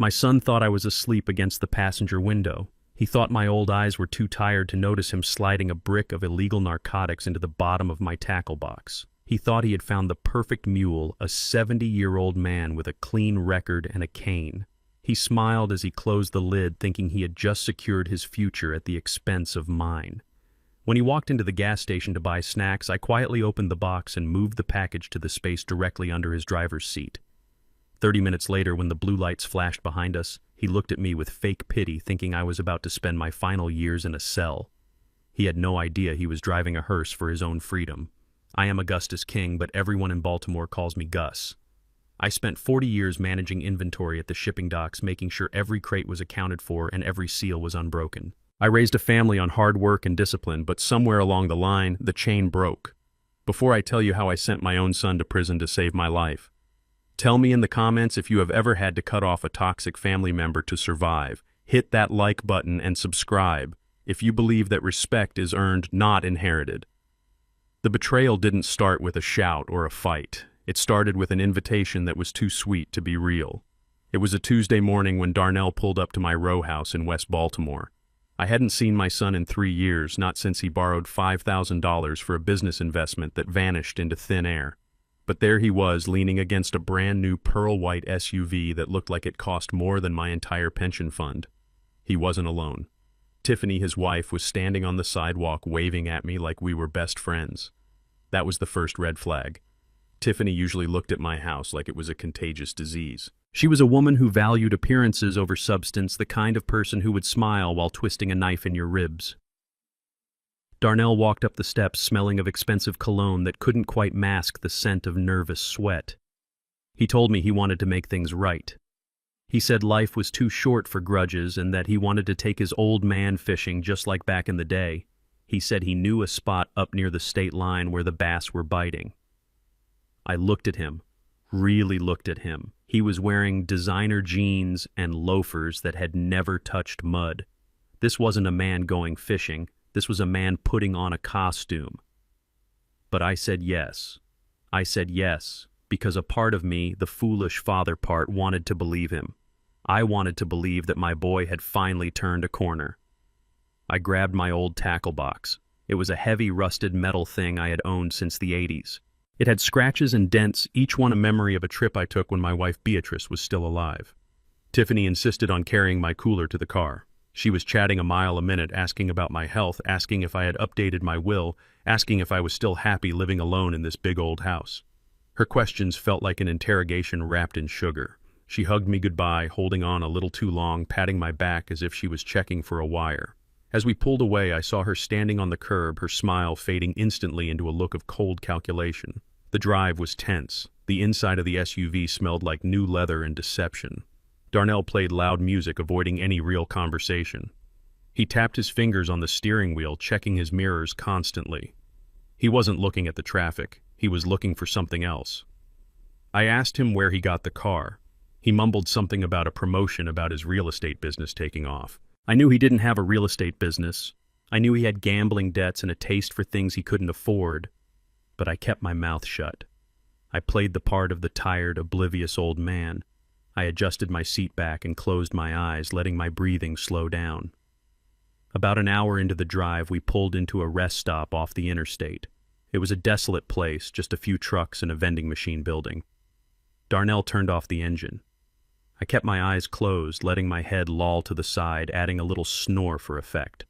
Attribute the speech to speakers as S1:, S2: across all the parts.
S1: My son thought I was asleep against the passenger window. He thought my old eyes were too tired to notice him sliding a brick of illegal narcotics into the bottom of my tackle box. He thought he had found the perfect mule, a 70-year-old man with a clean record and a cane. He smiled as he closed the lid, thinking he had just secured his future at the expense of mine. When he walked into the gas station to buy snacks, I quietly opened the box and moved the package to the space directly under his driver's seat. 30 minutes later, when the blue lights flashed behind us, he looked at me with fake pity, thinking I was about to spend my final years in a cell. He had no idea he was driving a hearse for his own freedom. I am Augustus King, but everyone in Baltimore calls me Gus. I spent 40 years managing inventory at the shipping docks, making sure every crate was accounted for and every seal was unbroken. I raised a family on hard work and discipline, but somewhere along the line, the chain broke. Before I tell you how I sent my own son to prison to save my life, tell me in the comments if you have ever had to cut off a toxic family member to survive. Hit that like button and subscribe if you believe that respect is earned, not inherited. The betrayal didn't start with a shout or a fight. It started with an invitation that was too sweet to be real. It was a Tuesday morning when Darnell pulled up to my row house in West Baltimore. I hadn't seen my son in 3 years, not since he borrowed $5,000 for a business investment that vanished into thin air. But there he was, leaning against a brand new pearl-white SUV that looked like it cost more than my entire pension fund. He wasn't alone. Tiffany, his wife, was standing on the sidewalk waving at me like we were best friends. That was the first red flag. Tiffany usually looked at my house like it was a contagious disease. She was a woman who valued appearances over substance, the kind of person who would smile while twisting a knife in your ribs. Darnell walked up the steps smelling of expensive cologne that couldn't quite mask the scent of nervous sweat. He told me he wanted to make things right. He said life was too short for grudges and that he wanted to take his old man fishing just like back in the day. He said he knew a spot up near the state line where the bass were biting. I looked at him, really looked at him. He was wearing designer jeans and loafers that had never touched mud. This wasn't a man going fishing. This was a man putting on a costume. But I said yes. I said yes, because a part of me, the foolish father part, wanted to believe him. I wanted to believe that my boy had finally turned a corner. I grabbed my old tackle box. It was a heavy, rusted metal thing I had owned since the 80s. It had scratches and dents, each one a memory of a trip I took when my wife Beatrice was still alive. Tiffany insisted on carrying my cooler to the car. She was chatting a mile a minute, asking about my health, asking if I had updated my will, asking if I was still happy living alone in this big old house. Her questions felt like an interrogation wrapped in sugar. She hugged me goodbye, holding on a little too long, patting my back as if she was checking for a wire. As we pulled away, I saw her standing on the curb, her smile fading instantly into a look of cold calculation. The drive was tense. The inside of the SUV smelled like new leather and deception. Darnell played loud music, avoiding any real conversation. He tapped his fingers on the steering wheel, checking his mirrors constantly. He wasn't looking at the traffic. He was looking for something else. I asked him where he got the car. He mumbled something about a promotion about his real estate business taking off. I knew he didn't have a real estate business. I knew he had gambling debts and a taste for things he couldn't afford. But I kept my mouth shut. I played the part of the tired, oblivious old man. I adjusted my seat back and closed my eyes, letting my breathing slow down. About an hour into the drive, we pulled into a rest stop off the interstate. It was a desolate place, just a few trucks and a vending machine building. Darnell turned off the engine. I kept my eyes closed, letting my head loll to the side, adding a little snore for effect.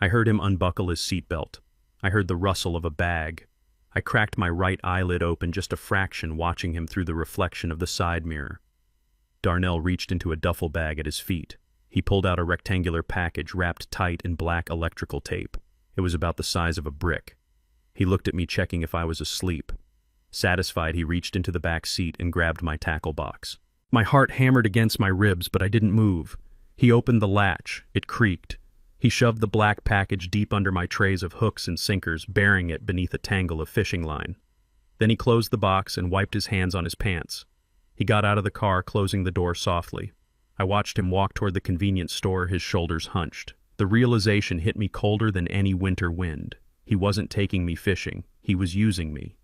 S1: I heard him unbuckle his seatbelt. I heard the rustle of a bag. I cracked my right eyelid open just a fraction, watching him through the reflection of the side mirror. Darnell reached into a duffel bag at his feet. He pulled out a rectangular package wrapped tight in black electrical tape. It was about the size of a brick. He looked at me, checking if I was asleep. Satisfied, he reached into the back seat and grabbed my tackle box. My heart hammered against my ribs, but I didn't move. He opened the latch. It creaked. He shoved the black package deep under my trays of hooks and sinkers, burying it beneath a tangle of fishing line. Then he closed the box and wiped his hands on his pants. He got out of the car, closing the door softly. I watched him walk toward the convenience store, his shoulders hunched. The realization hit me colder than any winter wind. He wasn't taking me fishing. He was using me.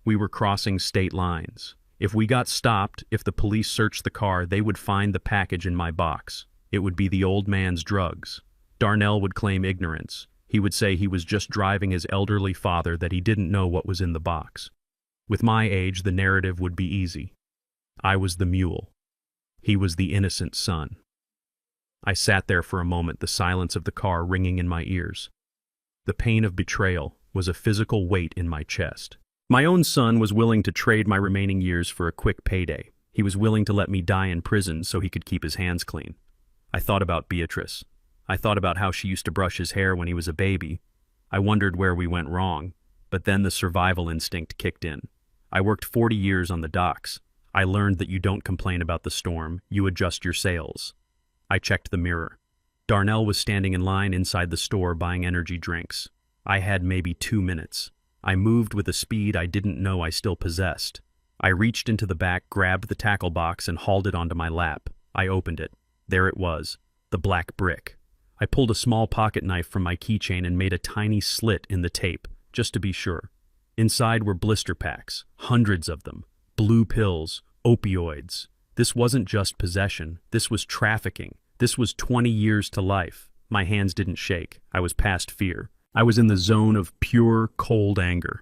S1: We were crossing state lines. If we got stopped, if the police searched the car, they would find the package in my box. It would be the old man's drugs. Darnell would claim ignorance. He would say he was just driving his elderly father, that he didn't know what was in the box. With my age, the narrative would be easy. I was the mule. He was the innocent son. I sat there for a moment, the silence of the car ringing in my ears. The pain of betrayal was a physical weight in my chest. My own son was willing to trade my remaining years for a quick payday. He was willing to let me die in prison so he could keep his hands clean. I thought about Beatrice. I thought about how she used to brush his hair when he was a baby. I wondered where we went wrong, but then the survival instinct kicked in. I worked 40 years on the docks. I learned that you don't complain about the storm, you adjust your sails. I checked the mirror. Darnell was standing in line inside the store buying energy drinks. I had maybe 2 minutes. I moved with a speed I didn't know I still possessed. I reached into the back, grabbed the tackle box, and hauled it onto my lap. I opened it. There it was, the black brick. I pulled a small pocket knife from my keychain and made a tiny slit in the tape, just to be sure. Inside were blister packs, hundreds of them. Blue pills, opioids. This wasn't just possession. This was trafficking. This was 20 years to life. My hands didn't shake. I was past fear. I was in the zone of pure, cold anger.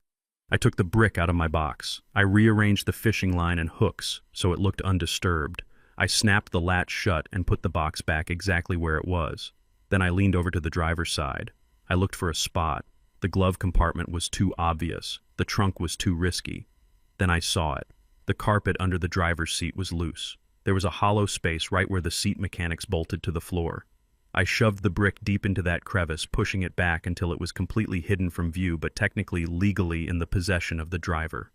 S1: I took the brick out of my box. I rearranged the fishing line and hooks so it looked undisturbed. I snapped the latch shut and put the box back exactly where it was. Then I leaned over to the driver's side. I looked for a spot. The glove compartment was too obvious. The trunk was too risky. Then I saw it. The carpet under the driver's seat was loose. There was a hollow space right where the seat mechanics bolted to the floor. I shoved the brick deep into that crevice, pushing it back until it was completely hidden from view, but technically legally in the possession of the driver.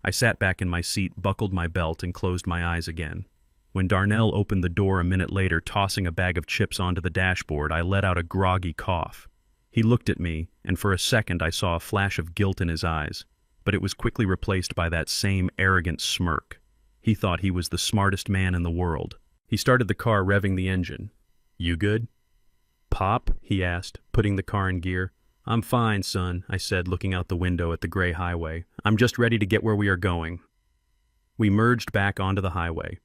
S1: I sat back in my seat, buckled my belt, and closed my eyes again. When Darnell opened the door a minute later, tossing a bag of chips onto the dashboard, I let out a groggy cough. He looked at me, and for a second I saw a flash of guilt in his eyes, but it was quickly replaced by that same arrogant smirk. He thought he was the smartest man in the world. He started the car, revving the engine. "You good?" "Pop?" he asked, putting the car in gear. "I'm fine, son," I said, looking out the window at the gray highway. "I'm just ready to get where we are going." We merged back onto the highway.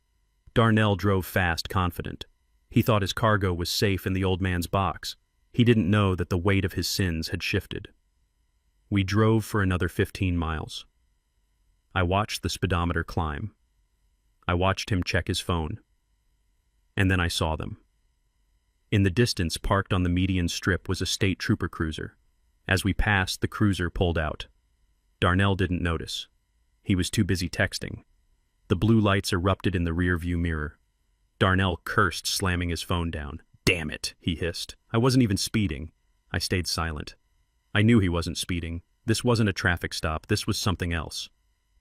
S1: Darnell drove fast, confident. He thought his cargo was safe in the old man's box. He didn't know that the weight of his sins had shifted. We drove for another 15 miles. I watched the speedometer climb. I watched him check his phone. And then I saw them. In the distance, parked on the median strip, was a state trooper cruiser. As we passed, the cruiser pulled out. Darnell didn't notice. He was too busy texting. The blue lights erupted in the rear-view mirror. Darnell cursed, slamming his phone down. "Damn it," he hissed. I wasn't even speeding. I stayed silent. I knew he wasn't speeding. This wasn't a traffic stop. This was something else.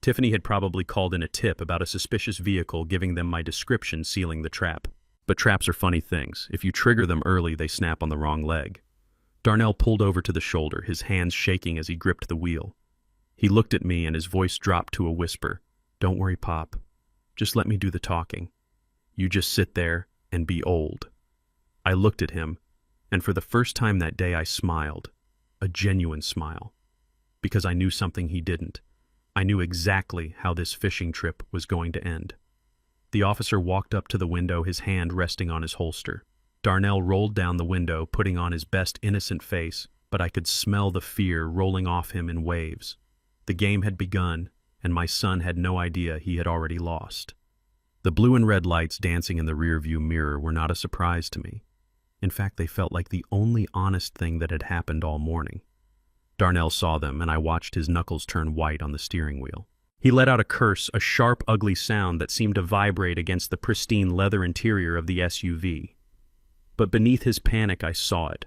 S1: Tiffany had probably called in a tip about a suspicious vehicle, giving them my description, sealing the trap. But traps are funny things. If you trigger them early, they snap on the wrong leg. Darnell pulled over to the shoulder, his hands shaking as he gripped the wheel. He looked at me and his voice dropped to a whisper. "Don't worry, Pop. Just let me do the talking. You just sit there and be old." I looked at him, and for the first time that day I smiled. A genuine smile. Because I knew something he didn't. I knew exactly how this fishing trip was going to end. The officer walked up to the window, his hand resting on his holster. Darnell rolled down the window, putting on his best innocent face, but I could smell the fear rolling off him in waves. The game had begun, and my son had no idea he had already lost. The blue and red lights dancing in the rearview mirror were not a surprise to me. In fact, they felt like the only honest thing that had happened all morning. Darnell saw them, and I watched his knuckles turn white on the steering wheel. He let out a curse, a sharp, ugly sound that seemed to vibrate against the pristine leather interior of the SUV. But beneath his panic I saw it,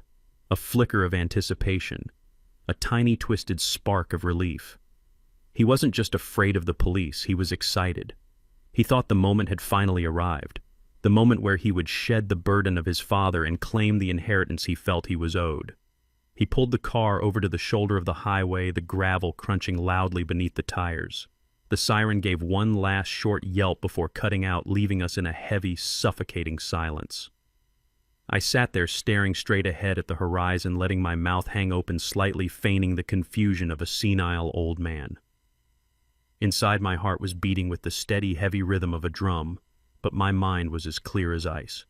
S1: a flicker of anticipation, a tiny twisted spark of relief. He wasn't just afraid of the police, he was excited. He thought the moment had finally arrived, the moment where he would shed the burden of his father and claim the inheritance he felt he was owed. He pulled the car over to the shoulder of the highway, the gravel crunching loudly beneath the tires. The siren gave one last short yelp before cutting out, leaving us in a heavy, suffocating silence. I sat there staring straight ahead at the horizon, letting my mouth hang open slightly, feigning the confusion of a senile old man. Inside my heart was beating with the steady, heavy rhythm of a drum, but my mind was as clear as ice.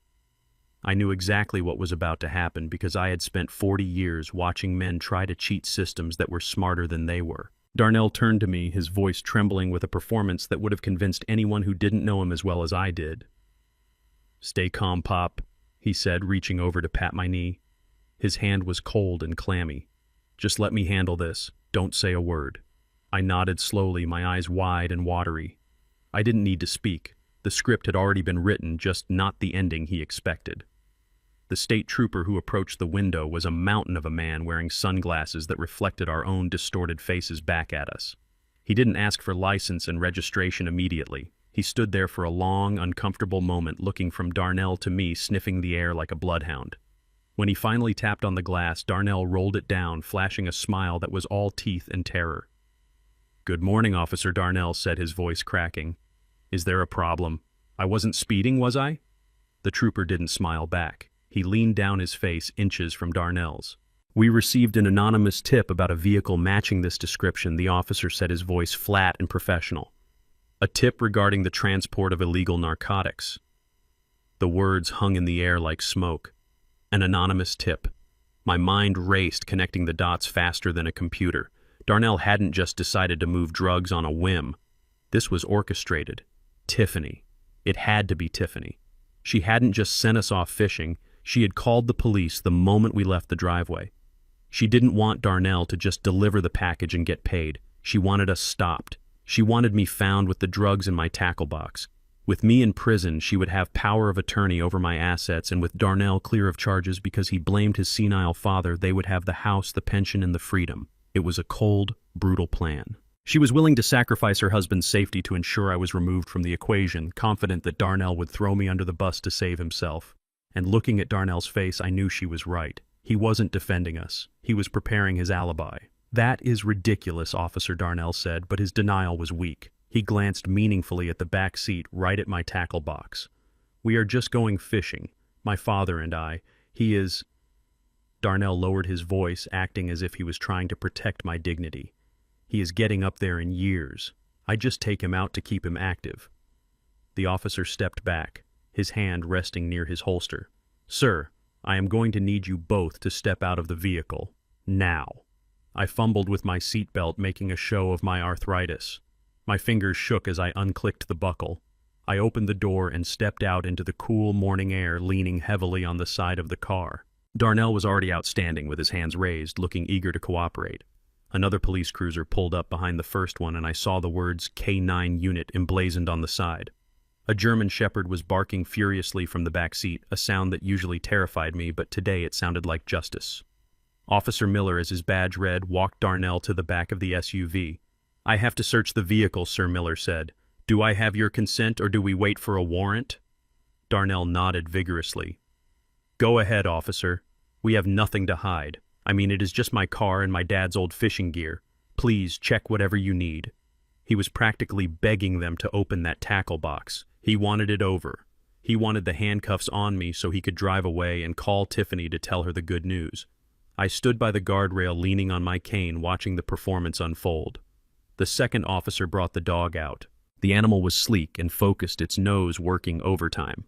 S1: I knew exactly what was about to happen because I had spent 40 years watching men try to cheat systems that were smarter than they were. Darnell turned to me, his voice trembling with a performance that would have convinced anyone who didn't know him as well as I did. "Stay calm, Pop," he said, reaching over to pat my knee. His hand was cold and clammy. "Just let me handle this. Don't say a word." I nodded slowly, my eyes wide and watery. I didn't need to speak. The script had already been written, just not the ending he expected. The state trooper who approached the window was a mountain of a man wearing sunglasses that reflected our own distorted faces back at us. He didn't ask for license and registration immediately. He stood there for a long, uncomfortable moment, looking from Darnell to me, sniffing the air like a bloodhound. When he finally tapped on the glass, Darnell rolled it down, flashing a smile that was all teeth and terror. "Good morning, Officer Darnell," said, his voice cracking. "Is there a problem? I wasn't speeding, was I?" The trooper didn't smile back. He leaned down, his face inches from Darnell's. "We received an anonymous tip about a vehicle matching this description," the officer said, his voice flat and professional. "A tip regarding the transport of illegal narcotics." The words hung in the air like smoke. An anonymous tip. My mind raced, connecting the dots faster than a computer. Darnell hadn't just decided to move drugs on a whim. This was orchestrated. Tiffany. It had to be Tiffany. She hadn't just sent us off fishing. She had called the police the moment we left the driveway. She didn't want Darnell to just deliver the package and get paid. She wanted us stopped. She wanted me found with the drugs in my tackle box. With me in prison, she would have power of attorney over my assets, and with Darnell clear of charges because he blamed his senile father, they would have the house, the pension, and the freedom. It was a cold, brutal plan. She was willing to sacrifice her husband's safety to ensure I was removed from the equation, confident that Darnell would throw me under the bus to save himself. And looking at Darnell's face, I knew she was right. He wasn't defending us. He was preparing his alibi. "That is ridiculous," Officer Darnell said, but his denial was weak. He glanced meaningfully at the back seat, right at my tackle box. "We are just going fishing, my father and I. He is—" Darnell lowered his voice, acting as if he was trying to protect my dignity. "He is getting up there in years. I just take him out to keep him active." The officer stepped back, his hand resting near his holster. "Sir, I am going to need you both to step out of the vehicle. Now." I fumbled with my seatbelt, making a show of my arthritis. My fingers shook as I unclicked the buckle. I opened the door and stepped out into the cool morning air, leaning heavily on the side of the car. Darnell was already outstanding, with his hands raised, looking eager to cooperate. Another police cruiser pulled up behind the first one, and I saw the words K9 Unit emblazoned on the side. A German Shepherd was barking furiously from the back seat, a sound that usually terrified me, but today it sounded like justice. Officer Miller, as his badge read, walked Darnell to the back of the SUV. "I have to search the vehicle, Sir," Miller said. "Do I have your consent, or do we wait for a warrant?" Darnell nodded vigorously. "Go ahead, officer. We have nothing to hide. I mean, it is just my car and my dad's old fishing gear. Please check whatever you need." He was practically begging them to open that tackle box. He wanted it over. He wanted the handcuffs on me so he could drive away and call Tiffany to tell her the good news. I stood by the guardrail, leaning on my cane, watching the performance unfold. The second officer brought the dog out. The animal was sleek and focused, its nose working overtime.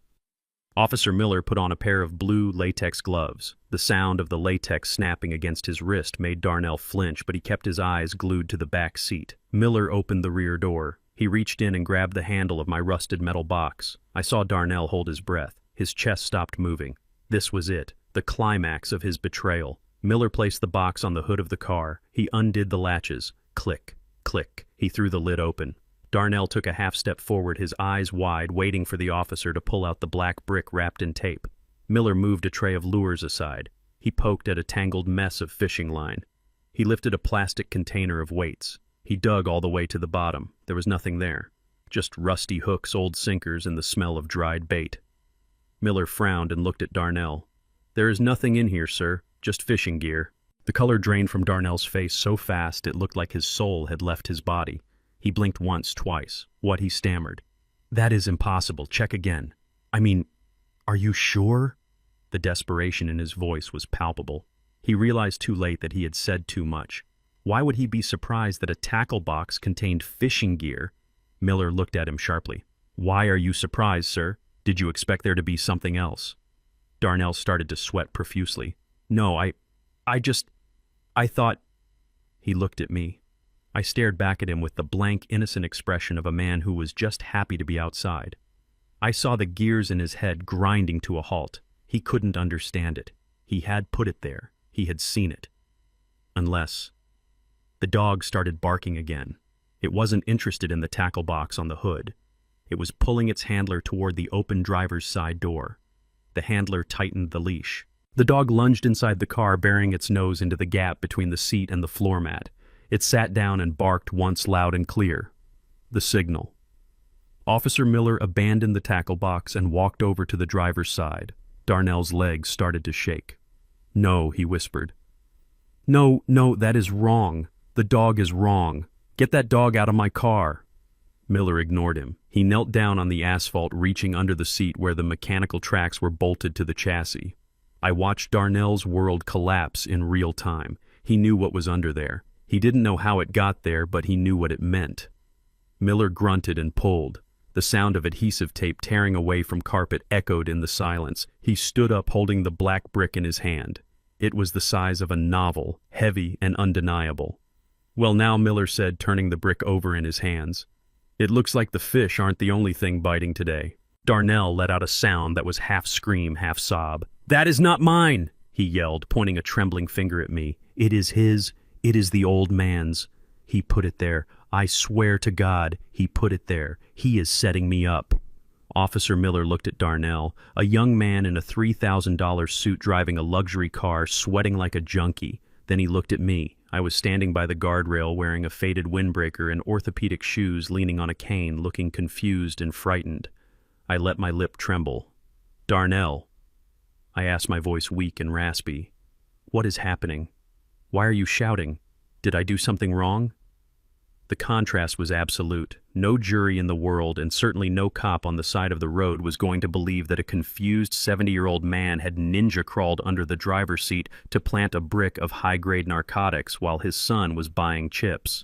S1: Officer Miller put on a pair of blue latex gloves. The sound of the latex snapping against his wrist made Darnell flinch, but he kept his eyes glued to the back seat. Miller opened the rear door. He reached in and grabbed the handle of my rusted metal box. I saw Darnell hold his breath. His chest stopped moving. This was it, the climax of his betrayal. Miller placed the box on the hood of the car. He undid the latches. Click, click. He threw the lid open. Darnell took a half step forward, his eyes wide, waiting for the officer to pull out the black brick wrapped in tape. Miller moved a tray of lures aside. He poked at a tangled mess of fishing line. He lifted a plastic container of weights. He dug all the way to the bottom. There was nothing there. Just rusty hooks, old sinkers, and the smell of dried bait. Miller frowned and looked at Darnell. "There is nothing in here, sir. Just fishing gear." The color drained from Darnell's face so fast it looked like his soul had left his body. He blinked once, twice. What, he stammered. "That is impossible. Check again. I mean, are you sure?" The desperation in his voice was palpable. He realized too late that he had said too much. Why would he be surprised that a tackle box contained fishing gear? Miller looked at him sharply. Why are you surprised, sir? Did you expect there to be something else? Darnell started to sweat profusely. No, I thought... He looked at me. I stared back at him with the blank, innocent expression of a man who was just happy to be outside. I saw the gears in his head grinding to a halt. He couldn't understand it. He had put it there. He had seen it. Unless... The dog started barking again. It wasn't interested in the tackle box on the hood. It was pulling its handler toward the open driver's side door. The handler tightened the leash. The dog lunged inside the car, burying its nose into the gap between the seat and the floor mat. It sat down and barked once loud and clear. The signal. Officer Miller abandoned the tackle box and walked over to the driver's side. Darnell's legs started to shake. No, he whispered. No, that is wrong. The dog is wrong. Get that dog out of my car. Miller ignored him. He knelt down on the asphalt, reaching under the seat where the mechanical tracks were bolted to the chassis. I watched Darnell's world collapse in real time. He knew what was under there. He didn't know how it got there, but he knew what it meant. Miller grunted and pulled. The sound of adhesive tape tearing away from carpet echoed in the silence. He stood up, holding the black brick in his hand. It was the size of a novel, heavy and undeniable. Well now, Miller said, turning the brick over in his hands. It looks like the fish aren't the only thing biting today. Darnell let out a sound that was half scream, half sob. That is not mine, he yelled, pointing a trembling finger at me. It is his. It is the old man's. He put it there. I swear to God, he put it there. He is setting me up. Officer Miller looked at Darnell, a young man in a $3,000 suit driving a luxury car, sweating like a junkie. Then he looked at me. I was standing by the guardrail wearing a faded windbreaker and orthopedic shoes, leaning on a cane, looking confused and frightened. I let my lip tremble. Darnell. I asked, my voice weak and raspy. What is happening? Why are you shouting? Did I do something wrong? The contrast was absolute. No jury in the world, and certainly no cop on the side of the road, was going to believe that a confused 70-year-old man had ninja-crawled under the driver's seat to plant a brick of high-grade narcotics while his son was buying chips.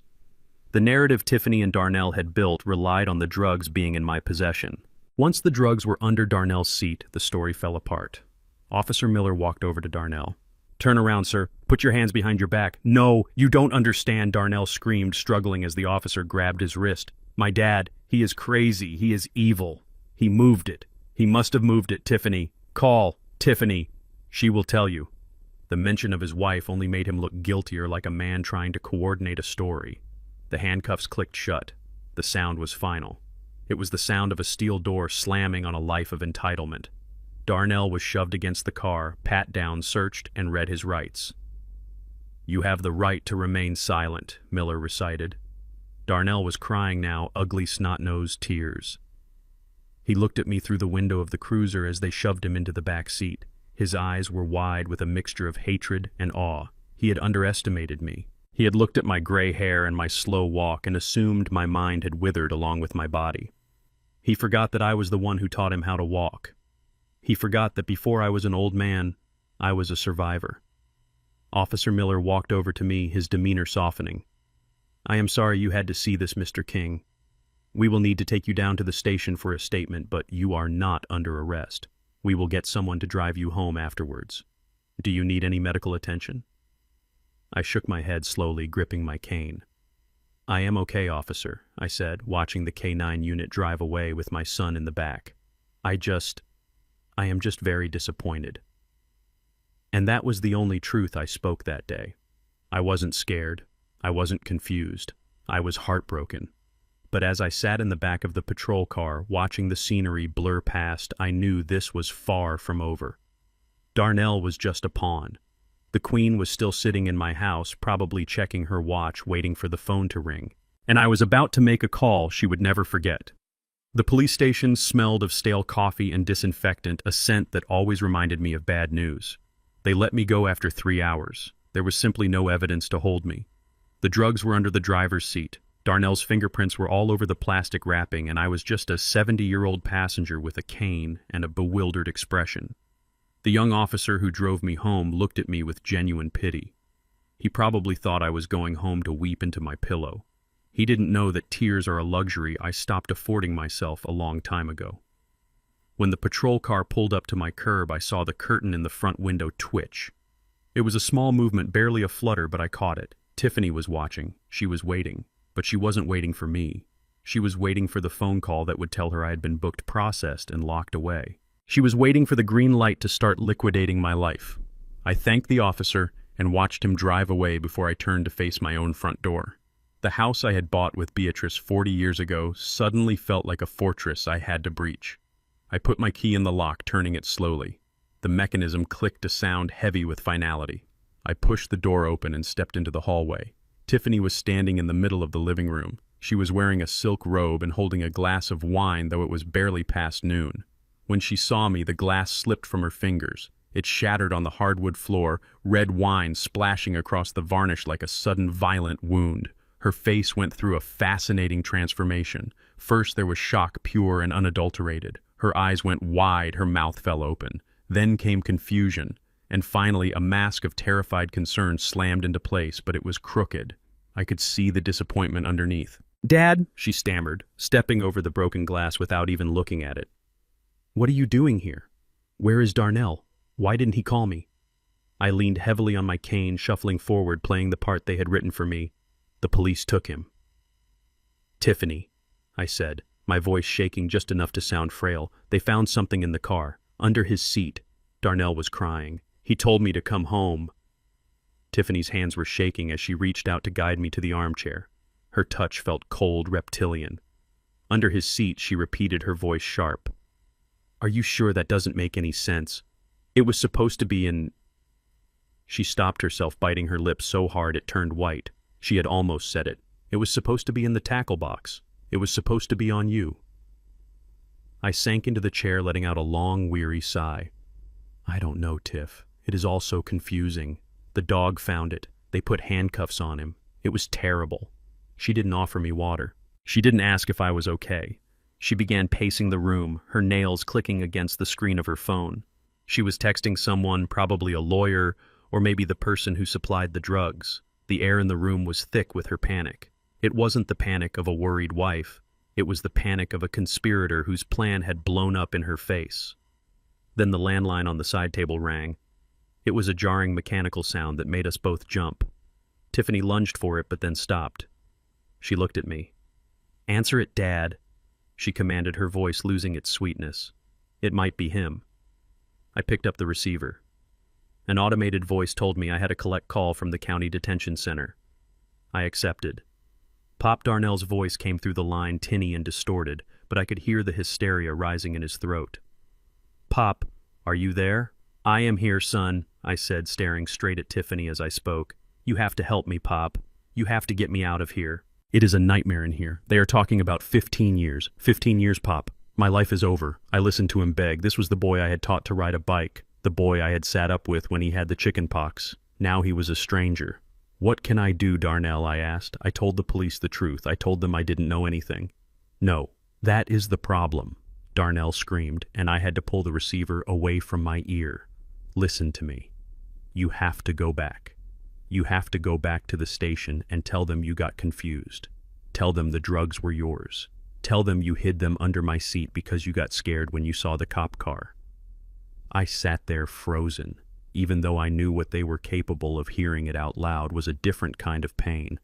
S1: The narrative Tiffany and Darnell had built relied on the drugs being in my possession. Once the drugs were under Darnell's seat, the story fell apart. Officer Miller walked over to Darnell. Turn around, sir. Put your hands behind your back. No, you don't understand, Darnell screamed, struggling as the officer grabbed his wrist. My dad, he is crazy. He is evil. He moved it. He must have moved it, Tiffany. Call Tiffany. She will tell you. The mention of his wife only made him look guiltier, like a man trying to coordinate a story. The handcuffs clicked shut. The sound was final. It was the sound of a steel door slamming on a life of entitlement. Darnell was shoved against the car, pat down, searched, and read his rights. You have the right to remain silent, Miller recited. Darnell was crying now, ugly snot-nosed tears. He looked at me through the window of the cruiser as they shoved him into the back seat. His eyes were wide with a mixture of hatred and awe. He had underestimated me. He had looked at my gray hair and my slow walk and assumed my mind had withered along with my body. He forgot that I was the one who taught him how to walk. He forgot that before I was an old man, I was a survivor. Officer Miller walked over to me, his demeanor softening. I am sorry you had to see this, Mr. King. We will need to take you down to the station for a statement, but you are not under arrest. We will get someone to drive you home afterwards. Do you need any medical attention? I shook my head slowly, gripping my cane. I am okay, officer, I said, watching the K-9 unit drive away with my son in the back. I am just very disappointed. And that was the only truth I spoke that day. I wasn't scared. I wasn't confused. I was heartbroken. But as I sat in the back of the patrol car, watching the scenery blur past, I knew this was far from over. Darnell was just a pawn. The Queen was still sitting in my house, probably checking her watch, waiting for the phone to ring. And I was about to make a call she would never forget. The police station smelled of stale coffee and disinfectant, a scent that always reminded me of bad news. They let me go after 3 hours. There was simply no evidence to hold me. The drugs were under the driver's seat. Darnell's fingerprints were all over the plastic wrapping, and I was just a 70-year-old passenger with a cane and a bewildered expression. The young officer who drove me home looked at me with genuine pity. He probably thought I was going home to weep into my pillow. He didn't know that tears are a luxury I stopped affording myself a long time ago. When the patrol car pulled up to my curb, I saw the curtain in the front window twitch. It was a small movement, barely a flutter, but I caught it. Tiffany was watching. She was waiting. But she wasn't waiting for me. She was waiting for the phone call that would tell her I had been booked, processed, and locked away. She was waiting for the green light to start liquidating my life. I thanked the officer and watched him drive away before I turned to face my own front door. The house I had bought with Beatrice 40 years ago suddenly felt like a fortress I had to breach. I put my key in the lock, turning it slowly. The mechanism clicked a sound heavy with finality. I pushed the door open and stepped into the hallway. Tiffany was standing in the middle of the living room. She was wearing a silk robe and holding a glass of wine, though it was barely past noon. When she saw me, the glass slipped from her fingers. It shattered on the hardwood floor, red wine splashing across the varnish like a sudden violent wound. Her face went through a fascinating transformation. First there was shock, pure and unadulterated. Her eyes went wide, her mouth fell open. Then came confusion, and finally a mask of terrified concern slammed into place, but it was crooked. I could see the disappointment underneath. "Dad," she stammered, stepping over the broken glass without even looking at it. "What are you doing here? Where is Darnell? Why didn't he call me?" I leaned heavily on my cane, shuffling forward, playing the part they had written for me. "The police took him." "Tiffany," I said, my voice shaking just enough to sound frail. "They found something in the car. Under his seat." Darnell was crying. "He told me to come home." Tiffany's hands were shaking as she reached out to guide me to the armchair. Her touch felt cold, reptilian. "Under his seat," she repeated, her voice sharp. "Are you sure that doesn't make any sense? It was supposed to be in—" She stopped herself, biting her lips so hard it turned white. She had almost said it. "It was supposed to be in the tackle box. It was supposed to be on you." I sank into the chair, letting out a long, weary sigh. "I don't know, Tiff. It is all so confusing. The dog found it. They put handcuffs on him. It was terrible. She didn't offer me water. She didn't ask if I was okay. She began pacing the room, her nails clicking against the screen of her phone. She was texting someone, probably a lawyer, or maybe the person who supplied the drugs. The air in the room was thick with her panic. It wasn't the panic of a worried wife. It was the panic of a conspirator whose plan had blown up in her face. Then the landline on the side table rang. It was a jarring mechanical sound that made us both jump. Tiffany lunged for it, but then stopped. She looked at me. "Answer it, Dad," she commanded, her voice losing its sweetness. It might be him. I picked up the receiver. An automated voice told me I had a collect call from the county detention center. I accepted. Pop Darnell's voice came through the line, tinny and distorted, but I could hear the hysteria rising in his throat. "Pop, are you there?" "I am here, son," I said, staring straight at Tiffany as I spoke. "You have to help me, Pop. You have to get me out of here. It is a nightmare in here. They are talking about 15 years. 15 years, Pop. My life is over." I listened to him beg. This was the boy I had taught to ride a bike, the boy I had sat up with when he had the chicken pox. Now he was a stranger. "What can I do, Darnell?" I asked. I told the police the truth. I told them I didn't know anything. "No, that is the problem," Darnell screamed, and I had to pull the receiver away from my ear. "Listen to me. You have to go back. You have to go back to the station and tell them you got confused. Tell them the drugs were yours. Tell them you hid them under my seat because you got scared when you saw the cop car." I sat there frozen. Even though I knew what they were capable of, hearing it out loud was a different kind of pain.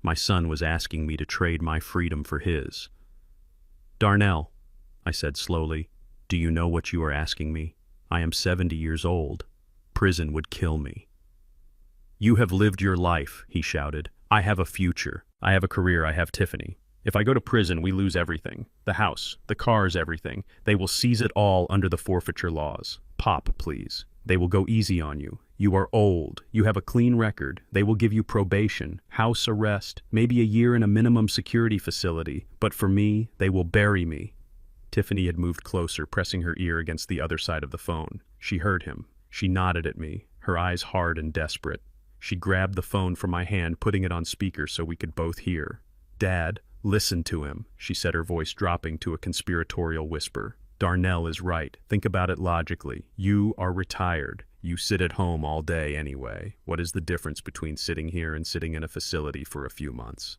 S1: My son was asking me to trade my freedom for his. "Darnell," I said slowly, "do you know what you are asking me? I am 70 years old. Prison would kill me." "You have lived your life," he shouted. "I have a future. I have a career. I have Tiffany. If I go to prison, we lose everything. The house, the cars, everything. They will seize it all under the forfeiture laws. Pop, please. They will go easy on you. You are old. You have a clean record. They will give you probation, house arrest, maybe a year in a minimum security facility. But for me, they will bury me." Tiffany had moved closer, pressing her ear against the other side of the phone. She heard him. She nodded at me, her eyes hard and desperate. She grabbed the phone from my hand, putting it on speaker so we could both hear. "Dad, listen to him," she said, her voice dropping to a conspiratorial whisper. "Darnell is right. Think about it logically. You are retired. You sit at home all day anyway. What is the difference between sitting here and sitting in a facility for a few months?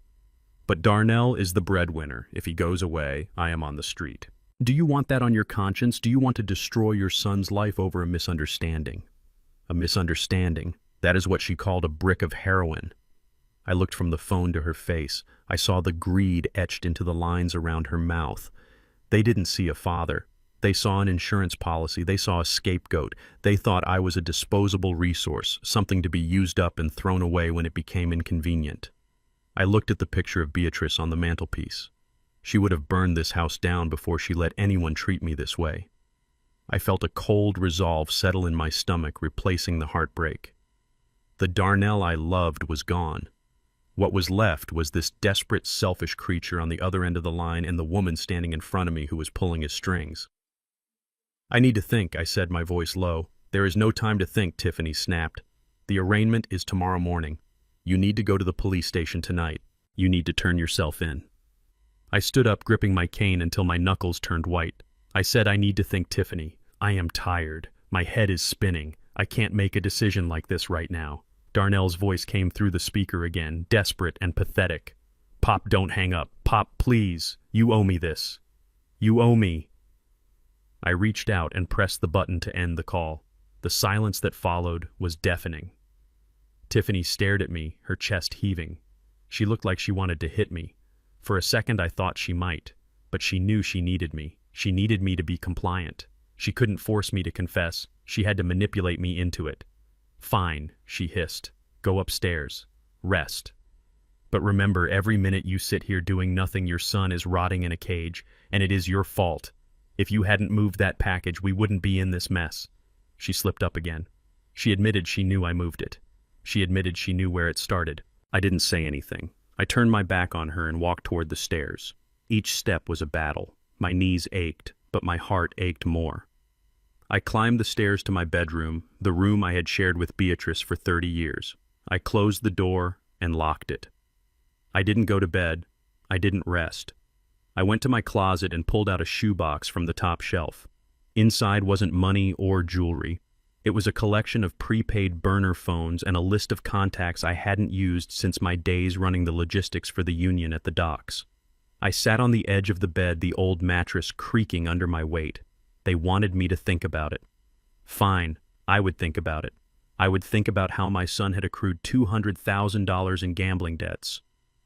S1: But Darnell is the breadwinner. If he goes away, I am on the street. Do you want that on your conscience? Do you want to destroy your son's life over a misunderstanding? A misunderstanding. That is what she called a brick of heroin. I looked from the phone to her face. I saw the greed etched into the lines around her mouth. They didn't see a father. They saw an insurance policy. They saw a scapegoat. They thought I was a disposable resource, something to be used up and thrown away when it became inconvenient. I looked at the picture of Beatrice on the mantelpiece. She would have burned this house down before she let anyone treat me this way. I felt a cold resolve settle in my stomach, replacing the heartbreak. The Darnell I loved was gone. What was left was this desperate, selfish creature on the other end of the line and the woman standing in front of me who was pulling his strings. I need to think, I said, my voice low. There is no time to think, Tiffany snapped. The arraignment is tomorrow morning. You need to go to the police station tonight. You need to turn yourself in. I stood up, gripping my cane until my knuckles turned white. I said, I need to think, Tiffany. I am tired. My head is spinning. I can't make a decision like this right now. Darnell's voice came through the speaker again, desperate and pathetic. Pop, don't hang up. Pop, please. You owe me this. You owe me. I reached out and pressed the button to end the call. The silence that followed was deafening. Tiffany stared at me, her chest heaving. She looked like she wanted to hit me. For a second I thought she might, but she knew she needed me. She needed me to be compliant. She couldn't force me to confess. She had to manipulate me into it. Fine, she hissed. Go upstairs. Rest. But remember, every minute you sit here doing nothing, your son is rotting in a cage, and it is your fault. If you hadn't moved that package, we wouldn't be in this mess. She slipped up again. She admitted she knew I moved it. She admitted she knew where it started. I didn't say anything. I turned my back on her and walked toward the stairs. Each step was a battle. My knees ached, but my heart ached more. I climbed the stairs to my bedroom, the room I had shared with Beatrice for 30 years. I closed the door and locked it. I didn't go to bed. I didn't rest. I went to my closet and pulled out a shoebox from the top shelf. Inside wasn't money or jewelry. It was a collection of prepaid burner phones and a list of contacts I hadn't used since my days running the logistics for the union at the docks. I sat on the edge of the bed, the old mattress creaking under my weight. They wanted me to think about it. Fine, I would think about it. I would think about how my son had accrued $200,000 in gambling debts.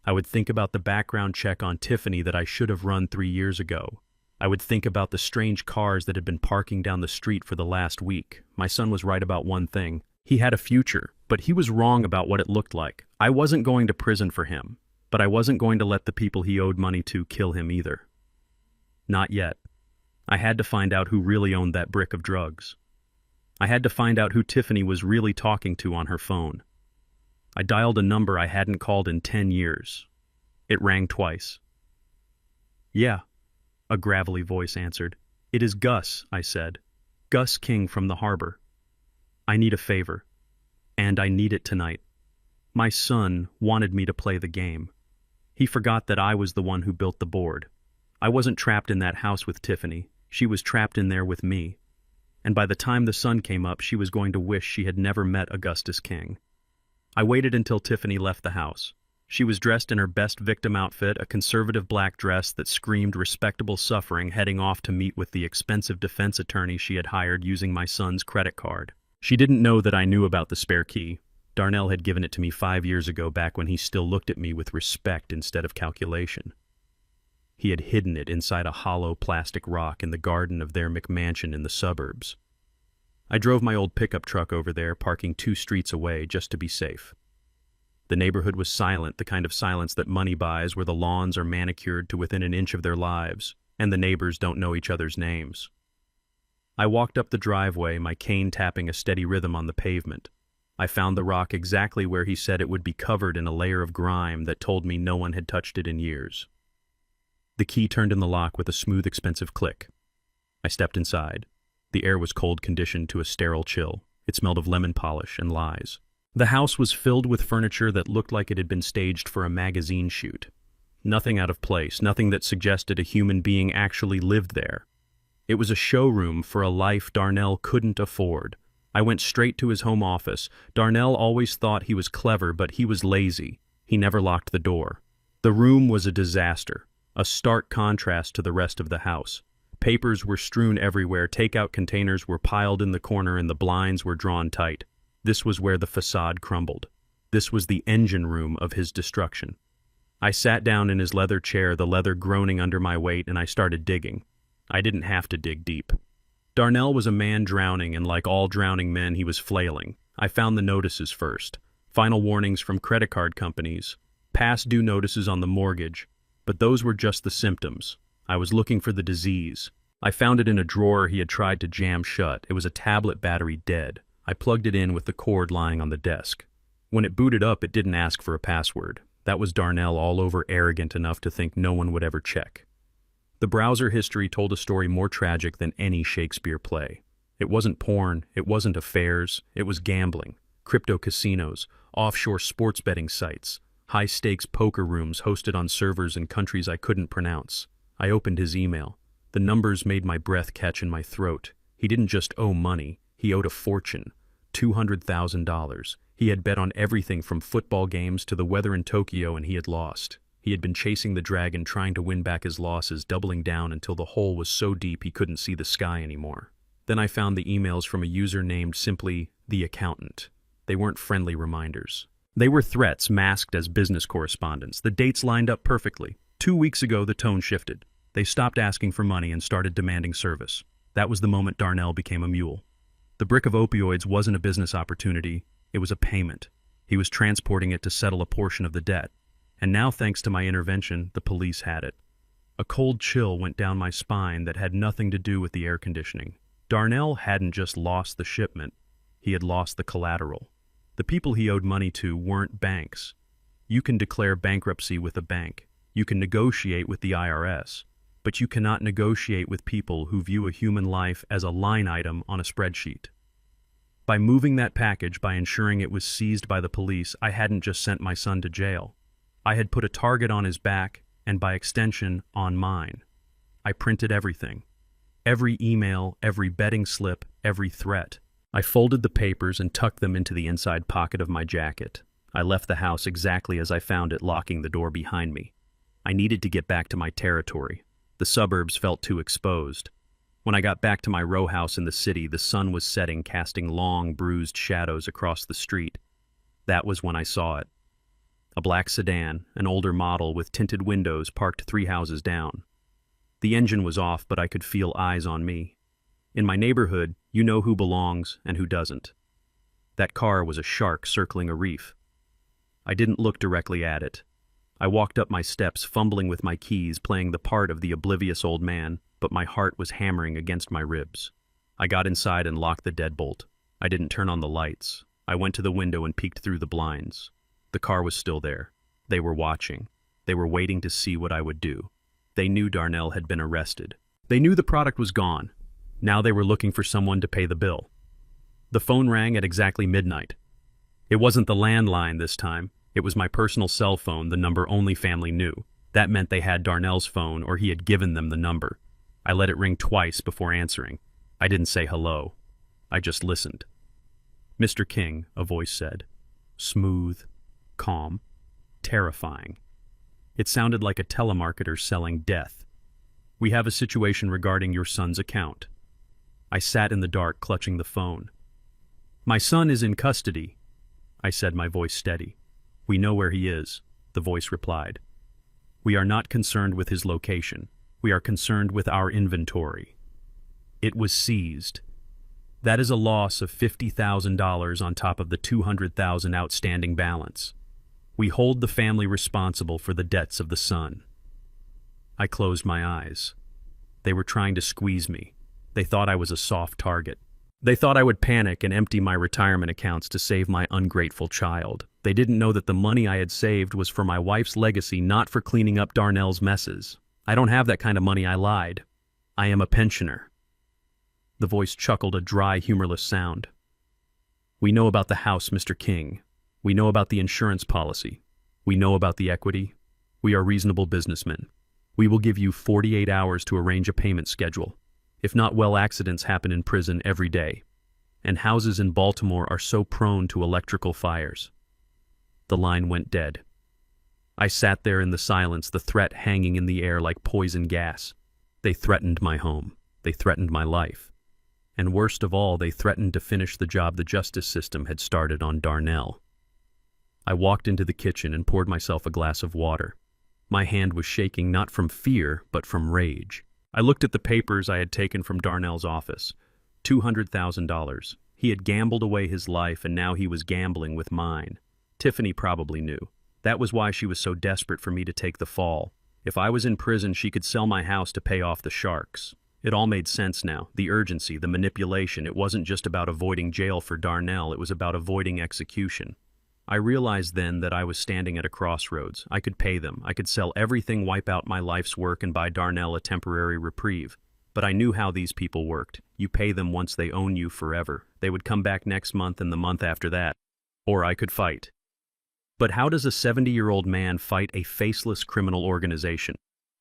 S1: I would think about the background check on Tiffany that I should have run 3 years ago. I would think about the strange cars that had been parking down the street for the last week. My son was right about one thing. He had a future, but he was wrong about what it looked like. I wasn't going to prison for him, but I wasn't going to let the people he owed money to kill him either. Not yet. I had to find out who really owned that brick of drugs. I had to find out who Tiffany was really talking to on her phone. I dialed a number I hadn't called in 10 years. It rang twice. Yeah, a gravelly voice answered. It is Gus, I said. Gus King from the harbor. I need a favor, and I need it tonight. My son wanted me to play the game. He forgot that I was the one who built the board. I wasn't trapped in that house with Tiffany. She was trapped in there with me. And by the time the sun came up, she was going to wish she had never met Augustus King. I waited until Tiffany left the house. She was dressed in her best victim outfit, a conservative black dress that screamed respectable suffering, heading off to meet with the expensive defense attorney she had hired using my son's credit card. She didn't know that I knew about the spare key. Darnell had given it to me 5 years ago, back when he still looked at me with respect instead of calculation. He had hidden it inside a hollow plastic rock in the garden of their McMansion in the suburbs. I drove my old pickup truck over there, parking 2 streets away just to be safe. The neighborhood was silent, the kind of silence that money buys, where the lawns are manicured to within an inch of their lives, and the neighbors don't know each other's names. I walked up the driveway, my cane tapping a steady rhythm on the pavement. I found the rock exactly where he said it would be, covered in a layer of grime that told me no one had touched it in years. The key turned in the lock with a smooth, expensive click. I stepped inside. The air was cold, conditioned to a sterile chill. It smelled of lemon polish and lies. The house was filled with furniture that looked like it had been staged for a magazine shoot. Nothing out of place, nothing that suggested a human being actually lived there. It was a showroom for a life Darnell couldn't afford, I went straight to his home office. Darnell always thought he was clever, but he was lazy. He never locked the door. The room was a disaster, a stark contrast to the rest of the house. Papers were strewn everywhere, takeout containers were piled in the corner, and the blinds were drawn tight. This was where the facade crumbled. This was the engine room of his destruction. I sat down in his leather chair, the leather groaning under my weight, and I started digging. I didn't have to dig deep. Darnell was a man drowning, and like all drowning men, he was flailing. I found the notices first. Final warnings from credit card companies. Past due notices on the mortgage. But those were just the symptoms. I was looking for the disease. I found it in a drawer he had tried to jam shut. It was a tablet battery dead. I plugged it in with the cord lying on the desk. When it booted up, it didn't ask for a password. That was Darnell all over, arrogant enough to think no one would ever check. The browser history told a story more tragic than any Shakespeare play. It wasn't porn, it wasn't affairs, it was gambling, crypto casinos, offshore sports betting sites, high-stakes poker rooms hosted on servers in countries I couldn't pronounce. I opened his email. The numbers made my breath catch in my throat. He didn't just owe money, he owed a fortune. $200,000. He had bet on everything from football games to the weather in Tokyo, and he had lost. He had been chasing the dragon, trying to win back his losses, doubling down until the hole was so deep he couldn't see the sky anymore. Then I found the emails from a user named simply The Accountant. They weren't friendly reminders. They were threats masked as business correspondence. The dates lined up perfectly. 2 weeks ago, the tone shifted. They stopped asking for money and started demanding service. That was the moment Darnell became a mule. The brick of opioids wasn't a business opportunity, it was a payment. He was transporting it to settle a portion of the debt. And now, thanks to my intervention, the police had it. A cold chill went down my spine that had nothing to do with the air conditioning. Darnell hadn't just lost the shipment, he had lost the collateral. The people he owed money to weren't banks. You can declare bankruptcy with a bank. You can negotiate with the IRS. But you cannot negotiate with people who view a human life as a line item on a spreadsheet. By moving that package, by ensuring it was seized by the police, I hadn't just sent my son to jail. I had put a target on his back, and by extension, on mine. I printed everything. Every email, every betting slip, every threat. I folded the papers and tucked them into the inside pocket of my jacket. I left the house exactly as I found it, locking the door behind me. I needed to get back to my territory. The suburbs felt too exposed. When I got back to my row house in the city, the sun was setting, casting long, bruised shadows across the street. That was when I saw it. A black sedan, an older model with tinted windows, parked 3 houses down. The engine was off, but I could feel eyes on me. In my neighborhood, you know who belongs and who doesn't. That car was a shark circling a reef. I didn't look directly at it. I walked up my steps, fumbling with my keys, playing the part of the oblivious old man, but my heart was hammering against my ribs. I got inside and locked the deadbolt. I didn't turn on the lights. I went to the window and peeked through the blinds. The car was still there. They were watching. They were waiting to see what I would do. They knew Darnell had been arrested. They knew the product was gone. Now they were looking for someone to pay the bill. The phone rang at exactly midnight. It wasn't the landline this time. It was my personal cell phone, the number only family knew. That meant they had Darnell's phone, or he had given them the number. I let it ring twice before answering. I didn't say hello. I just listened. "Mr. King," a voice said. Smooth, calm, terrifying. It sounded like a telemarketer selling death. "We have a situation regarding your son's account." I sat in the dark, clutching the phone. "My son is in custody," I said, my voice steady. "We know where he is," the voice replied. "We are not concerned with his location. We are concerned with our inventory." It was seized. That is a loss of $50,000 on top of the $200,000 outstanding balance. We hold the family responsible for the debts of the son. I closed my eyes. They were trying to squeeze me. They thought I was a soft target. They thought I would panic and empty my retirement accounts to save my ungrateful child. They didn't know that the money I had saved was for my wife's legacy, not for cleaning up Darnell's messes. "I don't have that kind of money," I lied. "I am a pensioner." The voice chuckled, a dry, humorless sound. "We know about the house, Mr. King. We know about the insurance policy. We know about the equity. We are reasonable businessmen. We will give you 48 hours to arrange a payment schedule. If not, well, accidents happen in prison every day. and houses in Baltimore are so prone to electrical fires. The line went dead. I sat there in the silence, the threat hanging in the air like poison gas. They threatened my home. They threatened my life. And worst of all, they threatened to finish the job the justice system had started on Darnell. I walked into the kitchen and poured myself a glass of water. My hand was shaking not from fear, but from rage. I looked at the papers I had taken from Darnell's office. $200,000. He had gambled away his life, and now he was gambling with mine. Tiffany probably knew. That was why she was so desperate for me to take the fall. If I was in prison, she could sell my house to pay off the sharks. It all made sense now. The urgency, the manipulation. It wasn't just about avoiding jail for Darnell, it was about avoiding execution. I realized then that I was standing at a crossroads. I could pay them. I could sell everything, wipe out my life's work, and buy Darnell a temporary reprieve. But I knew how these people worked. You pay them once, they own you forever. They would come back next month and the month after that. Or I could fight. But how does a 70-year-old man fight a faceless criminal organization?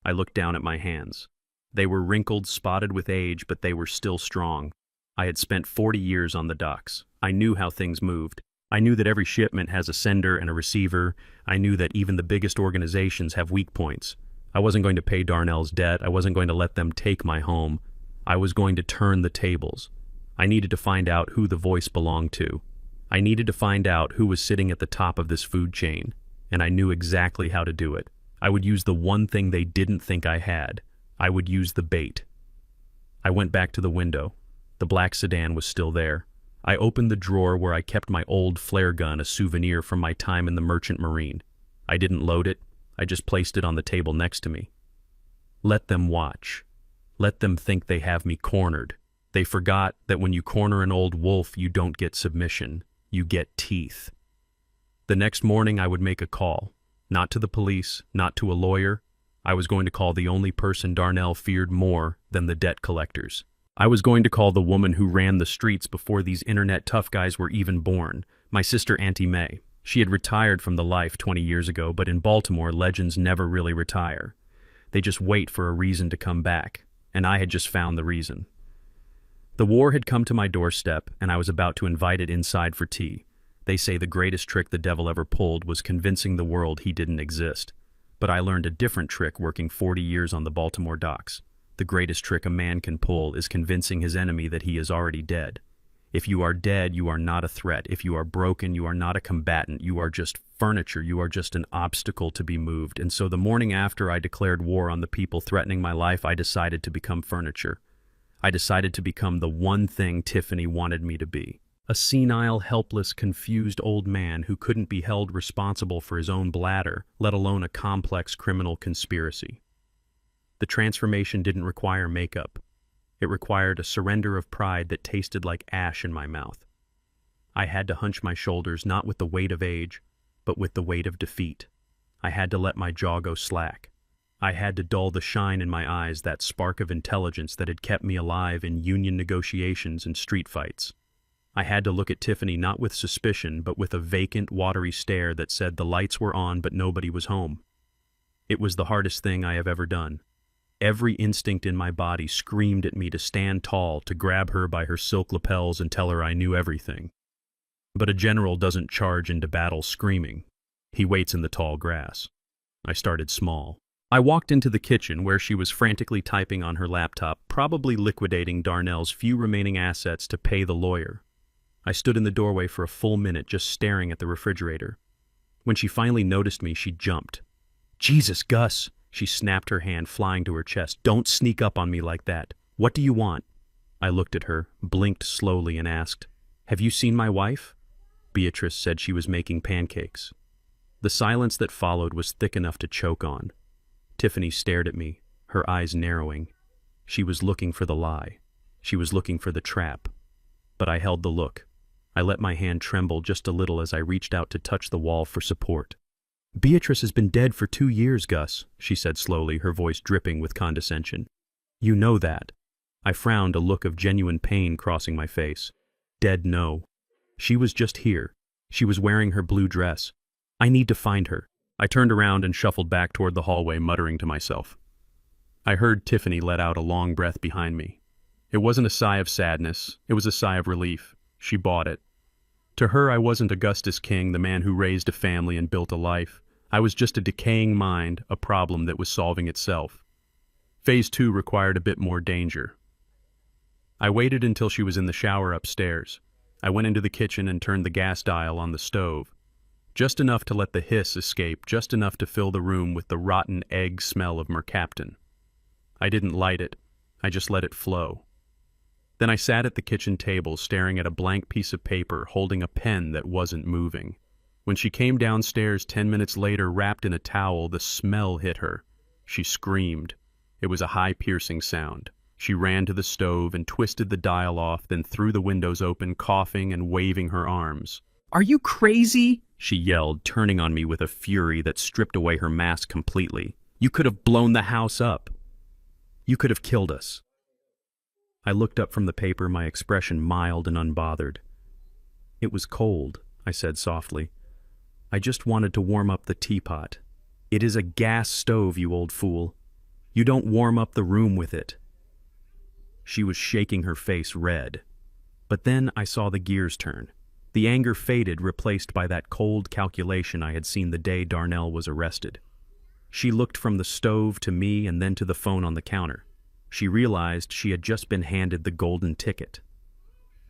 S1: I looked down at my hands. They were wrinkled, spotted with age, but they were still strong. I had spent 40 years on the docks. I knew how things moved. I knew that every shipment has a sender and a receiver. I knew that even the biggest organizations have weak points. I wasn't going to pay Darnell's debt. I wasn't going to let them take my home. I was going to turn the tables. I needed to find out who the voice belonged to. I needed to find out who was sitting at the top of this food chain, and I knew exactly how to do it. I would use the one thing they didn't think I had. I would use the bait. I went back to the window. The black sedan was still there. I opened the drawer where I kept my old flare gun, a souvenir from my time in the Merchant Marine. I didn't load it. I just placed it on the table next to me. Let them watch. Let them think they have me cornered. They forgot that when you corner an old wolf, you don't get submission. You get teeth. The next morning, I would make a call. Not to the police, not to a lawyer. I was going to call the only person Darnell feared more than the debt collectors. I was going to call the woman who ran the streets before these internet tough guys were even born, my sister Auntie May. She had retired from the life 20 years ago, but in Baltimore, legends never really retire. They just wait for a reason to come back, and I had just found the reason. The war had come to my doorstep, and I was about to invite it inside for tea. They say the greatest trick the devil ever pulled was convincing the world he didn't exist. But I learned a different trick working 40 years on the Baltimore docks. The greatest trick a man can pull is convincing his enemy that he is already dead. If you are dead, you are not a threat. If you are broken, you are not a combatant. You are just furniture. You are just an obstacle to be moved. And so the morning after I declared war on the people threatening my life, I decided to become furniture. I decided to become the one thing Tiffany wanted me to be. A senile, helpless, confused old man who couldn't be held responsible for his own bladder, let alone a complex criminal conspiracy. The transformation didn't require makeup. It required a surrender of pride that tasted like ash in my mouth. I had to hunch my shoulders not with the weight of age, but with the weight of defeat. I had to let my jaw go slack. I had to dull the shine in my eyes, that spark of intelligence that had kept me alive in union negotiations and street fights. I had to look at Tiffany not with suspicion, but with a vacant, watery stare that said the lights were on but nobody was home. It was the hardest thing I have ever done. Every instinct in my body screamed at me to stand tall, to grab her by her silk lapels and tell her I knew everything. But a general doesn't charge into battle screaming. He waits in the tall grass. I started small. I walked into the kitchen where she was frantically typing on her laptop, probably liquidating Darnell's few remaining assets to pay the lawyer. I stood in the doorway for a full minute just staring at the refrigerator. When she finally noticed me, she jumped. "Jesus, Gus!" She snapped her hand, flying to her chest. "Don't sneak up on me like that. What do you want?" I looked at her, blinked slowly, and asked, "Have you seen my wife?" Beatrice said she was making pancakes. The silence that followed was thick enough to choke on. Tiffany stared at me, her eyes narrowing. She was looking for the lie. She was looking for the trap. But I held the look. I let my hand tremble just a little as I reached out to touch the wall for support. "Beatrice has been dead for 2 years, Gus," she said slowly, her voice dripping with condescension. "You know that." I frowned, a look of genuine pain crossing my face. Dead, no. She was just here. She was wearing her blue dress. I need to find her. I turned around and shuffled back toward the hallway, muttering to myself. I heard Tiffany let out a long breath behind me. It wasn't a sigh of sadness. It was a sigh of relief. She bought it. To her, I wasn't Augustus King, the man who raised a family and built a life. I was just a decaying mind, a problem that was solving itself. Phase 2 required a bit more danger. I waited until she was in the shower upstairs. I went into the kitchen and turned the gas dial on the stove. Just enough to let the hiss escape, just enough to fill the room with the rotten egg smell of mercaptan. I didn't light it. I just let it flow. Then I sat at the kitchen table, staring at a blank piece of paper, holding a pen that wasn't moving. When she came downstairs 10 minutes later, wrapped in a towel, the smell hit her. She screamed. It was a high, piercing sound. She ran to the stove and twisted the dial off, then threw the windows open, coughing and waving her arms. "Are you crazy?" she yelled, turning on me with a fury that stripped away her mask completely. "You could have blown the house up. You could have killed us." I looked up from the paper, my expression mild and unbothered. "It was cold," I said softly. "I just wanted to warm up the teapot. It is a gas stove, you old fool. You don't warm up the room with it." She was shaking, her face red. But then I saw the gears turn. The anger faded, replaced by that cold calculation I had seen the day Darnell was arrested. She looked from the stove to me and then to the phone on the counter. She realized she had just been handed the golden ticket.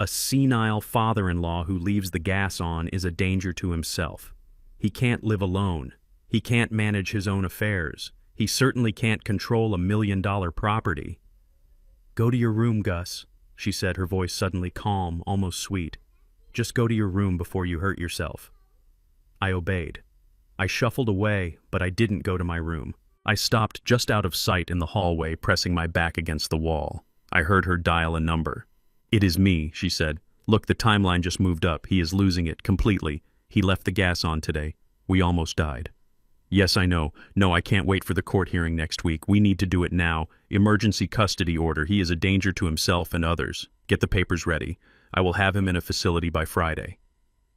S1: A senile father-in-law who leaves the gas on is a danger to himself. He can't live alone. He can't manage his own affairs. He certainly can't control $1 million property. "Go to your room, Gus," she said, her voice suddenly calm, almost sweet. "Just go to your room before you hurt yourself." I obeyed. I shuffled away, but I didn't go to my room. I stopped just out of sight in the hallway, pressing my back against the wall. I heard her dial a number. "It is me," she said. "Look, the timeline just moved up. He is losing it completely. He left the gas on today. We almost died." "Yes, I know. No, I can't wait for the court hearing next week. We need to do it now. Emergency custody order. He is a danger to himself and others. Get the papers ready. I will have him in a facility by Friday."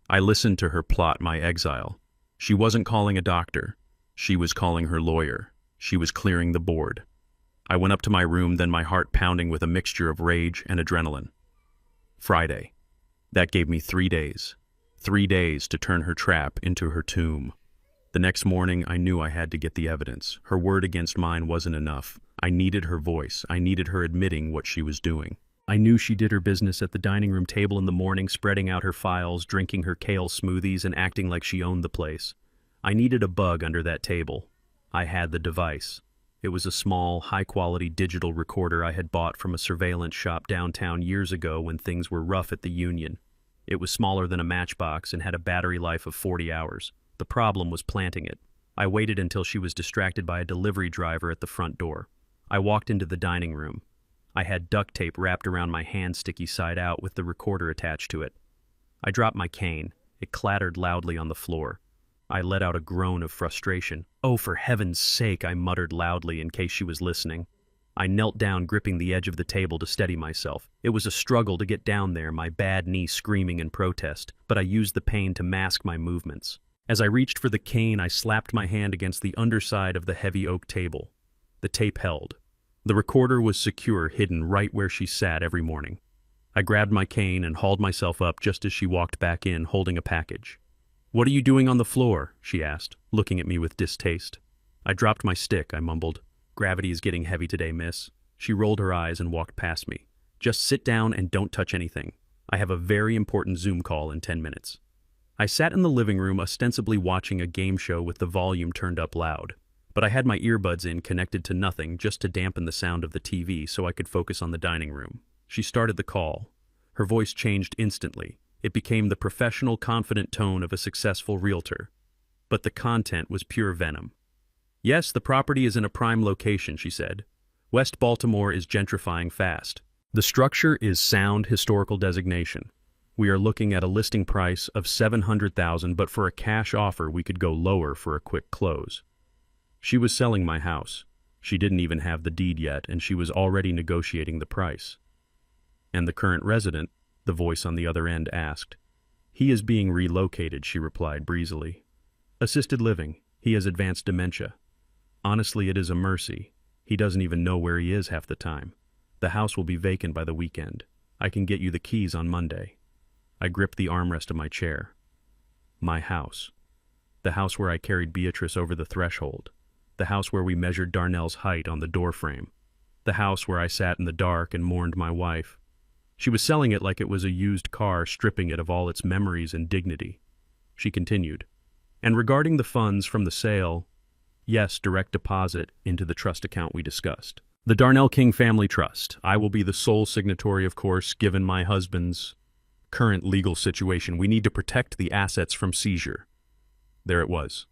S1: I listened to her plot my exile. She wasn't calling a doctor. She was calling her lawyer. She was clearing the board. I went up to my room, then my heart pounding with a mixture of rage and adrenaline. Friday. That gave me 3 days. 3 days to turn her trap into her tomb. The next morning, I knew I had to get the evidence. Her word against mine wasn't enough. I needed her voice. I needed her admitting what she was doing. I knew she did her business at the dining room table in the morning, spreading out her files, drinking her kale smoothies, and acting like she owned the place. I needed a bug under that table. I had the device. It was a small, high-quality digital recorder I had bought from a surveillance shop downtown years ago when things were rough at the Union. It was smaller than a matchbox and had a battery life of 40 hours. The problem was planting it. I waited until she was distracted by a delivery driver at the front door. I walked into the dining room. I had duct tape wrapped around my hand, sticky side out, with the recorder attached to it. I dropped my cane. It clattered loudly on the floor. I let out a groan of frustration. "Oh, for heaven's sake," I muttered loudly in case she was listening. I knelt down, gripping the edge of the table to steady myself. It was a struggle to get down there, my bad knee screaming in protest, but I used the pain to mask my movements. As I reached for the cane, I slapped my hand against the underside of the heavy oak table. The tape held. The recorder was secure, hidden right where she sat every morning. I grabbed my cane and hauled myself up just as she walked back in, holding a package. "What are you doing on the floor?" she asked, looking at me with distaste. "I dropped my stick," I mumbled. "Gravity is getting heavy today, miss." She rolled her eyes and walked past me. "Just sit down and don't touch anything. I have a very important Zoom call in 10 minutes. I sat in the living room, ostensibly watching a game show with the volume turned up loud. But I had my earbuds in, connected to nothing, just to dampen the sound of the TV so I could focus on the dining room. She started the call. Her voice changed instantly. It became the professional, confident tone of a successful realtor. But the content was pure venom. "Yes, the property is in a prime location," she said. "West Baltimore is gentrifying fast. The structure is sound historical designation. We are looking at a listing price of $700,000, but for a cash offer we could go lower for a quick close." She was selling my house. She didn't even have the deed yet, and she was already negotiating the price. "And the current resident?" the voice on the other end asked. "He is being relocated," she replied breezily. "Assisted living. He has advanced dementia. Honestly, it is a mercy. He doesn't even know where he is half the time. The house will be vacant by the weekend. I can get you the keys on Monday." I gripped the armrest of my chair. My house. The house where I carried Beatrice over the threshold. The house where we measured Darnell's height on the doorframe. The house where I sat in the dark and mourned my wife. She was selling it like it was a used car, stripping it of all its memories and dignity. She continued, "And regarding the funds from the sale, yes, direct deposit into the trust account we discussed. The Darnell King Family Trust. I will be the sole signatory, of course, given my husband's current legal situation. We need to protect the assets from seizure." There it was.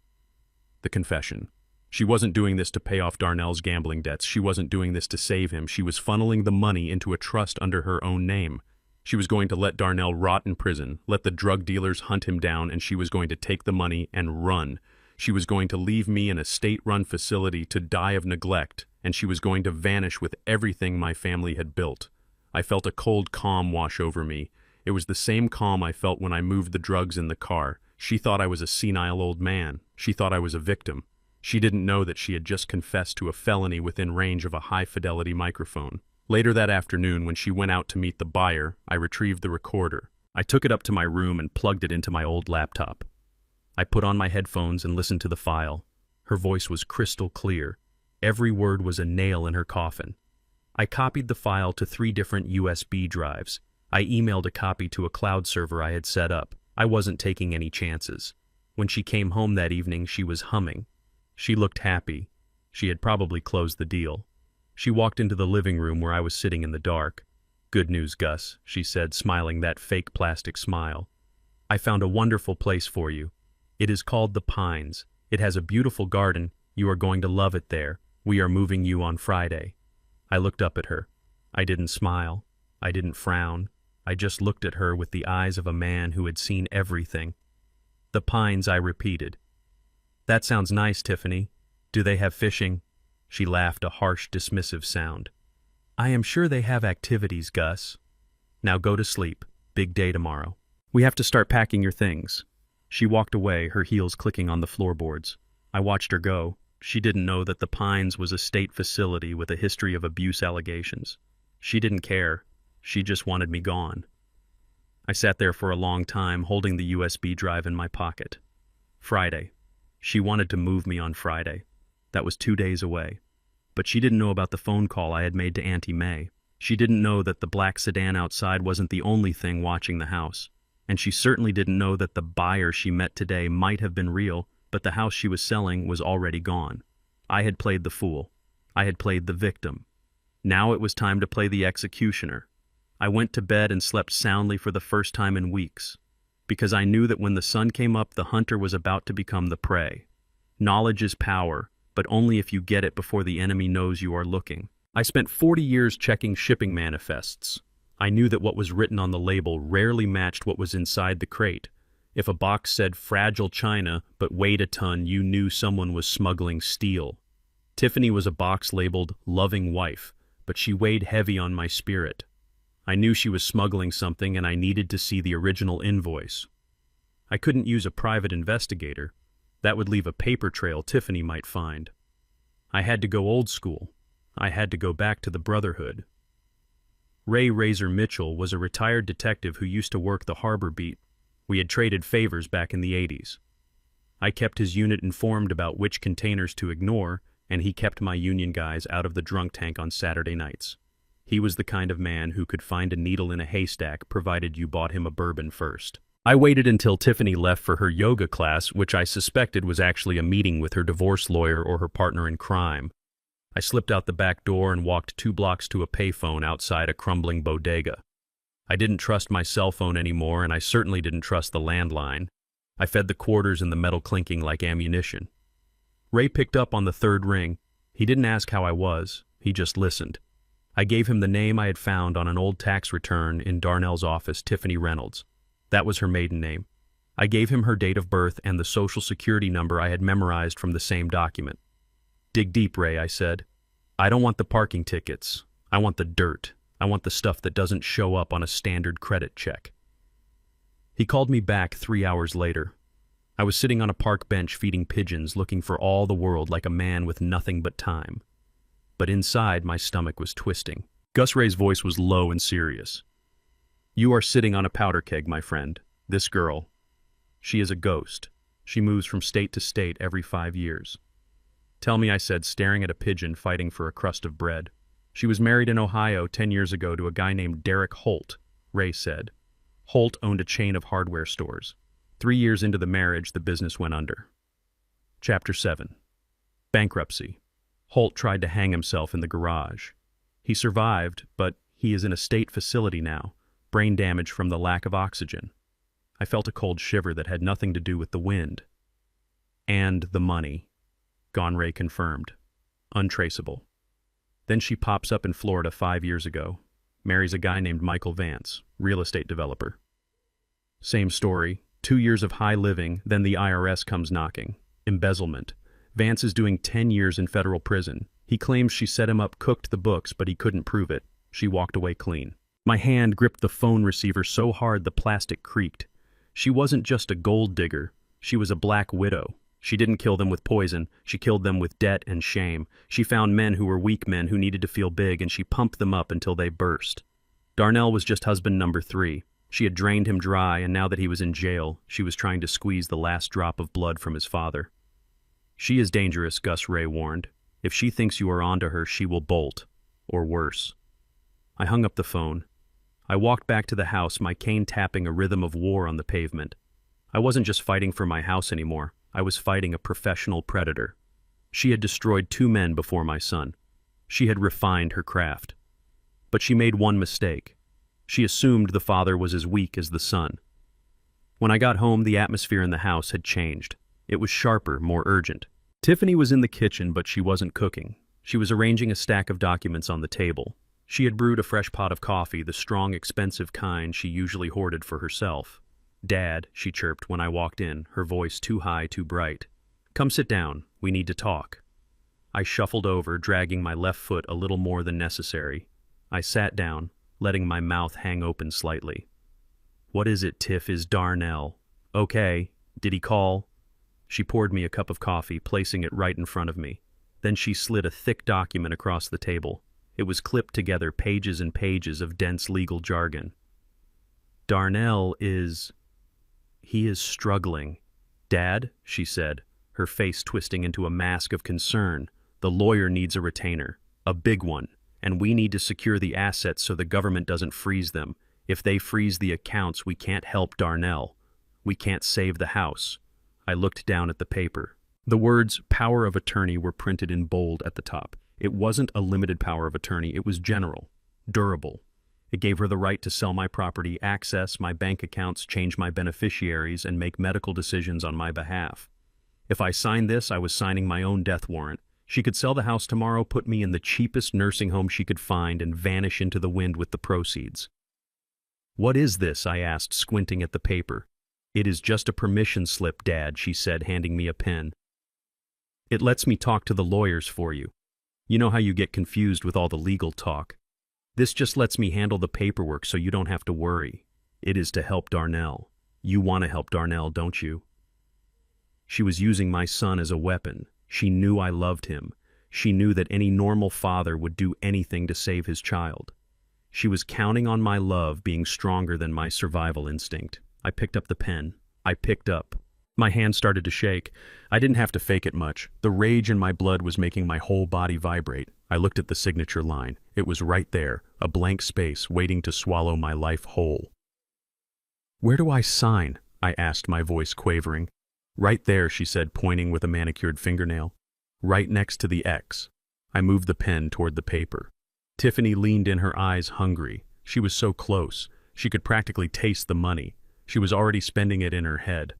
S1: The confession. She wasn't doing this to pay off Darnell's gambling debts. She wasn't doing this to save him. She was funneling the money into a trust under her own name. She was going to let Darnell rot in prison, let the drug dealers hunt him down, and she was going to take the money and run. She was going to leave me in a state-run facility to die of neglect, and she was going to vanish with everything my family had built. I felt a cold calm wash over me. It was the same calm I felt when I moved the drugs in the car. She thought I was a senile old man. She thought I was a victim. She didn't know that she had just confessed to a felony within range of a high-fidelity microphone. Later that afternoon, when she went out to meet the buyer, I retrieved the recorder. I took it up to my room and plugged it into my old laptop. I put on my headphones and listened to the file. Her voice was crystal clear. Every word was a nail in her coffin. I copied the file to 3 different USB drives. I emailed a copy to a cloud server I had set up. I wasn't taking any chances. When she came home that evening, she was humming. She looked happy. She had probably closed the deal. She walked into the living room where I was sitting in the dark. "Good news, Gus," she said, smiling that fake plastic smile. "I found a wonderful place for you. It is called The Pines. It has a beautiful garden. You are going to love it there. We are moving you on Friday." I looked up at her. I didn't smile. I didn't frown. I just looked at her with the eyes of a man who had seen everything. "The Pines," I repeated. "That sounds nice, Tiffany. Do they have fishing?" She laughed, a harsh, dismissive sound. "I am sure they have activities, Gus. Now go to sleep. Big day tomorrow. We have to start packing your things." She walked away, her heels clicking on the floorboards. I watched her go. She didn't know that the Pines was a state facility with a history of abuse allegations. She didn't care. She just wanted me gone. I sat there for a long time, holding the USB drive in my pocket. Friday. She wanted to move me on Friday. That was 2 days away. But she didn't know about the phone call I had made to Auntie May. She didn't know that the black sedan outside wasn't the only thing watching the house. And she certainly didn't know that the buyer she met today might have been real, but the house she was selling was already gone. I had played the fool. I had played the victim. Now it was time to play the executioner. I went to bed and slept soundly for the first time in weeks, because I knew that when the sun came up, the hunter was about to become the prey. Knowledge is power, but only if you get it before the enemy knows you are looking. I spent 40 years checking shipping manifests. I knew that what was written on the label rarely matched what was inside the crate. If a box said fragile china but weighed a ton, you knew someone was smuggling steel. Tiffany was a box labeled loving wife, but she weighed heavy on my spirit. I knew she was smuggling something, and I needed to see the original invoice. I couldn't use a private investigator. That would leave a paper trail Tiffany might find. I had to go old school. I had to go back to the Brotherhood. Ray Razor Mitchell was a retired detective who used to work the harbor beat. We had traded favors back in the 80s. I kept his unit informed about which containers to ignore, and he kept my union guys out of the drunk tank on Saturday nights. He was the kind of man who could find a needle in a haystack provided you bought him a bourbon first. I waited until Tiffany left for her yoga class, which I suspected was actually a meeting with her divorce lawyer or her partner in crime. I slipped out the back door and walked 2 blocks to a payphone outside a crumbling bodega. I didn't trust my cell phone anymore, and I certainly didn't trust the landline. I fed the quarters and the metal clinking like ammunition. Ray picked up on the 3rd ring. He didn't ask how I was. He just listened. I gave him the name I had found on an old tax return in Darnell's office, Tiffany Reynolds. That was her maiden name. I gave him her date of birth and the social security number I had memorized from the same document. "Dig deep, Ray," I said. "I don't want the parking tickets. I want the dirt. I want the stuff that doesn't show up on a standard credit check." He called me back 3 hours later. I was sitting on a park bench feeding pigeons, looking for all the world like a man with nothing but time. But inside, my stomach was twisting. Gus Ray's voice was low and serious. You are sitting on a powder keg, my friend. This girl. She is a ghost. She moves from state to state every 5 years. Tell me, I said, staring at a pigeon fighting for a crust of bread. She was married in Ohio 10 years ago to a guy named Derek Holt, Ray said. Holt owned a chain of hardware stores. 3 years into the marriage, the business went under. Chapter 7. Bankruptcy. Holt tried to hang himself in the garage. He survived, but he is in a state facility now, brain damage from the lack of oxygen. I felt a cold shiver that had nothing to do with the wind. And the money. Gone, Ray confirmed. Untraceable. Then she pops up in Florida 5 years ago. Marries a guy named Michael Vance, real estate developer. Same story. 2 years of high living, then the IRS comes knocking. Embezzlement. Vance is doing 10 years in federal prison. He claims she set him up, cooked the books, but he couldn't prove it. She walked away clean. My hand gripped the phone receiver so hard the plastic creaked. She wasn't just a gold digger. She was a black widow. She didn't kill them with poison. She killed them with debt and shame. She found men who were weak men who needed to feel big, and she pumped them up until they burst. Darnell was just husband number 3. She had drained him dry, and now that he was in jail, she was trying to squeeze the last drop of blood from his father. She is dangerous, Gus Ray warned. If she thinks you are onto her, she will bolt. Or worse. I hung up the phone. I walked back to the house, my cane tapping a rhythm of war on the pavement. I wasn't just fighting for my house anymore. I was fighting a professional predator. She had destroyed 2 men before my son. She had refined her craft. But she made one mistake. She assumed the father was as weak as the son. When I got home, the atmosphere in the house had changed. It was sharper, more urgent. Tiffany was in the kitchen, but she wasn't cooking. She was arranging a stack of documents on the table. She had brewed a fresh pot of coffee, the strong, expensive kind she usually hoarded for herself. "Dad," she chirped when I walked in, her voice too high, too bright. "Come sit down. We need to talk." I shuffled over, dragging my left foot a little more than necessary. I sat down, letting my mouth hang open slightly. "What is it, Tiff? Is Darnell okay? Did he call?" She poured me a cup of coffee, placing it right in front of me. Then she slid a thick document across the table. It was clipped together, pages and pages of dense legal jargon. "Darnell is... he is struggling." "Dad," she said, her face twisting into a mask of concern, "the lawyer needs a retainer, a big one, and we need to secure the assets so the government doesn't freeze them. If they freeze the accounts, we can't help Darnell. We can't save the house." I looked down at the paper. The words "power of attorney" were printed in bold at the top. It wasn't a limited power of attorney, it was general, durable. It gave her the right to sell my property, access my bank accounts, change my beneficiaries, and make medical decisions on my behalf. If I signed this, I was signing my own death warrant. She could sell the house tomorrow, put me in the cheapest nursing home she could find, and vanish into the wind with the proceeds. "What is this?" I asked, squinting at the paper. "It is just a permission slip, Dad," she said, handing me a pen. "It lets me talk to the lawyers for you. You know how you get confused with all the legal talk. This just lets me handle the paperwork so you don't have to worry. It is to help Darnell. You want to help Darnell, don't you?" She was using my son as a weapon. She knew I loved him. She knew that any normal father would do anything to save his child. She was counting on my love being stronger than my survival instinct. I picked up the pen. I picked up. My hand started to shake. I didn't have to fake it much. The rage in my blood was making my whole body vibrate. I looked at the signature line. It was right there, a blank space waiting to swallow my life whole. "Where do I sign?" I asked, my voice quavering. "Right there," she said, pointing with a manicured fingernail. "Right next to the X." I moved the pen toward the paper. Tiffany leaned in, her eyes hungry. She was so close. She could practically taste the money. She was already spending it in her head.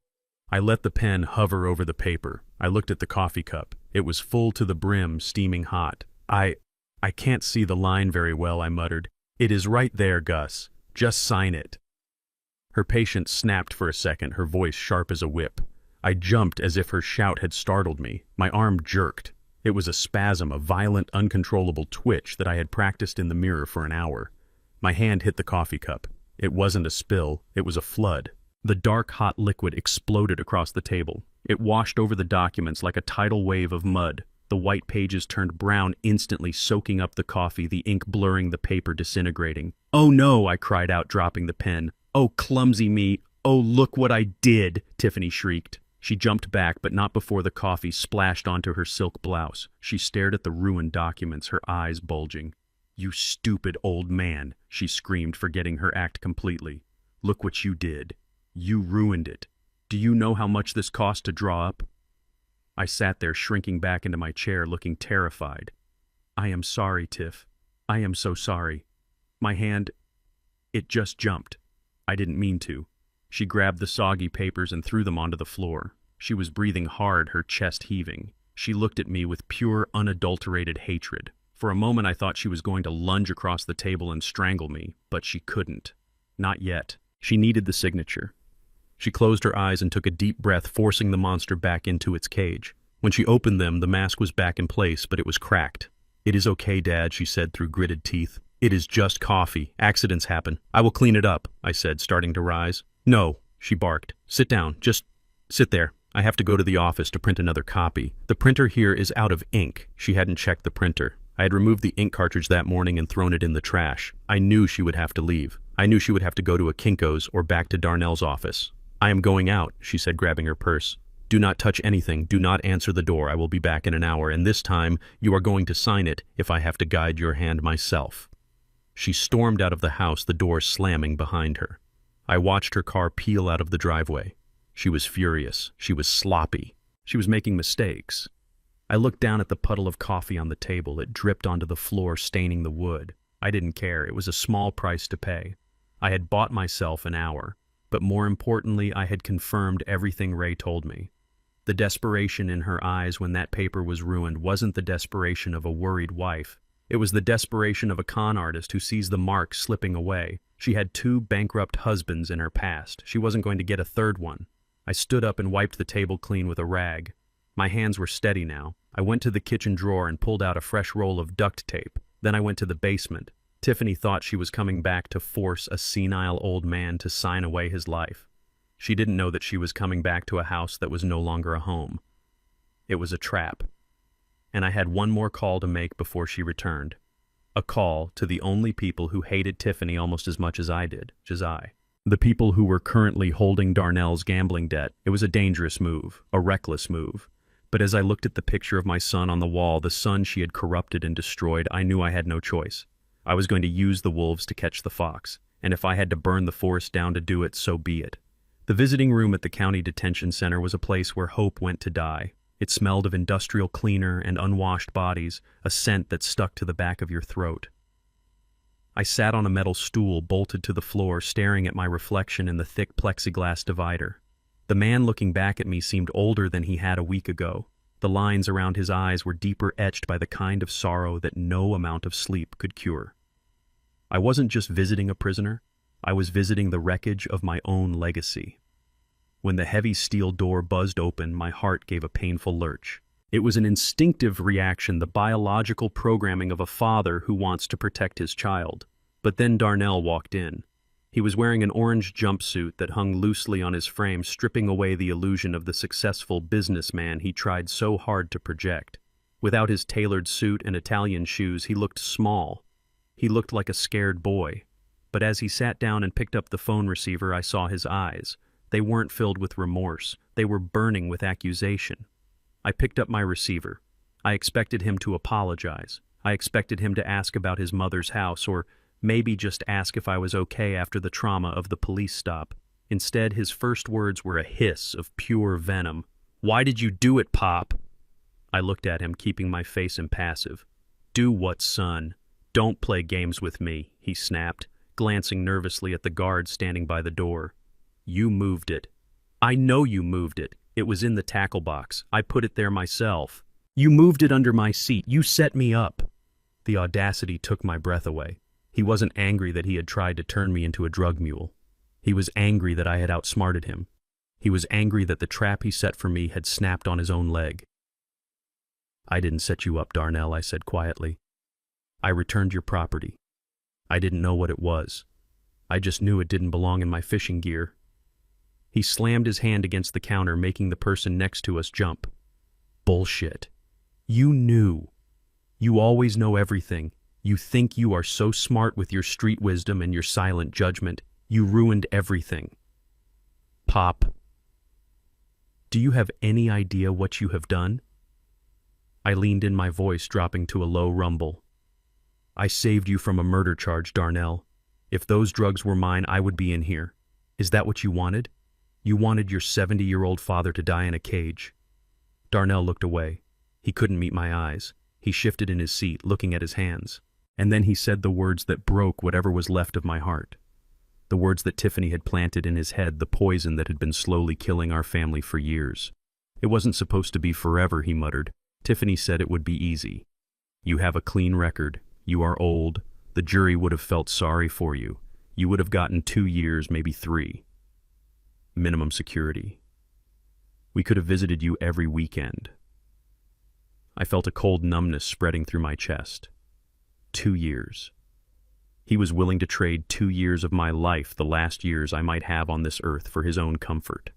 S1: I let the pen hover over the paper. I looked at the coffee cup. It was full to the brim, steaming hot. I can't see the line very well," I muttered. "It is right there, Gus. Just sign it." Her patience snapped for a second, her voice sharp as a whip. I jumped as if her shout had startled me. My arm jerked. It was a spasm, a violent, uncontrollable twitch that I had practiced in the mirror for an hour. My hand hit the coffee cup. It wasn't a spill, it was a flood. The dark, hot liquid exploded across the table. It washed over the documents like a tidal wave of mud. The white pages turned brown instantly, soaking up the coffee, the ink blurring, the paper disintegrating. "Oh no," I cried out, dropping the pen. "Oh, clumsy me. Oh, look what I did," Tiffany shrieked. She jumped back, but not before the coffee splashed onto her silk blouse. She stared at the ruined documents, her eyes bulging. "You stupid old man," she screamed, forgetting her act completely. "Look what you did. You ruined it. Do you know how much this cost to draw up?" I sat there, shrinking back into my chair, looking terrified. "I am sorry, Tiff. I am so sorry. My hand, it just jumped. I didn't mean to." She grabbed the soggy papers and threw them onto the floor. She was breathing hard, her chest heaving. She looked at me with pure, unadulterated hatred. For a moment I thought she was going to lunge across the table and strangle me, but she couldn't. Not yet. She needed the signature. She closed her eyes and took a deep breath, forcing the monster back into its cage. When she opened them, the mask was back in place, but it was cracked. "It is okay, Dad," she said through gritted teeth. "It is just coffee. Accidents happen. I will clean it up," I said, starting to rise. "No," she barked. "Sit down. Just sit there. I have to go to the office to print another copy. The printer here is out of ink." She hadn't checked the printer. I had removed the ink cartridge that morning and thrown it in the trash. I knew she would have to leave. I knew she would have to go to a Kinko's or back to Darnell's office. "I am going out," she said, grabbing her purse. "Do not touch anything. Do not answer the door. I will be back in an hour, and this time you are going to sign it if I have to guide your hand myself." She stormed out of the house, the door slamming behind her. I watched her car peel out of the driveway. She was furious. She was sloppy. She was making mistakes. I looked down at the puddle of coffee on the table. It dripped onto the floor, staining the wood. I didn't care. It was a small price to pay. I had bought myself an hour. But more importantly, I had confirmed everything Ray told me. The desperation in her eyes when that paper was ruined wasn't the desperation of a worried wife. It was the desperation of a con artist who sees the mark slipping away. She had 2 bankrupt husbands in her past. She wasn't going to get a third one. I stood up and wiped the table clean with a rag. My hands were steady now. I went to the kitchen drawer and pulled out a fresh roll of duct tape. Then I went to the basement. Tiffany thought she was coming back to force a senile old man to sign away his life. She didn't know that she was coming back to a house that was no longer a home. It was a trap. And I had one more call to make before she returned. A call to the only people who hated Tiffany almost as much as I did, Josiah. The people who were currently holding Darnell's gambling debt. It was a dangerous move, a reckless move. But as I looked at the picture of my son on the wall, the son she had corrupted and destroyed, I knew I had no choice. I was going to use the wolves to catch the fox, and if I had to burn the forest down to do it, so be it. The visiting room at the county detention center was a place where hope went to die. It smelled of industrial cleaner and unwashed bodies, a scent that stuck to the back of your throat. I sat on a metal stool bolted to the floor, staring at my reflection in the thick plexiglass divider. The man looking back at me seemed older than he had a week ago. The lines around his eyes were deeper etched by the kind of sorrow that no amount of sleep could cure. I wasn't just visiting a prisoner. I was visiting the wreckage of my own legacy. When the heavy steel door buzzed open, my heart gave a painful lurch. It was an instinctive reaction, the biological programming of a father who wants to protect his child. But then Darnell walked in. He was wearing an orange jumpsuit that hung loosely on his frame, stripping away the illusion of the successful businessman he tried so hard to project. Without his tailored suit and Italian shoes, he looked small. He looked like a scared boy. But as he sat down and picked up the phone receiver, I saw his eyes. They weren't filled with remorse. They were burning with accusation. I picked up my receiver. I expected him to apologize. I expected him to ask about his mother's house, or maybe just ask if I was okay after the trauma of the police stop. Instead, his first words were a hiss of pure venom. "Why did you do it, Pop?" I looked at him, keeping my face impassive. "Do what, son? Don't play games with me," he snapped, glancing nervously at the guard standing by the door. "You moved it." "I know you moved it. It was in the tackle box. I put it there myself." "You moved it under my seat. You set me up." The audacity took my breath away. He wasn't angry that he had tried to turn me into a drug mule. He was angry that I had outsmarted him. He was angry that the trap he set for me had snapped on his own leg. "I didn't set you up, Darnell," I said quietly. "I returned your property. I didn't know what it was. I just knew it didn't belong in my fishing gear." He slammed his hand against the counter, making the person next to us jump. "Bullshit. You knew. You always know everything. You think you are so smart with your street wisdom and your silent judgment. You ruined everything. Pop, do you have any idea what you have done? I leaned in, my voice dropping to a low rumble. I saved you from a murder charge, Darnell. If those drugs were mine, I would be in here. Is that what you wanted? You wanted your 70-year-old father to die in a cage. Darnell looked away. He couldn't meet my eyes. He shifted in his seat, looking at his hands. And then he said the words that broke whatever was left of my heart. The words that Tiffany had planted in his head, the poison that had been slowly killing our family for years. It wasn't supposed to be forever, he muttered. Tiffany said it would be easy. You have a clean record. You are old. The jury would have felt sorry for you. You would have gotten 2 years, maybe 3. Minimum security. We could have visited you every weekend. I felt a cold numbness spreading through my chest. 2 years. He was willing to trade 2 years of my life, the last years I might have on this earth, for his own comfort.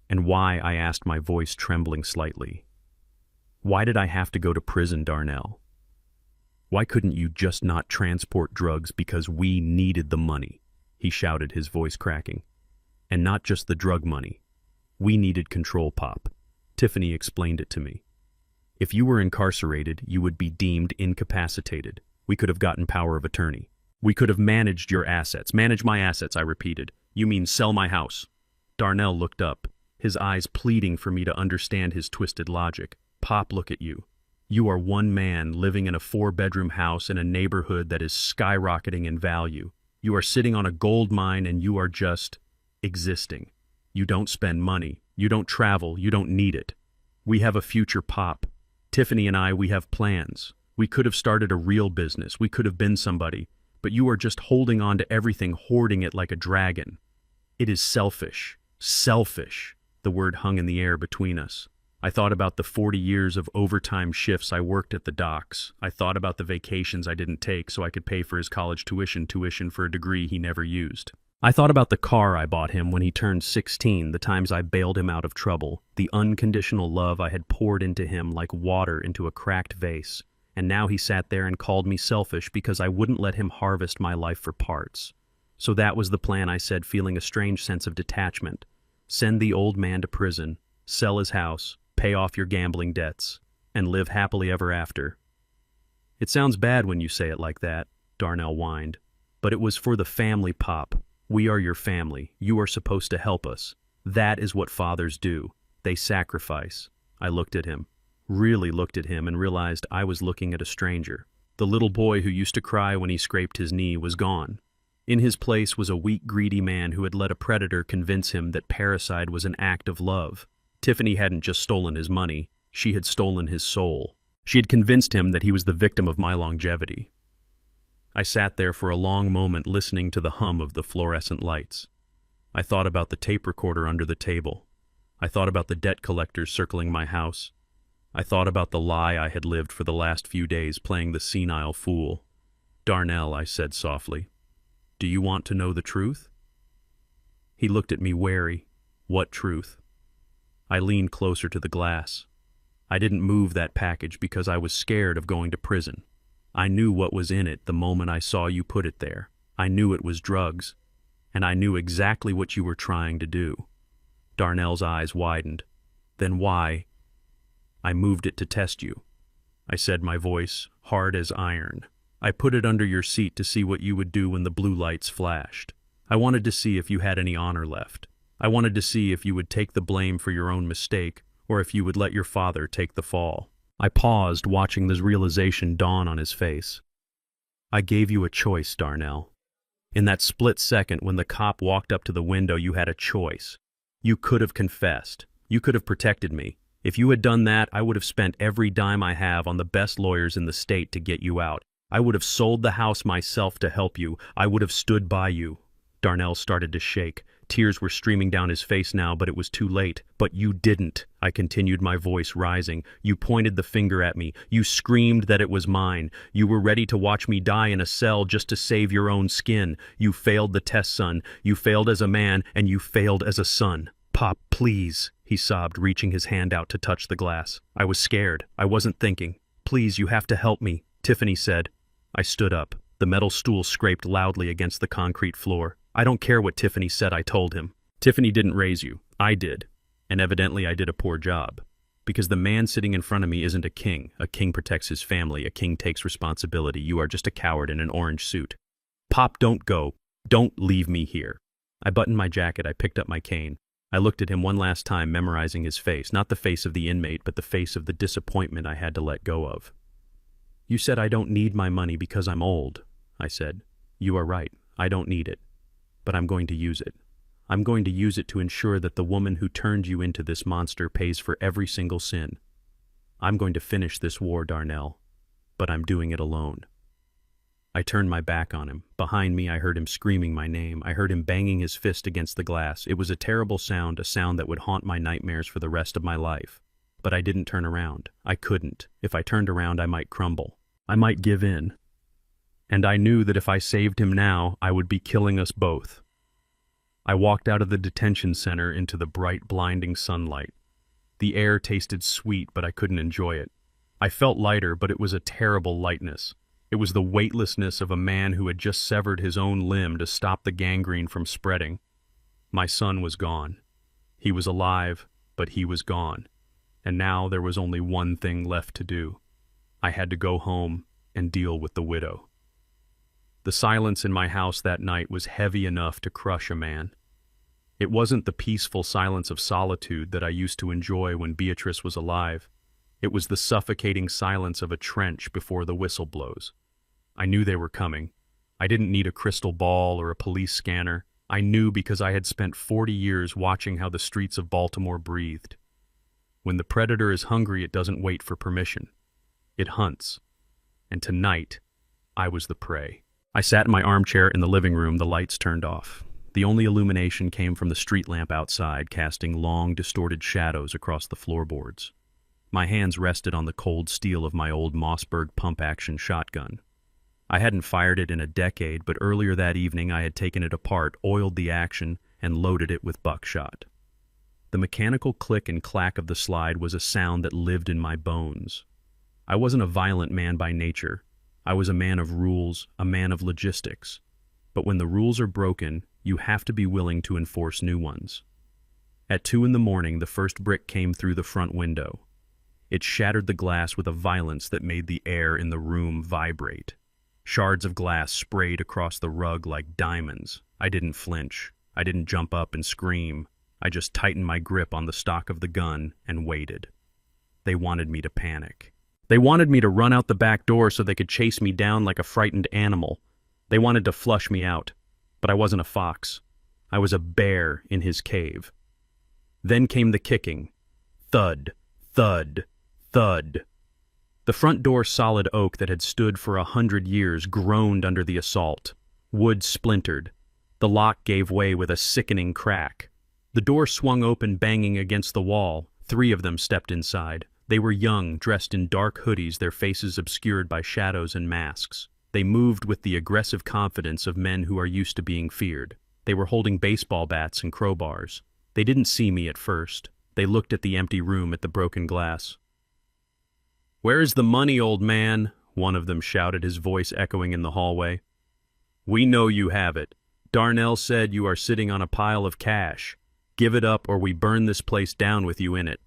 S1: And why, I asked, my voice trembling slightly. Why did I have to go to prison, Darnell? Why couldn't you just not transport drugs because we needed the money? He shouted, his voice cracking. And not just the drug money. We needed control, Pop. Tiffany explained it to me. If you were incarcerated, you would be deemed incapacitated. We could have gotten power of attorney. We could have managed your assets. Manage my assets, I repeated. You mean sell my house? Darnell looked up, his eyes pleading for me to understand his twisted logic. Pop, look at you. You are one man living in a 4-bedroom house in a neighborhood that is skyrocketing in value. You are sitting on a gold mine and you are just existing. You don't spend money. You don't travel. You don't need it. We have a future, Pop. Tiffany and I, we have plans. We could have started a real business. We could have been somebody. But you are just holding on to everything, hoarding it like a dragon. It is selfish. Selfish. The word hung in the air between us. I thought about the 40 years of overtime shifts I worked at the docks. I thought about the vacations I didn't take so I could pay for his college tuition for a degree he never used. I thought about the car I bought him when he turned 16, the times I bailed him out of trouble, the unconditional love I had poured into him like water into a cracked vase. And now he sat there and called me selfish because I wouldn't let him harvest my life for parts. So that was the plan, I said, feeling a strange sense of detachment. Send the old man to prison, sell his house, pay off your gambling debts, and live happily ever after. It sounds bad when you say it like that, Darnell whined. But it was for the family, Pop. We are your family. You are supposed to help us. That is what fathers do. They sacrifice. I looked at him. Really looked at him and realized I was looking at a stranger. The little boy who used to cry when he scraped his knee was gone. In his place was a weak, greedy man who had let a predator convince him that parricide was an act of love. Tiffany hadn't just stolen his money, she had stolen his soul. She had convinced him that he was the victim of my longevity. I sat there for a long moment listening to the hum of the fluorescent lights. I thought about the tape recorder under the table. I thought about the debt collectors circling my house. I thought about the lie I had lived for the last few days, playing the senile fool. Darnell, I said softly, do you want to know the truth? He looked at me wary. What truth? I leaned closer to the glass. I didn't move that package because I was scared of going to prison. I knew what was in it the moment I saw you put it there. I knew it was drugs, and I knew exactly what you were trying to do. Darnell's eyes widened. Then why? I moved it to test you. I said, my voice hard as iron. I put it under your seat to see what you would do when the blue lights flashed. I wanted to see if you had any honor left. I wanted to see if you would take the blame for your own mistake, or if you would let your father take the fall. I paused, watching this realization dawn on his face. I gave you a choice, Darnell. In that split second when the cop walked up to the window, you had a choice. You could have confessed. You could have protected me. If you had done that, I would have spent every dime I have on the best lawyers in the state to get you out. I would have sold the house myself to help you. I would have stood by you. Darnell started to shake. Tears were streaming down his face now, but it was too late. But you didn't, I continued, my voice rising. You pointed the finger at me. You screamed that it was mine. You were ready to watch me die in a cell just to save your own skin. You failed the test, son. You failed as a man, and you failed as a son. Pop, please. he sobbed, reaching his hand out to touch the glass. I was scared. I wasn't thinking. Please, you have to help me, Tiffany said. I stood up. The metal stool scraped loudly against the concrete floor. I don't care what Tiffany said, I told him. Tiffany didn't raise you. I did. And evidently I did a poor job. Because the man sitting in front of me isn't a king. A king protects his family. A king takes responsibility. You are just a coward in an orange suit. Pop, don't go. Don't leave me here. I buttoned my jacket. I picked up my cane. I looked at him one last time, memorizing his face. Not the face of the inmate, but the face of the disappointment I had to let go of. You said I don't need my money because I'm old, I said. You are right. I don't need it. But I'm going to use it. I'm going to use it to ensure that the woman who turned you into this monster pays for every single sin. I'm going to finish this war, Darnell, but I'm doing it alone. I turned my back on him. Behind me, I heard him screaming my name. I heard him banging his fist against the glass. It was a terrible sound, a sound that would haunt my nightmares for the rest of my life. But I didn't turn around. I couldn't. If I turned around, I might crumble. I might give in. And I knew that if I saved him now, I would be killing us both. I walked out of the detention center into the bright, blinding sunlight. The air tasted sweet, but I couldn't enjoy it. I felt lighter, but it was a terrible lightness. It was the weightlessness of a man who had just severed his own limb to stop the gangrene from spreading. My son was gone. He was alive, but he was gone. And now there was only one thing left to do. I had to go home and deal with the widow. The silence in my house that night was heavy enough to crush a man. It wasn't the peaceful silence of solitude that I used to enjoy when Beatrice was alive. It was the suffocating silence of a trench before the whistle blows. I knew they were coming. I didn't need a crystal ball or a police scanner. I knew because I had spent 40 years watching how the streets of Baltimore breathed. When the predator is hungry, it doesn't wait for permission. It hunts. And tonight, I was the prey. I sat in my armchair in the living room, the lights turned off. The only illumination came from the street lamp outside, casting long, distorted shadows across the floorboards. My hands rested on the cold steel of my old Mossberg pump-action shotgun. I hadn't fired it in a decade, but earlier that evening I had taken it apart, oiled the action, and loaded it with buckshot. The mechanical click and clack of the slide was a sound that lived in my bones. I wasn't a violent man by nature. I was a man of rules, a man of logistics. But when the rules are broken, you have to be willing to enforce new ones. At 2 a.m, the first brick came through the front window. It shattered the glass with a violence that made the air in the room vibrate. Shards of glass sprayed across the rug like diamonds. I didn't flinch. I didn't jump up and scream. I just tightened my grip on the stock of the gun and waited. They wanted me to panic. They wanted me to run out the back door so they could chase me down like a frightened animal. They wanted to flush me out. But I wasn't a fox. I was a bear in his cave. Then came the kicking. Thud, thud, thud. The front door, solid oak that had stood for 100 years, groaned under the assault. Wood splintered. The lock gave way with a sickening crack. The door swung open, banging against the wall. 3 of them stepped inside. They were young, dressed in dark hoodies, their faces obscured by shadows and masks. They moved with the aggressive confidence of men who are used to being feared. They were holding baseball bats and crowbars. They didn't see me at first. They looked at the empty room, at the broken glass. "Where is the money, old man?" one of them shouted, his voice echoing in the hallway. "We know you have it. Darnell said you are sitting on a pile of cash. Give it up or we burn this place down with you in it."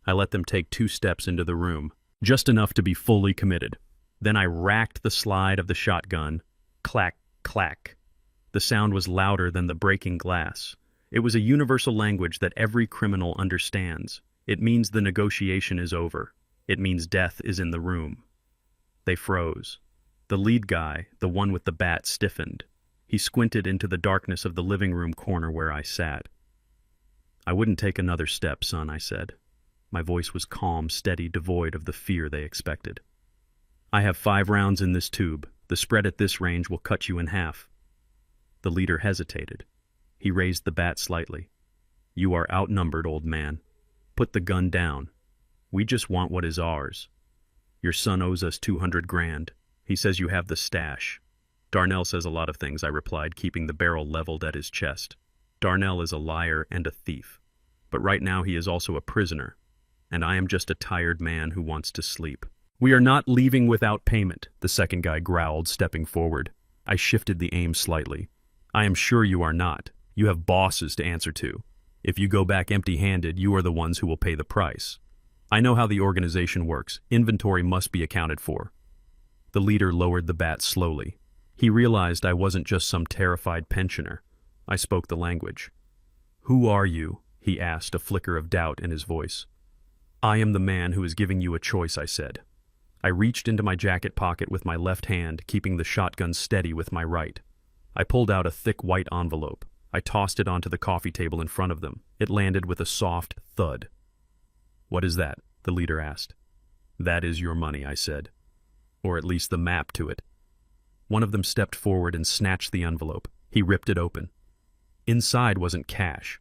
S1: I let them take 2 steps into the room, just enough to be fully committed. Then I racked the slide of the shotgun. Clack, clack. The sound was louder than the breaking glass. It was a universal language that every criminal understands. It means the negotiation is over. It means death is in the room. They froze. The lead guy, the one with the bat, stiffened. He squinted into the darkness of the living room corner where I sat. "I wouldn't take another step, son," I said. My voice was calm, steady, devoid of the fear they expected. "I have 5 rounds in this tube. The spread at this range will cut you in half." The leader hesitated. He raised the bat slightly. "You are outnumbered, old man. Put the gun down. We just want what is ours. Your son owes us 200 grand. He says you have the stash." "Darnell says a lot of things," I replied, keeping the barrel leveled at his chest. "Darnell is a liar and a thief. but right now he is also a prisoner, and I am just a tired man who wants to sleep. We are not leaving without payment, the second guy growled, stepping forward. I shifted the aim slightly. I am sure you are not. You have bosses to answer to. If you go back empty-handed, you are the ones who will pay the price. I know how the organization works. Inventory must be accounted for. The leader lowered the bat slowly. He realized I wasn't just some terrified pensioner. I spoke the language. Who are you? He asked, a flicker of doubt in his voice. I am the man who is giving you a choice, I said. I reached into my jacket pocket with my left hand, keeping the shotgun steady with my right. I pulled out a thick white envelope. I tossed it onto the coffee table in front of them. It landed with a soft thud. What is that? The leader asked. That is your money, I said. Or at least the map to it. One of them stepped forward and snatched the envelope. He ripped it open. Inside wasn't cash.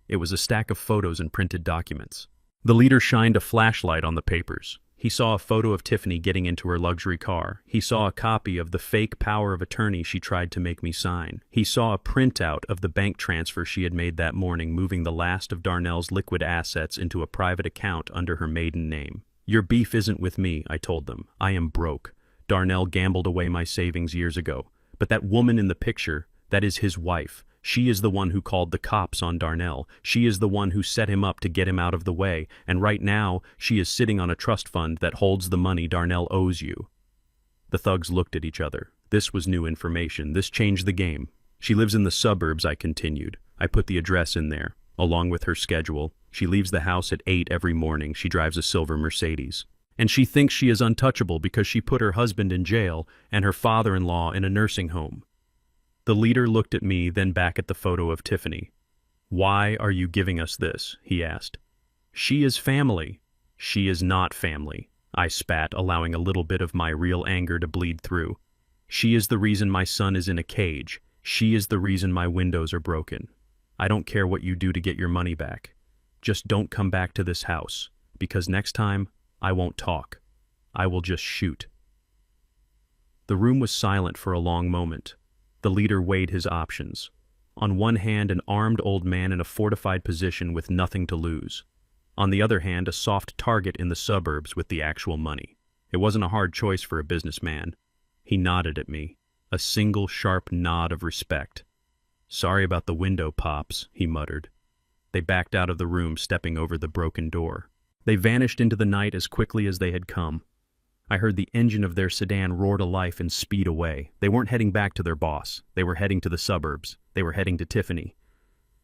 S1: It was a stack of photos and printed documents. The leader shined a flashlight on the papers. He saw a photo of Tiffany getting into her luxury car. He saw a copy of the fake power of attorney she tried to make me sign. He saw a printout of the bank transfer she had made that morning, moving the last of Darnell's liquid assets into a private account under her maiden name. Your beef isn't with me, I told them. I am broke. Darnell gambled away my savings years ago. But that woman in the picture, that is his wife. She is the one who called the cops on Darnell. She is the one who set him up to get him out of the way, and right now she is sitting on a trust fund that holds the money Darnell owes you. The thugs looked at each other. This was new information. This changed the game. She lives in the suburbs, I continued. I put the address in there, along with her schedule. She leaves the house at 8 every morning. She drives a silver Mercedes. And she thinks she is untouchable because she put her husband in jail and her father-in-law in a nursing home. The leader looked at me, then back at the photo of Tiffany. Why are you giving us this? He asked. She is family. She is not family, I spat, allowing a little bit of my real anger to bleed through. She is the reason my son is in a cage. She is the reason my windows are broken. I don't care what you do to get your money back. Just don't come back to this house, because next time, I won't talk. I will just shoot. The room was silent for a long moment. The leader weighed his options. On one hand, an armed old man in a fortified position with nothing to lose. On the other hand, a soft target in the suburbs with the actual money. It wasn't a hard choice for a businessman. He nodded at me, a single sharp nod of respect. Sorry about the window, Pops, he muttered. They backed out of the room, stepping over the broken door. They vanished into the night as quickly as they had come. I heard the engine of their sedan roar to life and speed away. They weren't heading back to their boss. They were heading to the suburbs. They were heading to Tiffany.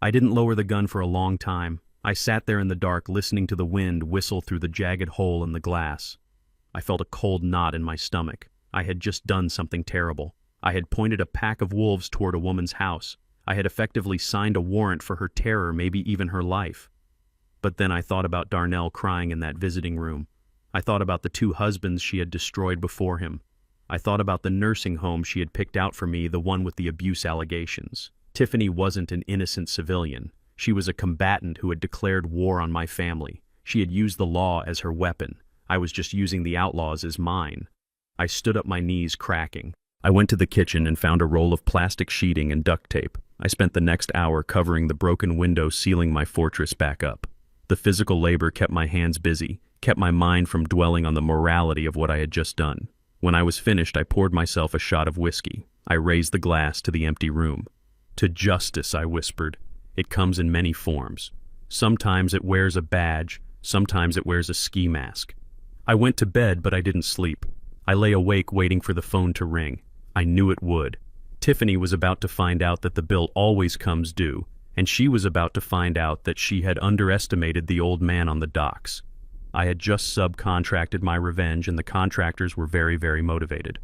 S1: I didn't lower the gun for a long time. I sat there in the dark, listening to the wind whistle through the jagged hole in the glass. I felt a cold knot in my stomach. I had just done something terrible. I had pointed a pack of wolves toward a woman's house. I had effectively signed a warrant for her terror, maybe even her life. But then I thought about Darnell crying in that visiting room. I thought about the 2 husbands she had destroyed before him. I thought about the nursing home she had picked out for me, the one with the abuse allegations. Tiffany wasn't an innocent civilian. She was a combatant who had declared war on my family. She had used the law as her weapon. I was just using the outlaws as mine. I stood up, my knees cracking. I went to the kitchen and found a roll of plastic sheeting and duct tape. I spent the next hour covering the broken window, sealing my fortress back up. The physical labor kept my hands busy, kept my mind from dwelling on the morality of what I had just done. When I was finished, I poured myself a shot of whiskey. I raised the glass to the empty room. To justice, I whispered. It comes in many forms. Sometimes it wears a badge, sometimes it wears a ski mask. I went to bed, but I didn't sleep. I lay awake waiting for the phone to ring. I knew it would. Tiffany was about to find out that the bill always comes due, and she was about to find out that she had underestimated the old man on the docks. I had just subcontracted my revenge, and the contractors were very, very motivated.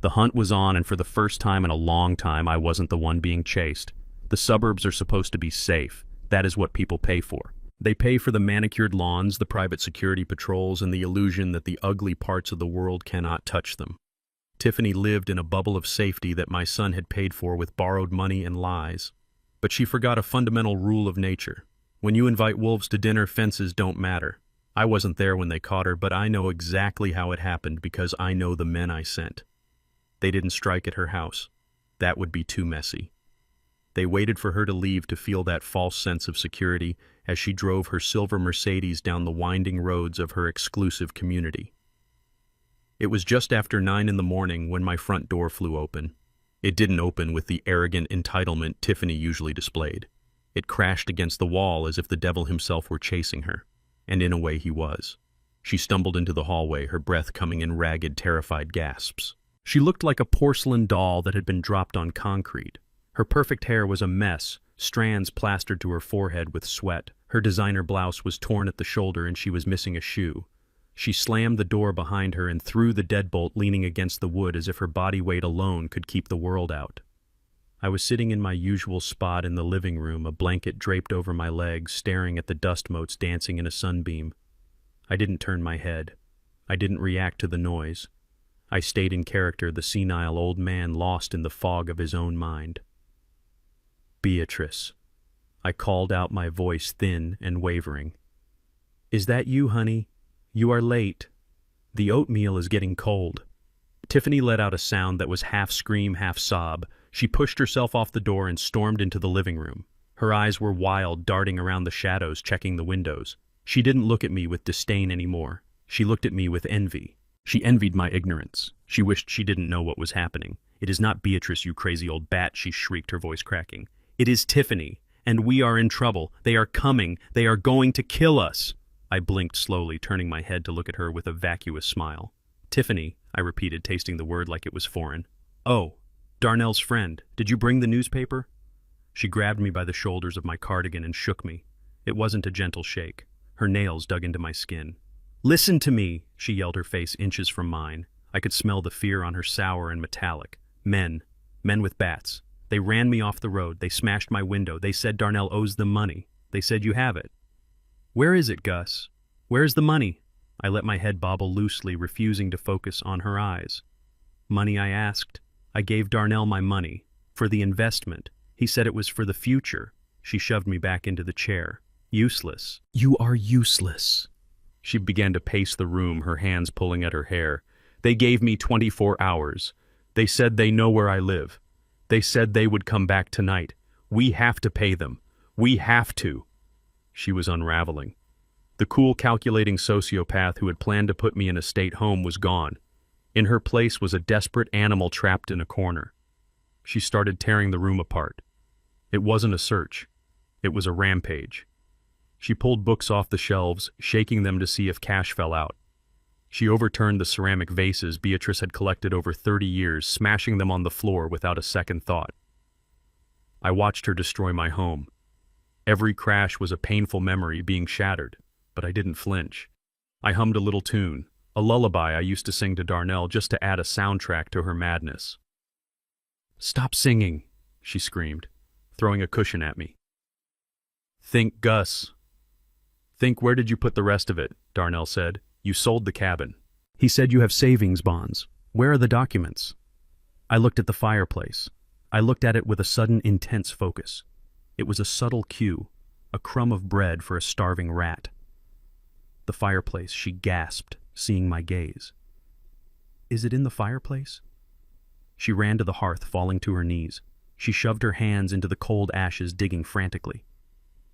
S1: The hunt was on, and for the first time in a long time, I wasn't the one being chased. The suburbs are supposed to be safe. That is what people pay for. They pay for the manicured lawns, the private security patrols, and the illusion that the ugly parts of the world cannot touch them. Tiffany lived in a bubble of safety that my son had paid for with borrowed money and lies. But she forgot a fundamental rule of nature. When you invite wolves to dinner, fences don't matter. I wasn't there when they caught her, but I know exactly how it happened because I know the men I sent. They didn't strike at her house. That would be too messy. They waited for her to leave to feel that false sense of security as she drove her silver Mercedes down the winding roads of her exclusive community. It was just after 9 in the morning when my front door flew open. It didn't open with the arrogant entitlement Tiffany usually displayed. It crashed against the wall as if the devil himself were chasing her, and in a way he was. She stumbled into the hallway, her breath coming in ragged, terrified gasps. She looked like a porcelain doll that had been dropped on concrete. Her perfect hair was a mess, strands plastered to her forehead with sweat. Her designer blouse was torn at the shoulder and she was missing a shoe. She slammed the door behind her and threw the deadbolt leaning against the wood as if her body weight alone could keep the world out. I was sitting in my usual spot in the living room, a blanket draped over my legs, staring at the dust motes dancing in a sunbeam. I didn't turn my head. I didn't react to the noise. I stayed in character, the senile old man lost in the fog of his own mind. Beatrice. I called out, my voice thin and wavering. Is that you, honey? You are late. The oatmeal is getting cold. Tiffany let out a sound that was half scream, half sob. She pushed herself off the door and stormed into the living room. Her eyes were wild, darting around the shadows, checking the windows. She didn't look at me with disdain anymore. She looked at me with envy. She envied my ignorance. She wished she didn't know what was happening. It is not Beatrice, you crazy old bat, she shrieked, her voice cracking. It is Tiffany, and we are in trouble. They are coming. They are going to kill us. I blinked slowly, turning my head to look at her with a vacuous smile. Tiffany, I repeated, tasting the word like it was foreign. Oh, Darnell's friend. Did you bring the newspaper? She grabbed me by the shoulders of my cardigan and shook me. It wasn't a gentle shake. Her nails dug into my skin. Listen to me, she yelled, her face inches from mine. I could smell the fear on her, sour and metallic. Men with bats. They ran me off the road. They smashed my window. They said Darnell owes them money. They said you have it. Where is it, Gus? Where's the money? I let my head bobble loosely, refusing to focus on her eyes. Money, I asked. I gave Darnell my money. For the investment. He said it was for the future. She shoved me back into the chair. Useless. You are useless. She began to pace the room, her hands pulling at her hair. They gave me 24 hours. They said they know where I live. They said they would come back tonight. We have to pay them. We have to. She was unraveling. The cool, calculating sociopath who had planned to put me in a state home was gone. In her place was a desperate animal trapped in a corner. She started tearing the room apart. It wasn't a search. It was a rampage. She pulled books off the shelves, shaking them to see if cash fell out. She overturned the ceramic vases Beatrice had collected over 30 years, smashing them on the floor without a second thought. I watched her destroy my home. Every crash was a painful memory being shattered, but I didn't flinch. I hummed a little tune, a lullaby I used to sing to Darnell just to add a soundtrack to her madness. Stop singing, she screamed, throwing a cushion at me. Think, Gus. Think, where did you put the rest of it? Darnell said. You sold the cabin. He said you have savings bonds. Where are the documents? I looked at the fireplace. I looked at it with a sudden, intense focus. It was a subtle cue, a crumb of bread for a starving rat. The fireplace, she gasped, seeing my gaze. Is it in the fireplace? She ran to the hearth, falling to her knees. She shoved her hands into the cold ashes, digging frantically.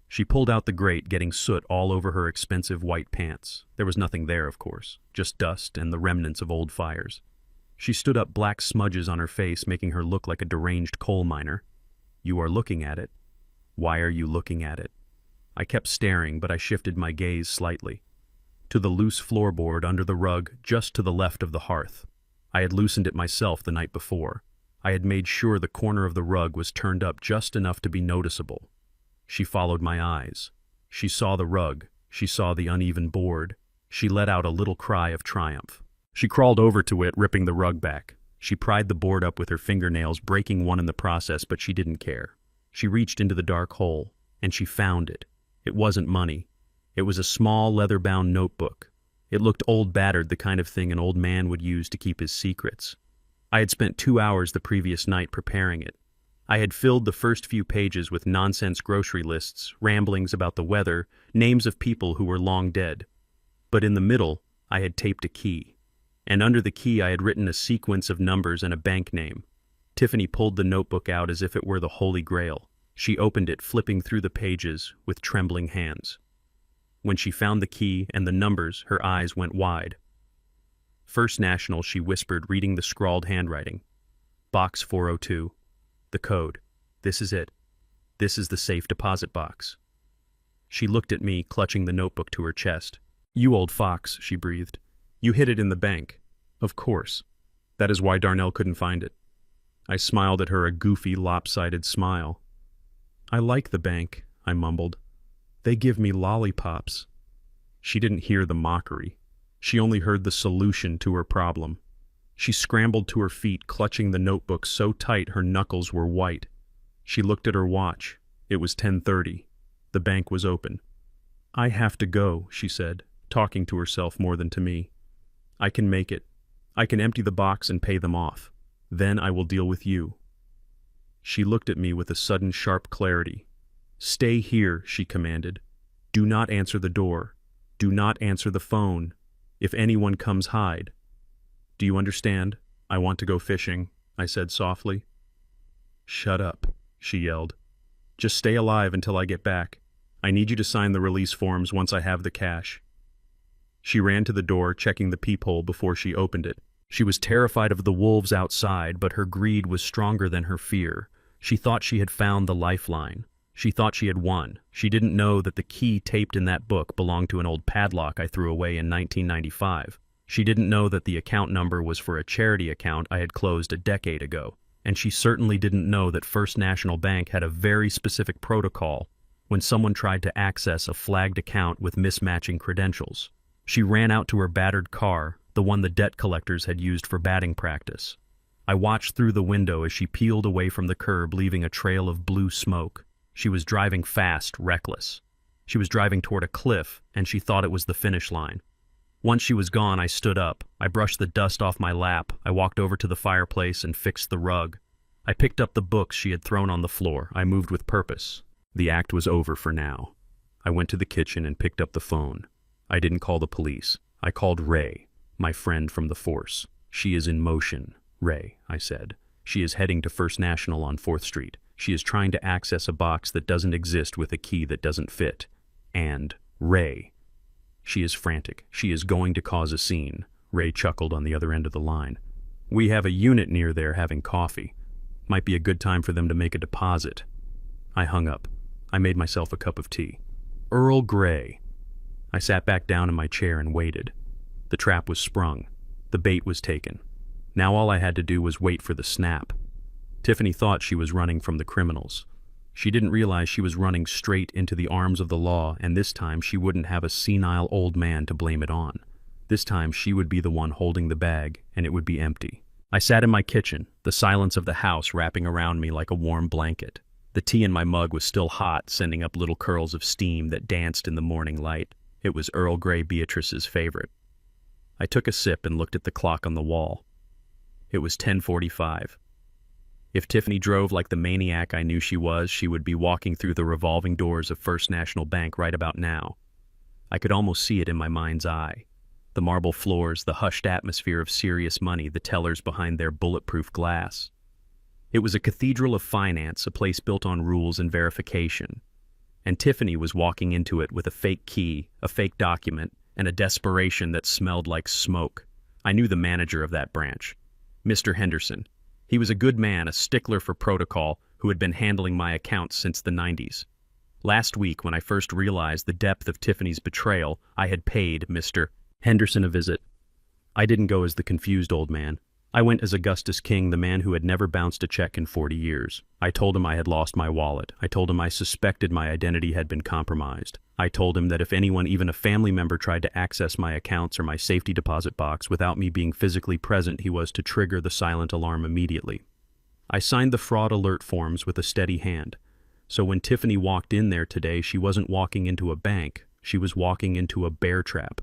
S1: She pulled out the grate, getting soot all over her expensive white pants. There was nothing there, of course, just dust and the remnants of old fires. She stood up, black smudges on her face, making her look like a deranged coal miner. You are looking at it. Why are you looking at it? I kept staring, but I shifted my gaze slightly. To the loose floorboard under the rug, just to the left of the hearth. I had loosened it myself the night before. I had made sure the corner of the rug was turned up just enough to be noticeable. She followed my eyes. She saw the rug. She saw the uneven board. She let out a little cry of triumph. She crawled over to it, ripping the rug back. She pried the board up with her fingernails, breaking one in the process, but she didn't care. She reached into the dark hole, and she found it. It wasn't money. It was a small, leather-bound notebook. It looked old, battered, the kind of thing an old man would use to keep his secrets. I had spent 2 hours the previous night preparing it. I had filled the first few pages with nonsense grocery lists, ramblings about the weather, names of people who were long dead. But in the middle, I had taped a key. And under the key I had written a sequence of numbers and a bank name. Tiffany pulled the notebook out as if it were the Holy Grail. She opened it, flipping through the pages with trembling hands. When she found the key and the numbers, her eyes went wide. First National, she whispered, reading the scrawled handwriting. Box 402. The code. This is it. This is the safe deposit box. She looked at me, clutching the notebook to her chest. You old fox, she breathed. You hid it in the bank. Of course. That is why Darnell couldn't find it. I smiled at her, a goofy, lopsided smile. I like the bank, I mumbled. They give me lollipops. She didn't hear the mockery. She only heard the solution to her problem. She scrambled to her feet, clutching the notebook so tight her knuckles were white. She looked at her watch. It was 10:30. The bank was open. I have to go, she said, talking to herself more than to me. I can make it. I can empty the box and pay them off. Then I will deal with you. She looked at me with a sudden sharp clarity. Stay here, she commanded. Do not answer the door. Do not answer the phone. If anyone comes, hide. Do you understand? I want to go fishing, I said softly. Shut up, she yelled. Just stay alive until I get back. I need you to sign the release forms once I have the cash. She ran to the door, checking the peephole before she opened it. She was terrified of the wolves outside, but her greed was stronger than her fear. She thought she had found the lifeline. She thought she had won. She didn't know that the key taped in that book belonged to an old padlock I threw away in 1995. She didn't know that the account number was for a charity account I had closed a decade ago. And she certainly didn't know that First National Bank had a very specific protocol when someone tried to access a flagged account with mismatching credentials. She ran out to her battered car, the one the debt collectors had used for batting practice. I watched through the window as she peeled away from the curb, leaving a trail of blue smoke. She was driving fast, reckless. She was driving toward a cliff, and she thought it was the finish line. Once she was gone, I stood up. I brushed the dust off my lap. I walked over to the fireplace and fixed the rug. I picked up the books she had thrown on the floor. I moved with purpose. The act was over for now. I went to the kitchen and picked up the phone. I didn't call the police. I called Ray, my friend from the force. She is in motion, Ray, I said. She is heading to First National on 4th Street. She is trying to access a box that doesn't exist with a key that doesn't fit. And Ray. She is frantic. She is going to cause a scene. Ray chuckled on the other end of the line. We have a unit near there having coffee. Might be a good time for them to make a deposit. I hung up. I made myself a cup of tea. Earl Grey. I sat back down in my chair and waited. The trap was sprung. The bait was taken. Now all I had to do was wait for the snap. Tiffany thought she was running from the criminals. She didn't realize she was running straight into the arms of the law, and this time she wouldn't have a senile old man to blame it on. This time she would be the one holding the bag, and it would be empty. I sat in my kitchen, the silence of the house wrapping around me like a warm blanket. The tea in my mug was still hot, sending up little curls of steam that danced in the morning light. It was Earl Grey Beatrice's favorite. I took a sip and looked at the clock on the wall. It was 10:45. If Tiffany drove like the maniac I knew she would be walking through the revolving doors of First National Bank right about now. I could almost see it in my mind's eye. The marble floors, the hushed atmosphere of serious money, the tellers behind their bulletproof glass. It was a cathedral of finance, a place built on rules and verification. And Tiffany was walking into it with a fake key, a fake document, and a desperation that smelled like smoke. I knew the manager of that branch, Mr. Henderson. He was a good man, a stickler for protocol, who had been handling my accounts since the 90s. Last week, when I first realized the depth of Tiffany's betrayal, I had paid Mr. Henderson a visit. I didn't go as the confused old man. I went as Augustus King, the man who had never bounced a check in 40 years. I told him I had lost my wallet. I told him I suspected my identity had been compromised. I told him that if anyone, even a family member, tried to access my accounts or my safety deposit box without me being physically present, he was to trigger the silent alarm immediately. I signed the fraud alert forms with a steady hand. So when Tiffany walked in there today, she wasn't walking into a bank. She was walking into a bear trap.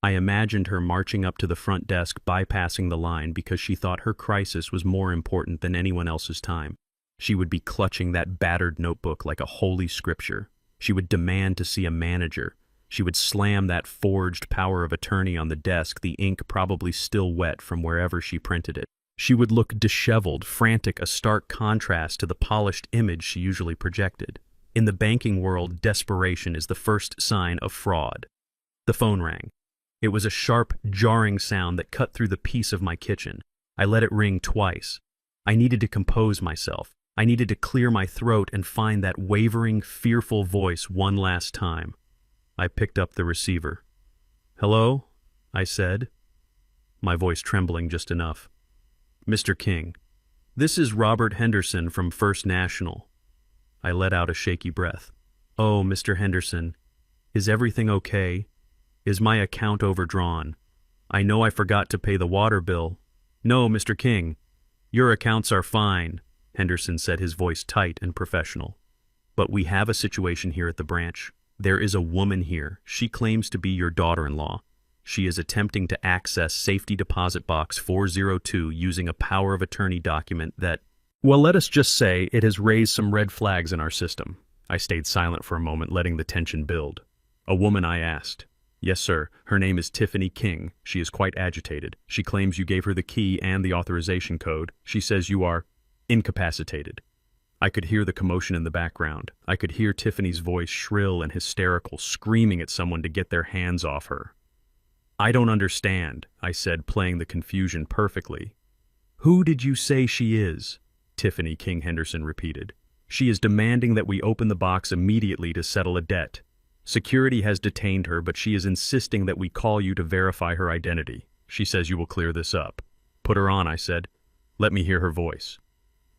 S1: I imagined her marching up to the front desk, bypassing the line because she thought her crisis was more important than anyone else's time. She would be clutching that battered notebook like a holy scripture. She would demand to see a manager. She would slam that forged power of attorney on the desk, the ink probably still wet from wherever she printed it. She would look disheveled, frantic, a stark contrast to the polished image she usually projected. In the banking world, desperation is the first sign of fraud. The phone rang. It was a sharp, jarring sound that cut through the peace of my kitchen. I let it ring twice. I needed to compose myself. I needed to clear my throat and find that wavering, fearful voice one last time. I picked up the receiver. "Hello?" I said, my voice trembling just enough. "Mr. King, this is Robert Henderson from First National." I let out a shaky breath. "Oh, Mr. Henderson, is everything okay? Is my account overdrawn? I know I forgot to pay the water bill." "No, Mr. King, your accounts are fine," Henderson said, his voice tight and professional. "But we have a situation here at the branch. There is a woman here. She claims to be your daughter-in-law. She is attempting to access safety deposit box 402 using a power of attorney document that, well, let us just say it has raised some red flags in our system." I stayed silent for a moment, letting the tension build. "A woman?" I asked. "Yes, sir. Her name is Tiffany King. She is quite agitated. She claims you gave her the key and the authorization code. She says you are incapacitated." I could hear the commotion in the background. I could hear Tiffany's voice, shrill and hysterical, screaming at someone to get their hands off her. "I don't understand," I said, playing the confusion perfectly. "Who did you say she is?" Tiffany King Henderson repeated. "She is demanding that we open the box immediately to settle a debt. Security has detained her, but she is insisting that we call you to verify her identity. She says you will clear this up." "Put her on," I said. "Let me hear her voice."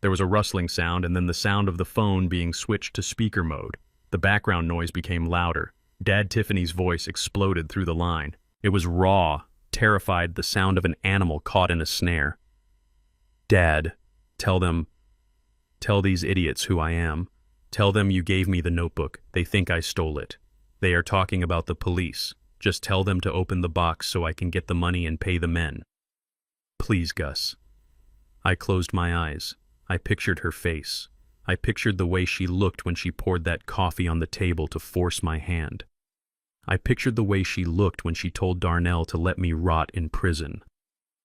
S1: There was a rustling sound and then the sound of the phone being switched to speaker mode. The background noise became louder. Dad Tiffany's voice exploded through the line. It was raw, terrified, the sound of an animal caught in a snare. "Dad, tell these idiots who I am. Tell them you gave me the notebook. They think I stole it. They are talking about the police. Just tell them to open the box so I can get the money and pay the men. Please, Gus." I closed my eyes. I pictured her face. I pictured the way she looked when she poured that coffee on the table to force my hand. I pictured the way she looked when she told Darnell to let me rot in prison.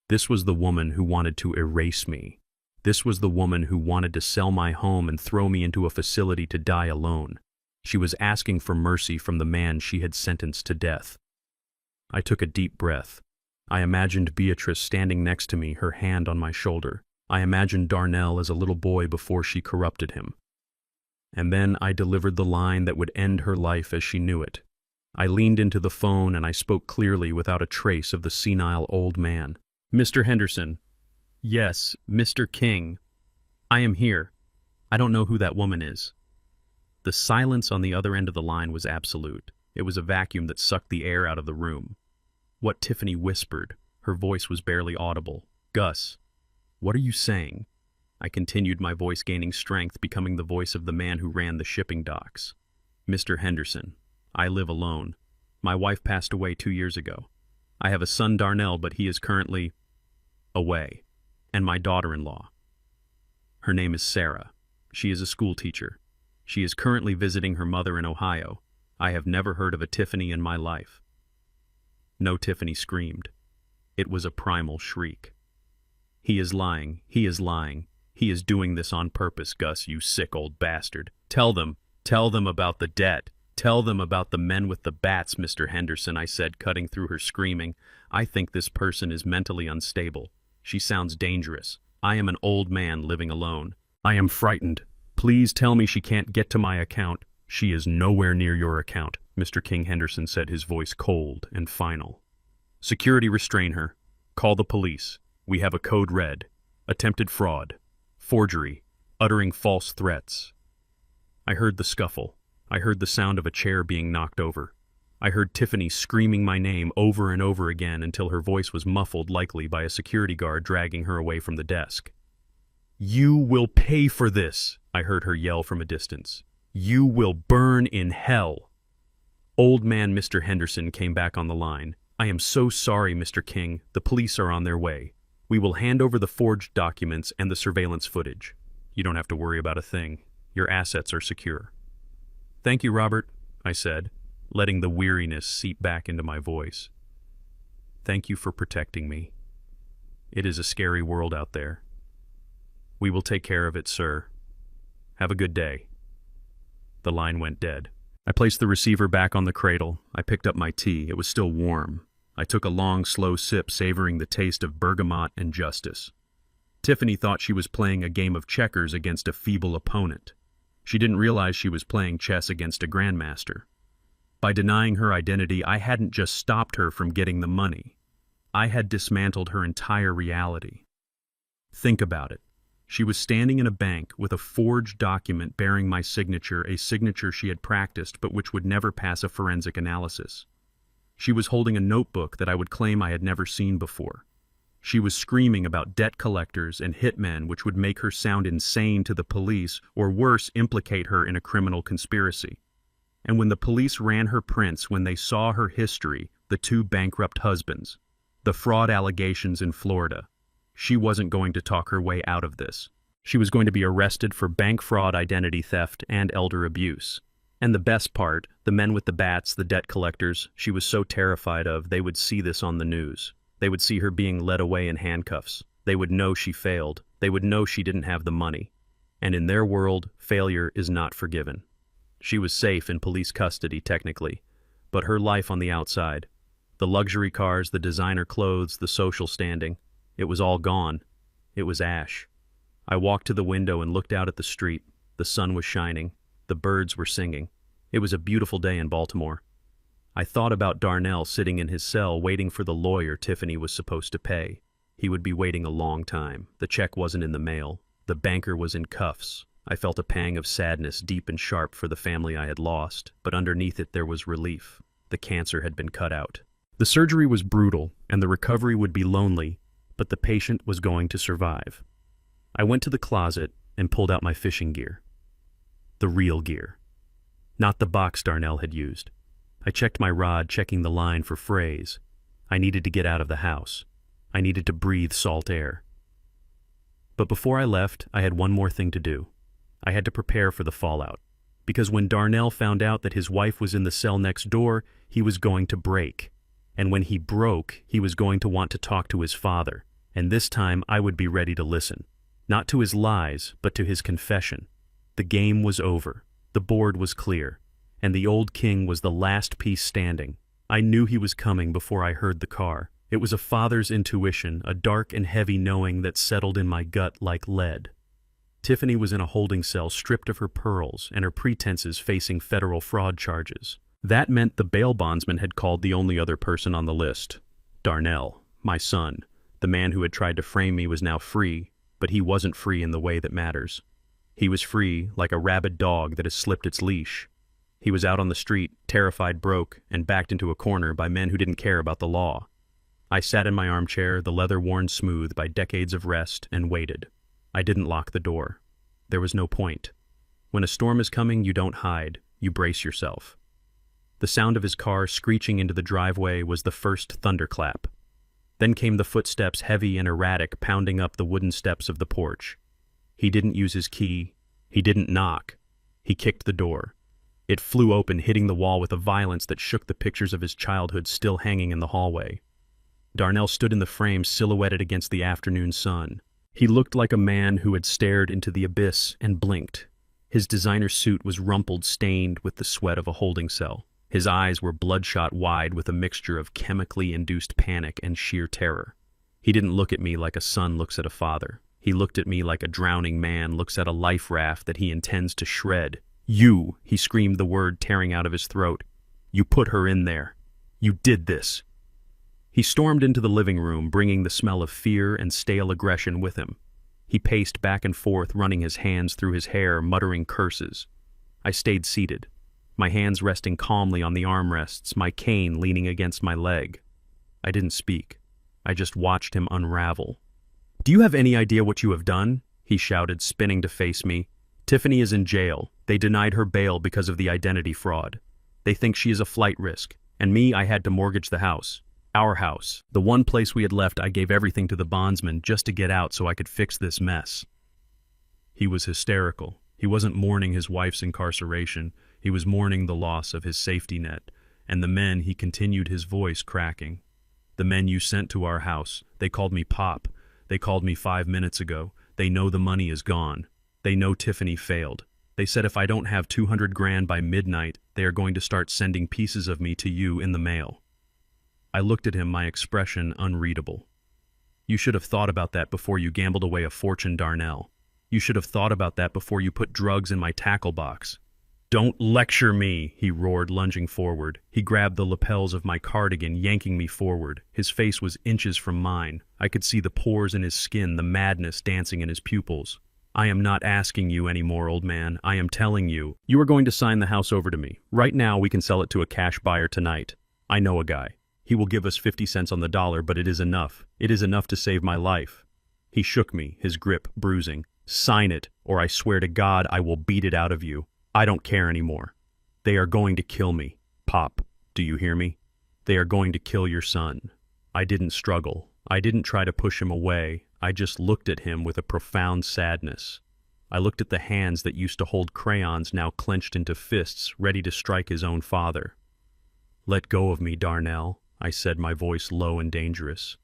S1: This was the woman who wanted to erase me. This was the woman who wanted to sell my home and throw me into a facility to die alone. She was asking for mercy from the man she had sentenced to death. I took a deep breath. I imagined Beatrice standing next to me, her hand on my shoulder. I imagined Darnell as a little boy before she corrupted him. And then I delivered the line that would end her life as she knew it. I leaned into the phone and I spoke clearly without a trace of the senile old man. "Mr. Henderson." "Yes, Mr. King. I am here. I don't know who that woman is." The silence on the other end of the line was absolute. It was a vacuum that sucked the air out of the room. What Tiffany whispered, her voice was barely audible. "Gus, what are you saying?" I continued, my voice gaining strength, becoming the voice of the man who ran the shipping docks. "Mr. Henderson, I live alone. My wife passed away 2 years ago. I have a son, Darnell, but he is currently away. And my daughter-in-law. Her name is Sarah. She is a school teacher. She is currently visiting her mother in Ohio. I have never heard of a Tiffany in my life." No, Tiffany screamed. It was a primal shriek. "He is lying. He is lying. He is doing this on purpose, Gus, you sick old bastard. Tell them about the debt. Tell them about the men with the bats, Mr. Henderson," I said, cutting through her screaming. "I think this person is mentally unstable. She sounds dangerous. I am an old man living alone. I am frightened. Please tell me she can't get to my account." "She is nowhere near your account," Mr. King Henderson said, his voice cold and final. "Security, restrain her. Call the police. We have a code red. Attempted fraud. Forgery. Uttering false threats." I heard the scuffle. I heard the sound of a chair being knocked over. I heard Tiffany screaming my name over and over again until her voice was muffled, likely by a security guard dragging her away from the desk. "You will pay for this," I heard her yell from a distance. "You will burn in hell." Old man Mr. Henderson came back on the line. "I am so sorry, Mr. King. The police are on their way. We will hand over the forged documents and the surveillance footage. You don't have to worry about a thing. Your assets are secure." "Thank you, Robert," I said, letting the weariness seep back into my voice. "Thank you for protecting me. It is a scary world out there. We will take care of it, sir. Have a good day. The line went dead. I placed the receiver back on the cradle. I picked up my tea. It was still warm. I took a long, slow sip, savoring the taste of bergamot and justice. Tiffany thought she was playing a game of checkers against a feeble opponent. She didn't realize she was playing chess against a grandmaster. By denying her identity, I hadn't just stopped her from getting the money. I had dismantled her entire reality. Think about it. She was standing in a bank with a forged document bearing my signature, a signature she had practiced but which would never pass a forensic analysis. She was holding a notebook that I would claim I had never seen before. She was screaming about debt collectors and hitmen, which would make her sound insane to the police, or worse, implicate her in a criminal conspiracy. And when the police ran her prints, when they saw her history, the 2 bankrupt husbands, the fraud allegations in Florida, she wasn't going to talk her way out of this. She was going to be arrested for bank fraud, identity theft, and elder abuse. And the best part, the men with the bats, the debt collectors, she was so terrified of, they would see this on the news. They would see her being led away in handcuffs. They would know she failed. They would know she didn't have the money. And in their world, failure is not forgiven. She was safe in police custody, technically, but her life on the outside, the luxury cars, the designer clothes, the social standing, it was all gone. It was ash. I walked to the window and looked out at the street. The sun was shining. The birds were singing. It was a beautiful day in Baltimore. I thought about Darnell sitting in his cell waiting for the lawyer Tiffany was supposed to pay. He would be waiting a long time. The check wasn't in the mail. The banker was in cuffs. I felt a pang of sadness, deep and sharp, for the family I had lost, but underneath it there was relief. The cancer had been cut out. The surgery was brutal, and the recovery would be lonely, but the patient was going to survive. I went to the closet and pulled out my fishing gear. The real gear. Not the box Darnell had used. I checked my rod, checking the line for frays. I needed to get out of the house. I needed to breathe salt air. But before I left, I had one more thing to do. I had to prepare for the fallout. Because when Darnell found out that his wife was in the cell next door, he was going to break. And when he broke, he was going to want to talk to his father. And this time I would be ready to listen. Not to his lies, but to his confession. The game was over. The board was clear. And the old king was the last piece standing. I knew he was coming before I heard the car. It was a father's intuition, a dark and heavy knowing that settled in my gut like lead. Tiffany was in a holding cell, stripped of her pearls and her pretenses, facing federal fraud charges. That meant the bail bondsman had called the only other person on the list. Darnell, my son. The man who had tried to frame me was now free, but he wasn't free in the way that matters. He was free like a rabid dog that has slipped its leash. He was out on the street, terrified, broke, and backed into a corner by men who didn't care about the law. I sat in my armchair, the leather worn smooth by decades of rest, and waited. I didn't lock the door. There was no point. When a storm is coming, you don't hide. You brace yourself. The sound of his car screeching into the driveway was the first thunderclap. Then came the footsteps, heavy and erratic, pounding up the wooden steps of the porch. He didn't use his key. He didn't knock. He kicked the door. It flew open, hitting the wall with a violence that shook the pictures of his childhood still hanging in the hallway. Darnell stood in the frame, silhouetted against the afternoon sun. He looked like a man who had stared into the abyss and blinked. His designer suit was rumpled, stained with the sweat of a holding cell. His eyes were bloodshot wide with a mixture of chemically induced panic and sheer terror. He didn't look at me like a son looks at a father. He looked at me like a drowning man looks at a life raft that he intends to shred. "You," he screamed, the word tearing out of his throat. "You put her in there. You did this." He stormed into the living room, bringing the smell of fear and stale aggression with him. He paced back and forth, running his hands through his hair, muttering curses. I stayed seated, my hands resting calmly on the armrests, my cane leaning against my leg. I didn't speak. I just watched him unravel. "Do you have any idea what you have done?" he shouted, spinning to face me. "Tiffany is in jail. They denied her bail because of the identity fraud. They think she is a flight risk. And me, I had to mortgage the house. Our house. The one place we had left, I gave everything to the bondsman just to get out so I could fix this mess." He was hysterical. He wasn't mourning his wife's incarceration. He was mourning the loss of his safety net. And the men, he continued, his voice cracking. "The men you sent to our house, they called me Pop. They called me 5 minutes ago. They know the money is gone. They know Tiffany failed. They said if I don't have 200 grand by midnight, they are going to start sending pieces of me to you in the mail. I looked at him, my expression unreadable. You should have thought about that before you gambled away a fortune, Darnell. You should have thought about that before you put drugs in my tackle box. Don't lecture me, he roared, lunging forward. He grabbed the lapels of my cardigan, yanking me forward. His face was inches from mine. I could see the pores in his skin, the madness dancing in his pupils. I am not asking you anymore, old man. I am telling you. You are going to sign the house over to me. Right now, we can sell it to a cash buyer tonight. I know a guy. He will give us 50 cents on the dollar, but it is enough. It is enough to save my life. He shook me, his grip bruising. Sign it, or I swear to God I will beat it out of you. I don't care anymore. They are going to kill me. Pop, do you hear me? They are going to kill your son. I didn't struggle. I didn't try to push him away. I just looked at him with a profound sadness. I looked at the hands that used to hold crayons now clenched into fists, ready to strike his own father. Let go of me, Darnell, I said, my voice low and dangerous.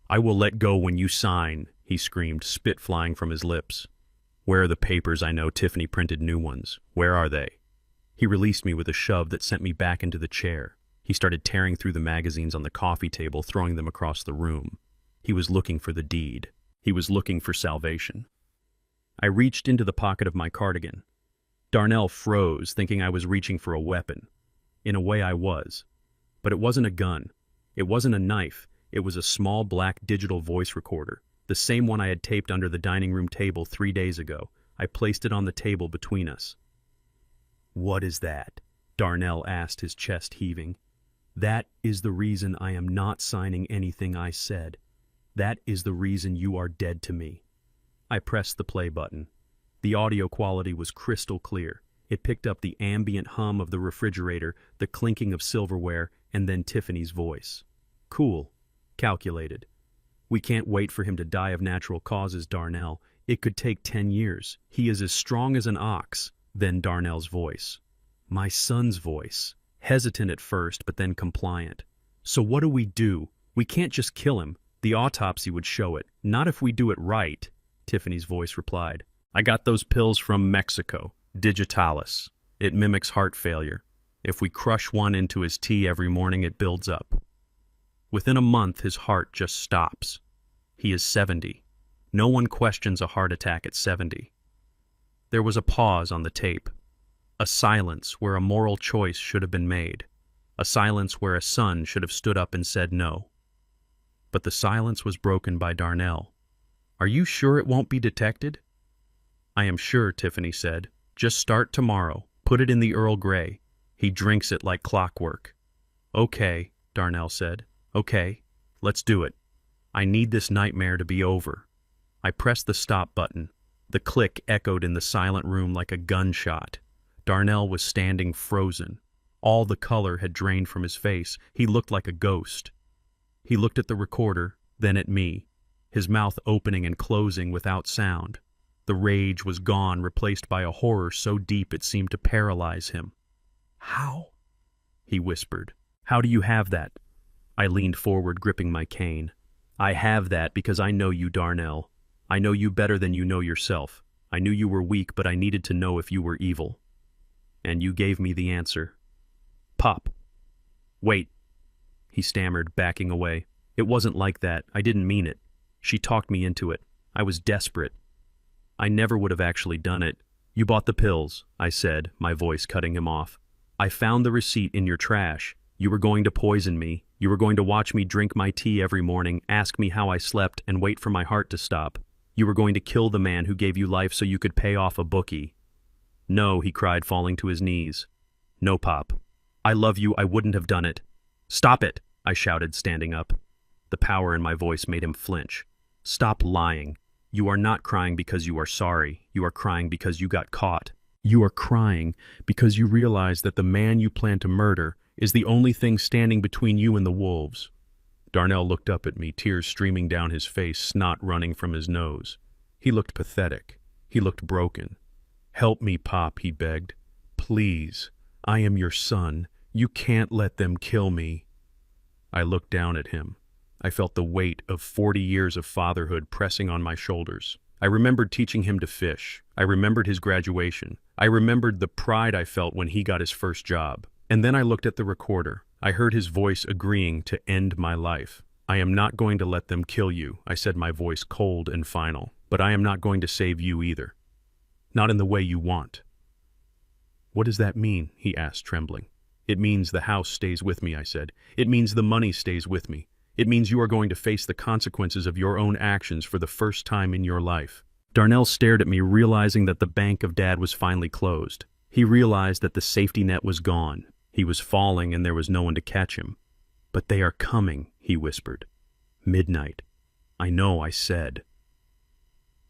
S1: I will let go when you sign, he screamed, spit flying from his lips. Where are the papers? I know Tiffany printed new ones. Where are they? He released me with a shove that sent me back into the chair. He started tearing through the magazines on the coffee table, throwing them across the room. He was looking for the deed. He was looking for salvation. I reached into the pocket of my cardigan. Darnell froze, thinking I was reaching for a weapon. In a way I was. But it wasn't a gun. It wasn't a knife. It was a small black digital voice recorder, the same one I had taped under the dining room table 3 days ago. I placed it on the table between us. What is that? Darnell asked, his chest heaving. That is the reason I am not signing anything I said. That is the reason you are dead to me. I pressed the play button. The audio quality was crystal clear. It picked up the ambient hum of the refrigerator, the clinking of silverware, and then Tiffany's voice. Cool. Calculated. We can't wait for him to die of natural causes, Darnell. It could take 10 years. He is as strong as an ox. Then Darnell's voice. My son's voice. Hesitant at first, but then compliant. So what do? We can't just kill him. The autopsy would show it. Not if we do it right, Tiffany's voice replied. I got those pills from Mexico. Digitalis. It mimics heart failure. If we crush one into his tea every morning, it builds up. Within a month, his heart just stops. He is 70. No one questions a heart attack at 70. There was a pause on the tape. A silence where a moral choice should have been made. A silence where a son should have stood up and said no. But the silence was broken by Darnell. Are you sure it won't be detected? I am sure, Tiffany said. Just start tomorrow. Put it in the Earl Grey. He drinks it like clockwork. Okay, Darnell said. Okay, let's do it. I need this nightmare to be over. I pressed the stop button. The click echoed in the silent room like a gunshot. Darnell was standing frozen. All the color had drained from his face. He looked like a ghost. He looked at the recorder, then at me, his mouth opening and closing without sound. The rage was gone, replaced by a horror so deep it seemed to paralyze him. How? He whispered. How do you have that? I leaned forward, gripping my cane. I have that because I know you, Darnell. I know you better than you know yourself. I knew you were weak, but I needed to know if you were evil. And you gave me the answer. Pop. Wait, he stammered, backing away. It wasn't like that. I didn't mean it. She talked me into it. I was desperate. I never would have actually done it. You bought the pills, I said, my voice cutting him off. I found the receipt in your trash. You were going to poison me. You were going to watch me drink my tea every morning, ask me how I slept, and wait for my heart to stop. You were going to kill the man who gave you life so you could pay off a bookie. No, he cried, falling to his knees. No, Pop. I love you. I wouldn't have done it. Stop it, I shouted, standing up. The power in my voice made him flinch. Stop lying. You are not crying because you are sorry. You are crying because you got caught. You are crying because you realize that the man you plan to murder is the only thing standing between you and the wolves. Darnell looked up at me, tears streaming down his face, snot running from his nose. He looked pathetic. He looked broken. Help me, Pop, he begged. Please. I am your son. You can't let them kill me. I looked down at him. I felt the weight of 40 years of fatherhood pressing on my shoulders. I remembered teaching him to fish. I remembered his graduation. I remembered the pride I felt when he got his first job. And then I looked at the recorder. I heard his voice agreeing to end my life. "I am not going to let them kill you," I said, my voice cold and final. "But I am not going to save you either. Not in the way you want." "What does that mean?" he asked, trembling. "It means the house stays with me," I said. "It means the money stays with me. It means you are going to face the consequences of your own actions for the first time in your life." Darnell stared at me, realizing that the bank of Dad was finally closed. He realized that the safety net was gone. He was falling and there was no one to catch him. "But they are coming," he whispered. "Midnight." "I know," I said.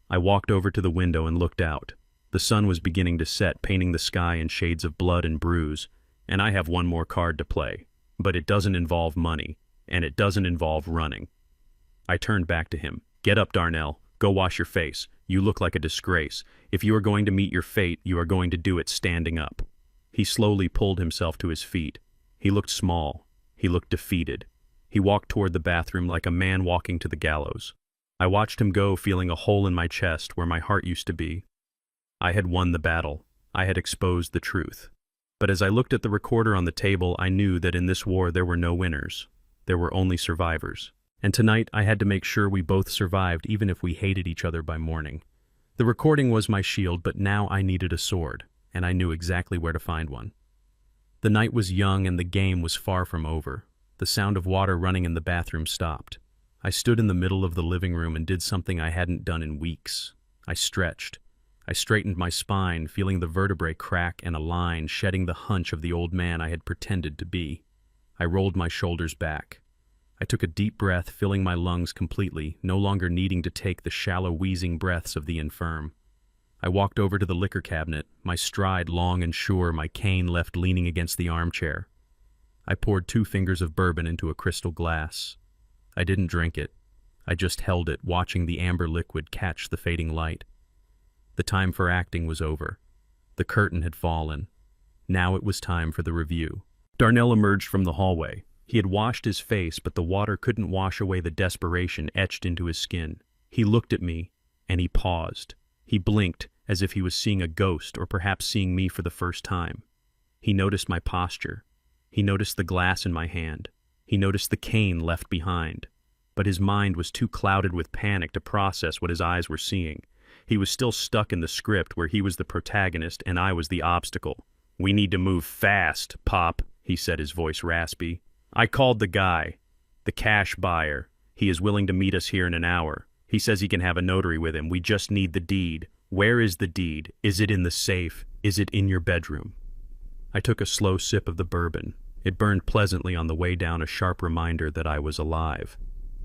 S1: I walked over to the window and looked out. The sun was beginning to set, painting the sky in shades of blood and bruise, and I have one more card to play. But it doesn't involve money, and it doesn't involve running. I turned back to him. "Get up, Darnell. Go wash your face. You look like a disgrace. If you are going to meet your fate, you are going to do it standing up." He slowly pulled himself to his feet. He looked small. He looked defeated. He walked toward the bathroom like a man walking to the gallows. I watched him go, feeling a hole in my chest where my heart used to be. I had won the battle. I had exposed the truth. But as I looked at the recorder on the table, I knew that in this war there were no winners. There were only survivors. And tonight I had to make sure we both survived, even if we hated each other by morning. The recording was my shield, but now I needed a sword, and I knew exactly where to find one. The night was young and the game was far from over. The sound of water running in the bathroom stopped. I stood in the middle of the living room and did something I hadn't done in weeks. I stretched. I straightened my spine, feeling the vertebrae crack and align, shedding the hunch of the old man I had pretended to be. I rolled my shoulders back. I took a deep breath, filling my lungs completely, no longer needing to take the shallow, wheezing breaths of the infirm. I walked over to the liquor cabinet, my stride long and sure, my cane left leaning against the armchair. I poured 2 fingers of bourbon into a crystal glass. I didn't drink it. I just held it, watching the amber liquid catch the fading light. The time for acting was over. The curtain had fallen. Now it was time for the review. Darnell emerged from the hallway. He had washed his face, but the water couldn't wash away the desperation etched into his skin. He looked at me, and he paused. He blinked, as if he was seeing a ghost, or perhaps seeing me for the first time. He noticed my posture. He noticed the glass in my hand. He noticed the cane left behind. But his mind was too clouded with panic to process what his eyes were seeing. He was still stuck in the script where he was the protagonist and I was the obstacle. "We need to move fast, Pop," he said, his voice raspy. "I called the guy, the cash buyer. He is willing to meet us here in an hour. He says he can have a notary with him. We just need the deed. Where is the deed? Is it in the safe? Is it in your bedroom?" I took a slow sip of the bourbon. It burned pleasantly on the way down, a sharp reminder that I was alive.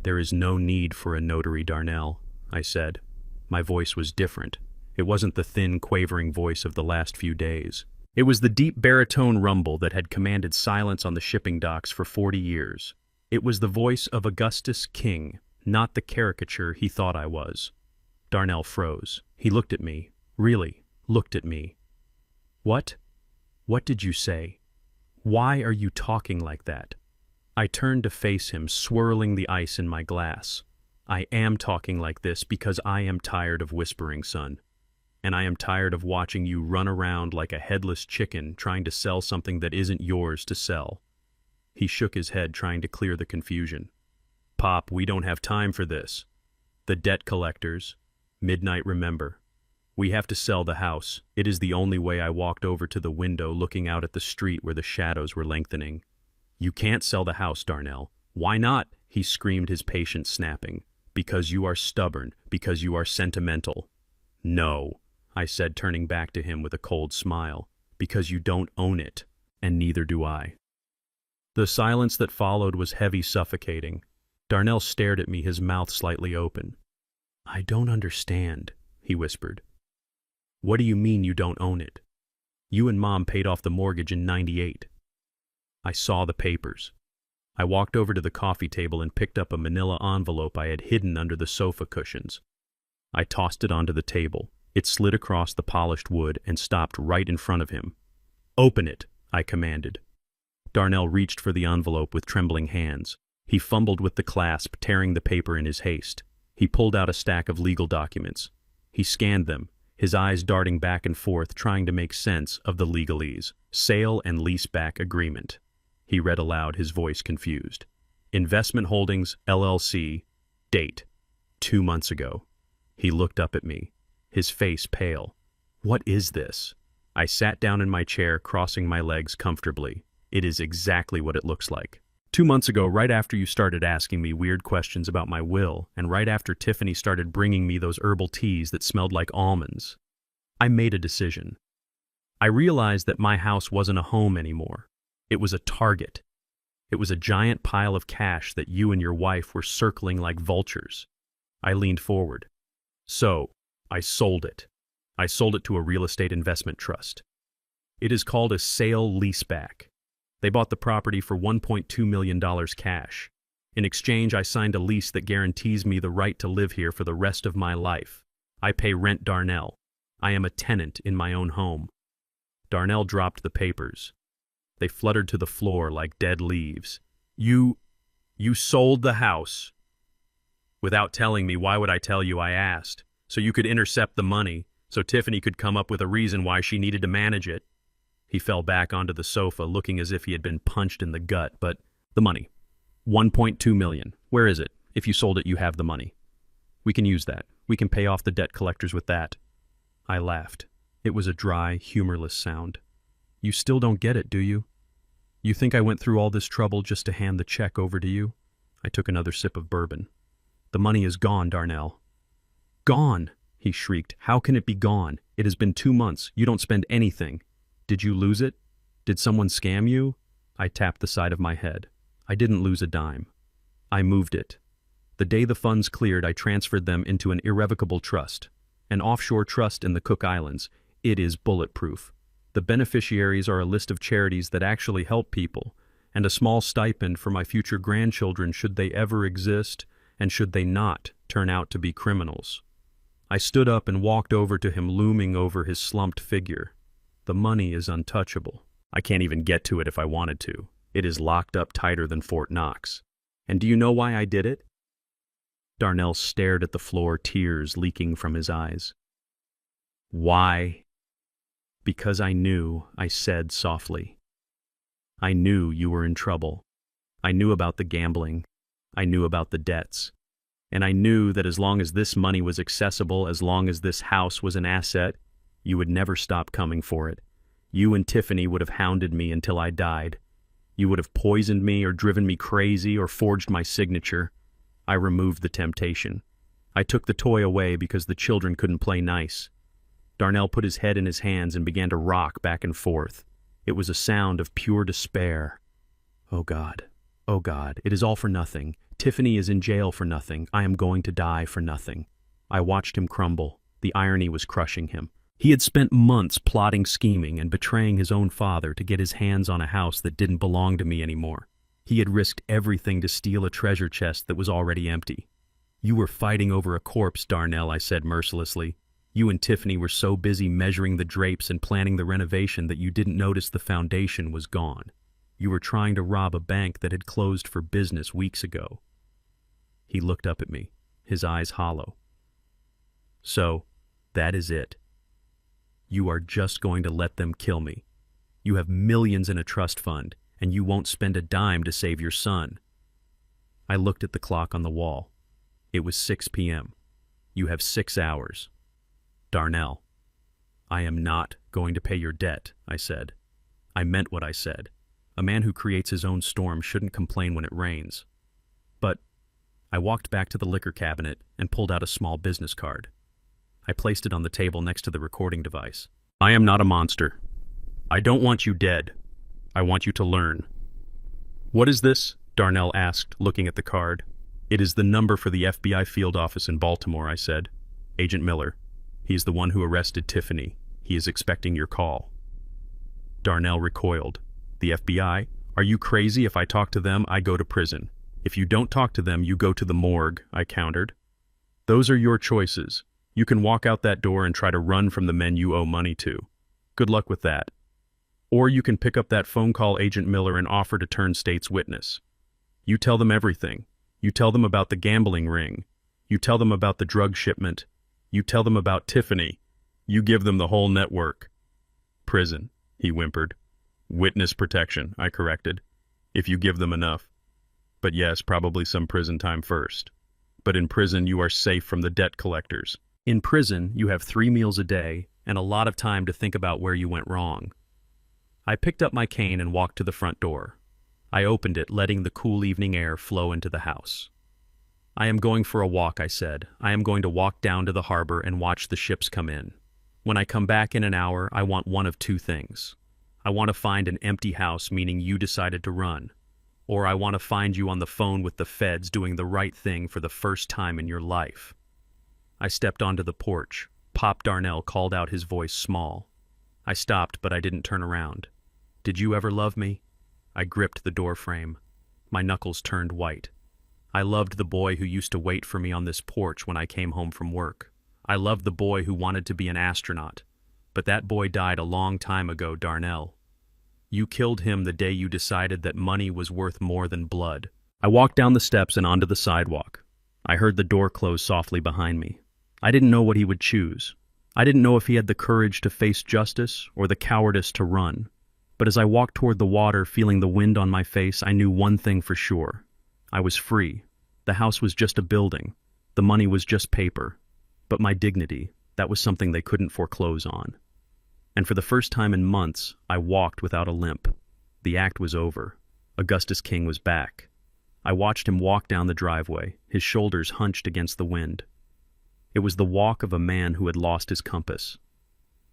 S1: "There is no need for a notary, Darnell," I said. My voice was different. It wasn't the thin, quavering voice of the last few days. It was the deep baritone rumble that had commanded silence on the shipping docks for 40 years. It was the voice of Augustus King, not the caricature he thought I was. Darnell froze. He looked at me. Really, looked at me. "What? What did you say? Why are you talking like that?" I turned to face him, swirling the ice in my glass. "I am talking like this because I am tired of whispering, son. And I am tired of watching you run around like a headless chicken trying to sell something that isn't yours to sell." He shook his head, trying to clear the confusion. "Pop, we don't have time for this. The debt collectors. Midnight, remember. We have to sell the house. It is the only way." I walked over to the window, looking out at the street where the shadows were lengthening. "You can't sell the house, Darnell." "Why not?" he screamed, his patience snapping. "Because you are stubborn. Because you are sentimental." "No," I said, turning back to him with a cold smile. "Because you don't own it, and neither do I." The silence that followed was heavy, suffocating. Darnell stared at me, his mouth slightly open. "I don't understand," he whispered. "What do you mean you don't own it? You and Mom paid off the mortgage in '98. I saw the papers." I walked over to the coffee table and picked up a manila envelope I had hidden under the sofa cushions. I tossed it onto the table. It slid across the polished wood and stopped right in front of him. "Open it," I commanded. Darnell reached for the envelope with trembling hands. He fumbled with the clasp, tearing the paper in his haste. He pulled out a stack of legal documents. He scanned them, his eyes darting back and forth, trying to make sense of the legalese. Sale and leaseback agreement. He read aloud, his voice confused. Investment Holdings, LLC. Date. 2 months ago. He looked up at me, his face pale. What is this? I sat down in my chair, crossing my legs comfortably. It is exactly what it looks like. 2 months ago, right after you started asking me weird questions about my will, and right after Tiffany started bringing me those herbal teas that smelled like almonds, I made a decision. I realized that my house wasn't a home anymore. It was a target. It was a giant pile of cash that you and your wife were circling like vultures. I leaned forward. So, I sold it. I sold it to a real estate investment trust. It is called a sale-leaseback. They bought the property for $1.2 million cash. In exchange, I signed a lease that guarantees me the right to live here for the rest of my life. I pay rent, Darnell. I am a tenant in my own home. Darnell dropped the papers. They fluttered to the floor like dead leaves. You sold the house. Without telling me. Why would I tell you? I asked. So you could intercept the money, so Tiffany could come up with a reason why she needed to manage it. He fell back onto the sofa, looking as if he had been punched in the gut. But the money. $1.2 million. Where is it? If you sold it, you have the money. We can use that. We can pay off the debt collectors with that. I laughed. It was a dry, humorless sound. You still don't get it, do you? You think I went through all this trouble just to hand the check over to you? I took another sip of bourbon. The money is gone, Darnell. Gone, he shrieked. How can it be gone? It has been 2 months. You don't spend anything. Did you lose it? Did someone scam you? I tapped the side of my head. I didn't lose a dime. I moved it. The day the funds cleared, I transferred them into an irrevocable trust, an offshore trust in the Cook Islands. It is bulletproof. The beneficiaries are a list of charities that actually help people, and a small stipend for my future grandchildren should they ever exist, and should they not turn out to be criminals. I stood up and walked over to him, looming over his slumped figure. The money is untouchable. I can't even get to it if I wanted to. It is locked up tighter than Fort Knox. And do you know why I did it? Darnell stared at the floor, tears leaking from his eyes. Why? Because I knew, I said softly. I knew you were in trouble. I knew about the gambling. I knew about the debts. And I knew that as long as this money was accessible, as long as this house was an asset, you would never stop coming for it. You and Tiffany would have hounded me until I died. You would have poisoned me or driven me crazy or forged my signature. I removed the temptation. I took the toy away because the children couldn't play nice. Darnell put his head in his hands and began to rock back and forth. It was a sound of pure despair. Oh God, it is all for nothing. Tiffany is in jail for nothing. I am going to die for nothing. I watched him crumble. The irony was crushing him. He had spent months plotting, scheming, and betraying his own father to get his hands on a house that didn't belong to me anymore. He had risked everything to steal a treasure chest that was already empty. You were fighting over a corpse, Darnell, I said mercilessly. You and Tiffany were so busy measuring the drapes and planning the renovation that you didn't notice the foundation was gone. You were trying to rob a bank that had closed for business weeks ago. He looked up at me, his eyes hollow. So, that is it. You are just going to let them kill me. You have millions in a trust fund, and you won't spend a dime to save your son. I looked at the clock on the wall. It was 6 p.m. You have 6 hours. Darnell, I am not going to pay your debt, I said. I meant what I said. A man who creates his own storm shouldn't complain when it rains. But I walked back to the liquor cabinet and pulled out a small business card. I placed it on the table next to the recording device. I am not a monster. I don't want you dead. I want you to learn. What is this? Darnell asked, looking at the card. It is the number for the FBI field office in Baltimore, I said. Agent Miller. He is the one who arrested Tiffany. He is expecting your call. Darnell recoiled. The FBI? Are you crazy? If I talk to them, I go to prison. If you don't talk to them, you go to the morgue, I countered. Those are your choices. You can walk out that door and try to run from the men you owe money to. Good luck with that. Or you can pick up that phone call, Agent Miller, and offer to turn state's witness. You tell them everything. You tell them about the gambling ring. You tell them about the drug shipment. You tell them about Tiffany. You give them the whole network. Prison, he whimpered. Witness protection, I corrected. If you give them enough. But yes, probably some prison time first. But in prison, you are safe from the debt collectors. In prison, you have 3 meals a day and a lot of time to think about where you went wrong. I picked up my cane and walked to the front door. I opened it, letting the cool evening air flow into the house. I am going for a walk, I said. I am going to walk down to the harbor and watch the ships come in. When I come back in an hour, I want one of 2 things. I want to find an empty house, meaning you decided to run. Or I want to find you on the phone with the feds doing the right thing for the first time in your life. I stepped onto the porch. Pop Darnell called out, his voice small. I stopped, but I didn't turn around. Did you ever love me? I gripped the door frame. My knuckles turned white. I loved the boy who used to wait for me on this porch when I came home from work. I loved the boy who wanted to be an astronaut. But that boy died a long time ago, Darnell. You killed him the day you decided that money was worth more than blood. I walked down the steps and onto the sidewalk. I heard the door close softly behind me. I didn't know what he would choose. I didn't know if he had the courage to face justice or the cowardice to run. But as I walked toward the water, feeling the wind on my face, I knew one thing for sure. I was free. The house was just a building. The money was just paper. But my dignity, that was something they couldn't foreclose on. And for the first time in months, I walked without a limp. The act was over. Augustus King was back. I watched him walk down the driveway, his shoulders hunched against the wind. It was the walk of a man who had lost his compass.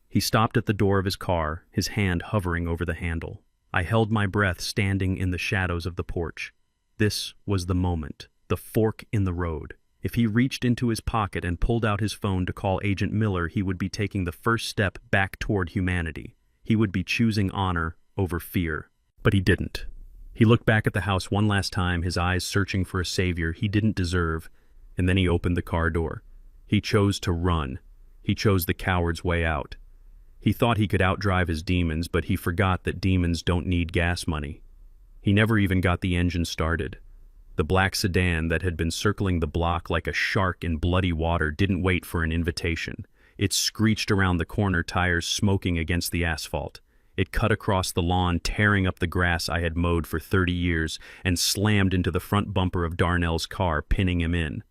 S1: He stopped at the door of his car, his hand hovering over the handle. I held my breath, standing in the shadows of the porch. This was the moment, the fork in the road. If he reached into his pocket and pulled out his phone to call Agent Miller, he would be taking the first step back toward humanity. He would be choosing honor over fear. But he didn't. He looked back at the house one last time, his eyes searching for a savior he didn't deserve, and then he opened the car door. He chose to run. He chose the coward's way out. He thought he could outdrive his demons, but he forgot that demons don't need gas money. He never even got the engine started. The black sedan that had been circling the block like a shark in bloody water didn't wait for an invitation. It screeched around the corner, tires smoking against the asphalt. It cut across the lawn, tearing up the grass I had mowed for 30 years, and slammed into the front bumper of Darnell's car, pinning him in.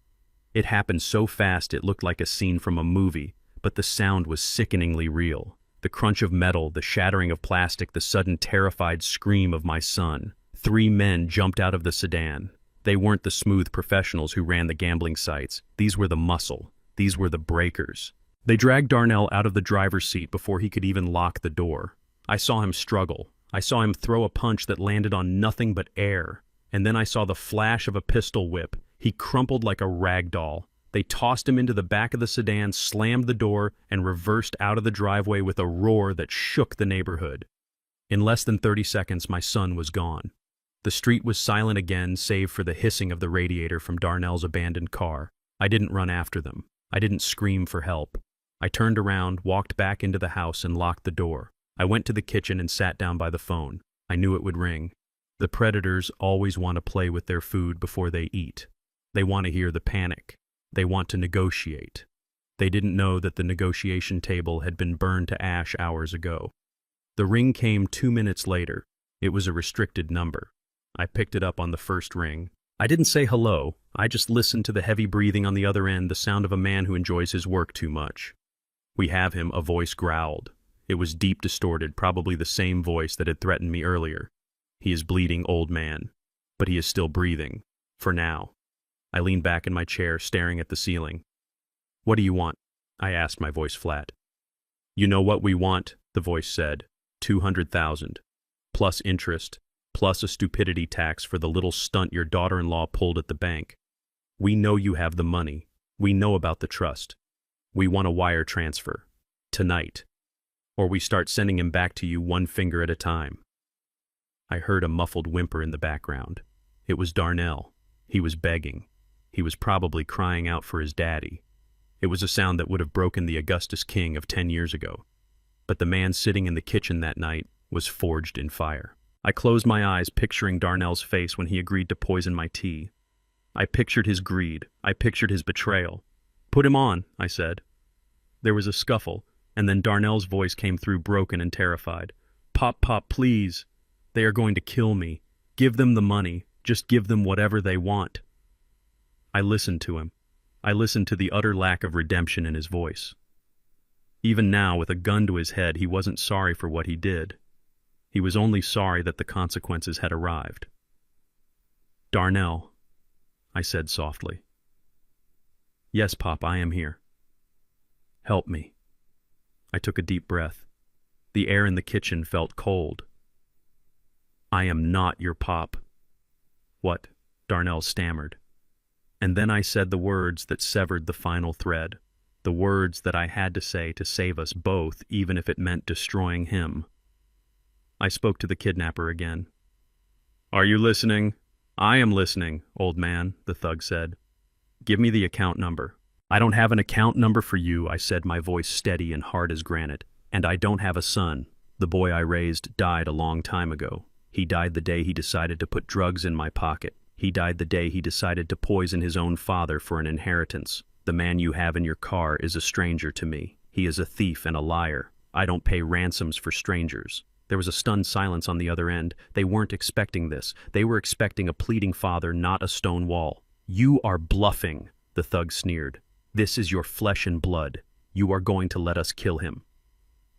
S1: It happened so fast it looked like a scene from a movie, but the sound was sickeningly real. The crunch of metal, the shattering of plastic, the sudden terrified scream of my son. 3 men jumped out of the sedan. They weren't the smooth professionals who ran the gambling sites. These were the muscle. These were the breakers. They dragged Darnell out of the driver's seat before he could even lock the door. I saw him struggle. I saw him throw a punch that landed on nothing but air. And then I saw the flash of a pistol whip. He crumpled like a rag doll. They tossed him into the back of the sedan, slammed the door, and reversed out of the driveway with a roar that shook the neighborhood. In less than 30 seconds, my son was gone. The street was silent again, save for the hissing of the radiator from Darnell's abandoned car. I didn't run after them. I didn't scream for help. I turned around, walked back into the house, and locked the door. I went to the kitchen and sat down by the phone. I knew it would ring. The predators always want to play with their food before they eat. They want to hear the panic. They want to negotiate. They didn't know that the negotiation table had been burned to ash hours ago. The ring came 2 minutes later. It was a restricted number. I picked it up on the first ring. I didn't say hello. I just listened to the heavy breathing on the other end, the sound of a man who enjoys his work too much. "We have him," a voice growled. It was deep, distorted, probably the same voice that had threatened me earlier. "He is bleeding, old man. But he is still breathing. For now." I leaned back in my chair, staring at the ceiling. "What do you want?" I asked, my voice flat. "You know what we want," the voice said. 200,000. Plus interest. Plus a stupidity tax for the little stunt your daughter-in-law pulled at the bank. We know you have the money. We know about the trust. We want a wire transfer. Tonight. Or we start sending him back to you 1 finger at a time." I heard a muffled whimper in the background. It was Darnell. He was begging. He was probably crying out for his daddy. It was a sound that would have broken the Augustus King of 10 years ago. But the man sitting in the kitchen that night was forged in fire. I closed my eyes, picturing Darnell's face when he agreed to poison my tea. I pictured his greed. I pictured his betrayal. "Put him on," I said. There was a scuffle, and then Darnell's voice came through, broken and terrified. "Pop, Pop, please. They are going to kill me. Give them the money. Just give them whatever they want." I listened to him. I listened to the utter lack of redemption in his voice. Even now, with a gun to his head, he wasn't sorry for what he did. He was only sorry that the consequences had arrived. "Darnell," I said softly. "Yes, Pop, I am here." "Help me." I took a deep breath. The air in the kitchen felt cold. "I am not your pop." "What?" Darnell stammered. And then I said the words that severed the final thread, the words that I had to say to save us both, even if it meant destroying him. I spoke to the kidnapper again. "Are you listening?" "I am listening, old man," the thug said. "Give me the account number." "I don't have an account number for you," I said, my voice steady and hard as granite. "And I don't have a son. The boy I raised died a long time ago. He died the day he decided to put drugs in my pocket. He died the day he decided to poison his own father for an inheritance. The man you have in your car is a stranger to me. He is a thief and a liar. I don't pay ransoms for strangers." There was a stunned silence on the other end. They weren't expecting this. They were expecting a pleading father, not a stone wall. "You are bluffing," the thug sneered. "This is your flesh and blood. You are going to let us kill him."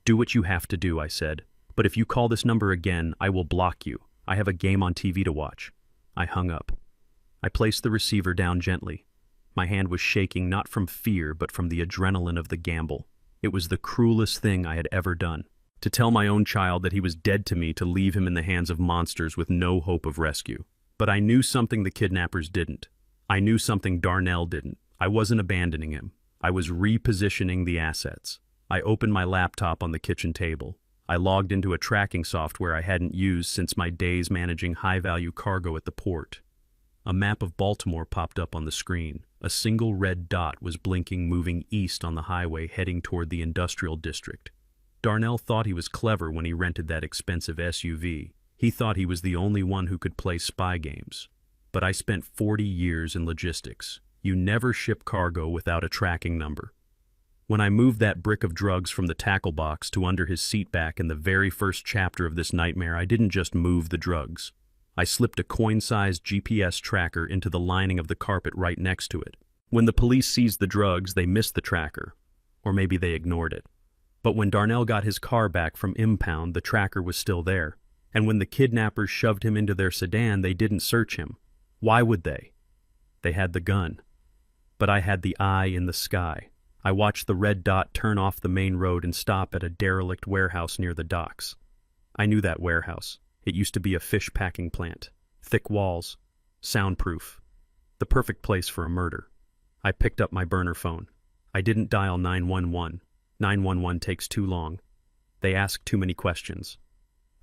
S1: "Do what you have to do," I said. "But if you call this number again, I will block you. I have a game on TV to watch." I hung up. I placed the receiver down gently. My hand was shaking, not from fear, but from the adrenaline of the gamble. It was the cruelest thing I had ever done. To tell my own child that he was dead to me, to leave him in the hands of monsters with no hope of rescue. But I knew something the kidnappers didn't. I knew something Darnell didn't. I wasn't abandoning him. I was repositioning the assets. I opened my laptop on the kitchen table. I logged into a tracking software I hadn't used since my days managing high-value cargo at the port. A map of Baltimore popped up on the screen. A single red dot was blinking, moving east on the highway heading toward the industrial district. Darnell thought he was clever when he rented that expensive SUV. He thought he was the only one who could play spy games. But I spent 40 years in logistics. You never ship cargo without a tracking number. When I moved that brick of drugs from the tackle box to under his seat back in the very first chapter of this nightmare, I didn't just move the drugs. I slipped a coin-sized GPS tracker into the lining of the carpet right next to it. When the police seized the drugs, they missed the tracker. Or maybe they ignored it. But when Darnell got his car back from impound, the tracker was still there. And when the kidnappers shoved him into their sedan, they didn't search him. Why would they? They had the gun. But I had the eye in the sky. I watched the red dot turn off the main road and stop at a derelict warehouse near the docks. I knew that warehouse. It used to be a fish packing plant. Thick walls. Soundproof. The perfect place for a murder. I picked up my burner phone. I didn't dial 911. 911 takes too long. They ask too many questions.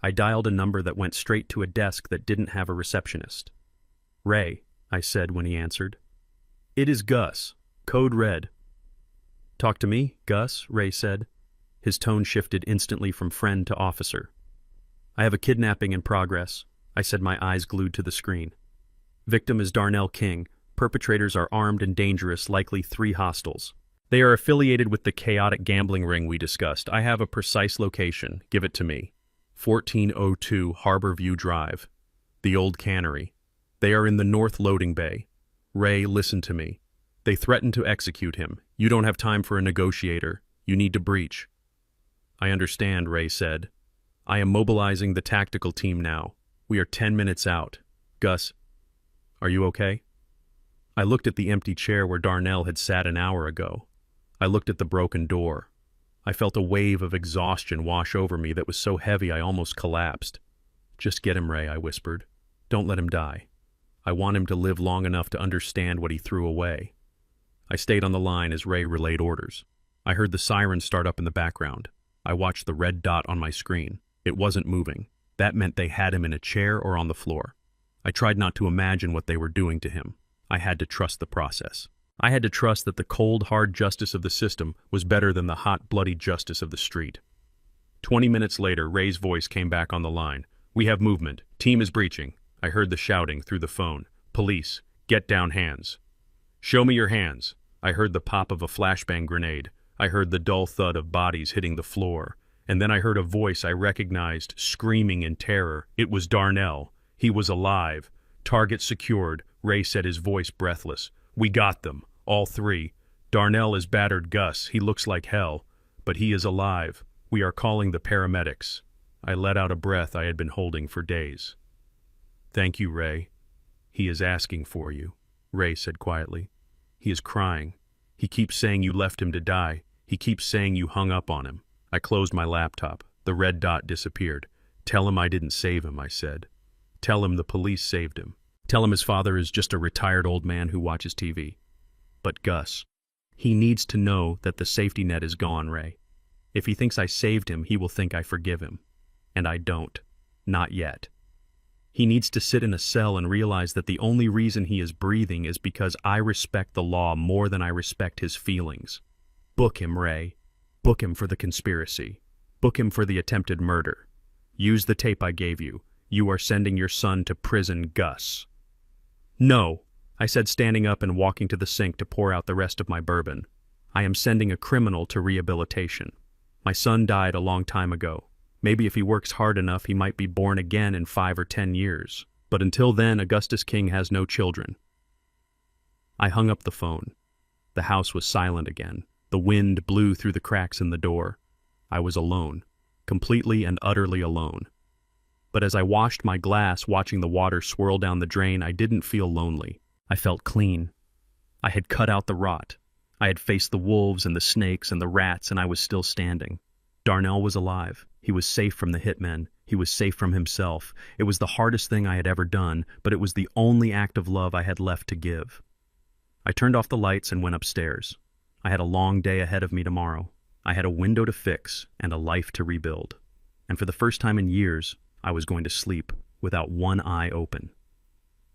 S1: I dialed a number that went straight to a desk that didn't have a receptionist. "Ray," I said when he answered. "It is Gus. Code red." "Talk to me, Gus," Ray said. His tone shifted instantly from friend to officer. "I have a kidnapping in progress," I said, my eyes glued to the screen. "Victim is Darnell King. Perpetrators are armed and dangerous, likely 3 hostiles. They are affiliated with the chaotic gambling ring we discussed. I have a precise location. Give it to me. 1402 Harbor View Drive. The old cannery. They are in the north loading bay. Ray, listen to me. They threaten to execute him. You don't have time for a negotiator. You need to breach." "I understand," Ray said. "I am mobilizing the tactical team now. We are 10 minutes out. Gus, are you okay?" I looked at the empty chair where Darnell had sat an hour ago. I looked at the broken door. I felt a wave of exhaustion wash over me that was so heavy I almost collapsed. "Just get him, Ray," I whispered. "Don't let him die. I want him to live long enough to understand what he threw away." I stayed on the line as Ray relayed orders. I heard the siren start up in the background. I watched the red dot on my screen. It wasn't moving. That meant they had him in a chair or on the floor. I tried not to imagine what they were doing to him. I had to trust the process. I had to trust that the cold, hard justice of the system was better than the hot, bloody justice of the street. 20 minutes later, Ray's voice came back on the line. We have movement. Team is breaching. I heard the shouting through the phone. Police, get down hands. Show me your hands. I heard the pop of a flashbang grenade. I heard the dull thud of bodies hitting the floor. And then I heard a voice I recognized, screaming in terror. It was Darnell. He was alive. Target secured, Ray said, his voice breathless. We got them, all three. Darnell is battered Gus. He looks like hell, but he is alive. We are calling the paramedics. I let out a breath I had been holding for days. Thank you, Ray. He is asking for you, Ray said quietly. He is crying. He keeps saying you left him to die. He keeps saying you hung up on him. I closed my laptop. The red dot disappeared. Tell him I didn't save him, I said. Tell him the police saved him. Tell him his father is just a retired old man who watches TV. But Gus, he needs to know that the safety net is gone, Ray. If he thinks I saved him, he will think I forgive him. And I don't. Not yet. He needs to sit in a cell and realize that the only reason he is breathing is because I respect the law more than I respect his feelings. Book him, Ray. Book him for the conspiracy. Book him for the attempted murder. Use the tape I gave you. You are sending your son to prison, Gus. No, I said, standing up and walking to the sink to pour out the rest of my bourbon. I am sending a criminal to rehabilitation. My son died a long time ago. Maybe if he works hard enough, he might be born again in 5 or 10 years. But until then, Augustus King has no children. I hung up the phone. The house was silent again. The wind blew through the cracks in the door. I was alone, completely and utterly alone. But as I washed my glass, watching the water swirl down the drain, I didn't feel lonely. I felt clean. I had cut out the rot. I had faced the wolves and the snakes and the rats, and I was still standing. Darnell was alive. He was safe from the hitmen. He was safe from himself. It was the hardest thing I had ever done, but it was the only act of love I had left to give. I turned off the lights and went upstairs. I had a long day ahead of me tomorrow. I had a window to fix and a life to rebuild. And for the first time in years, I was going to sleep without one eye open.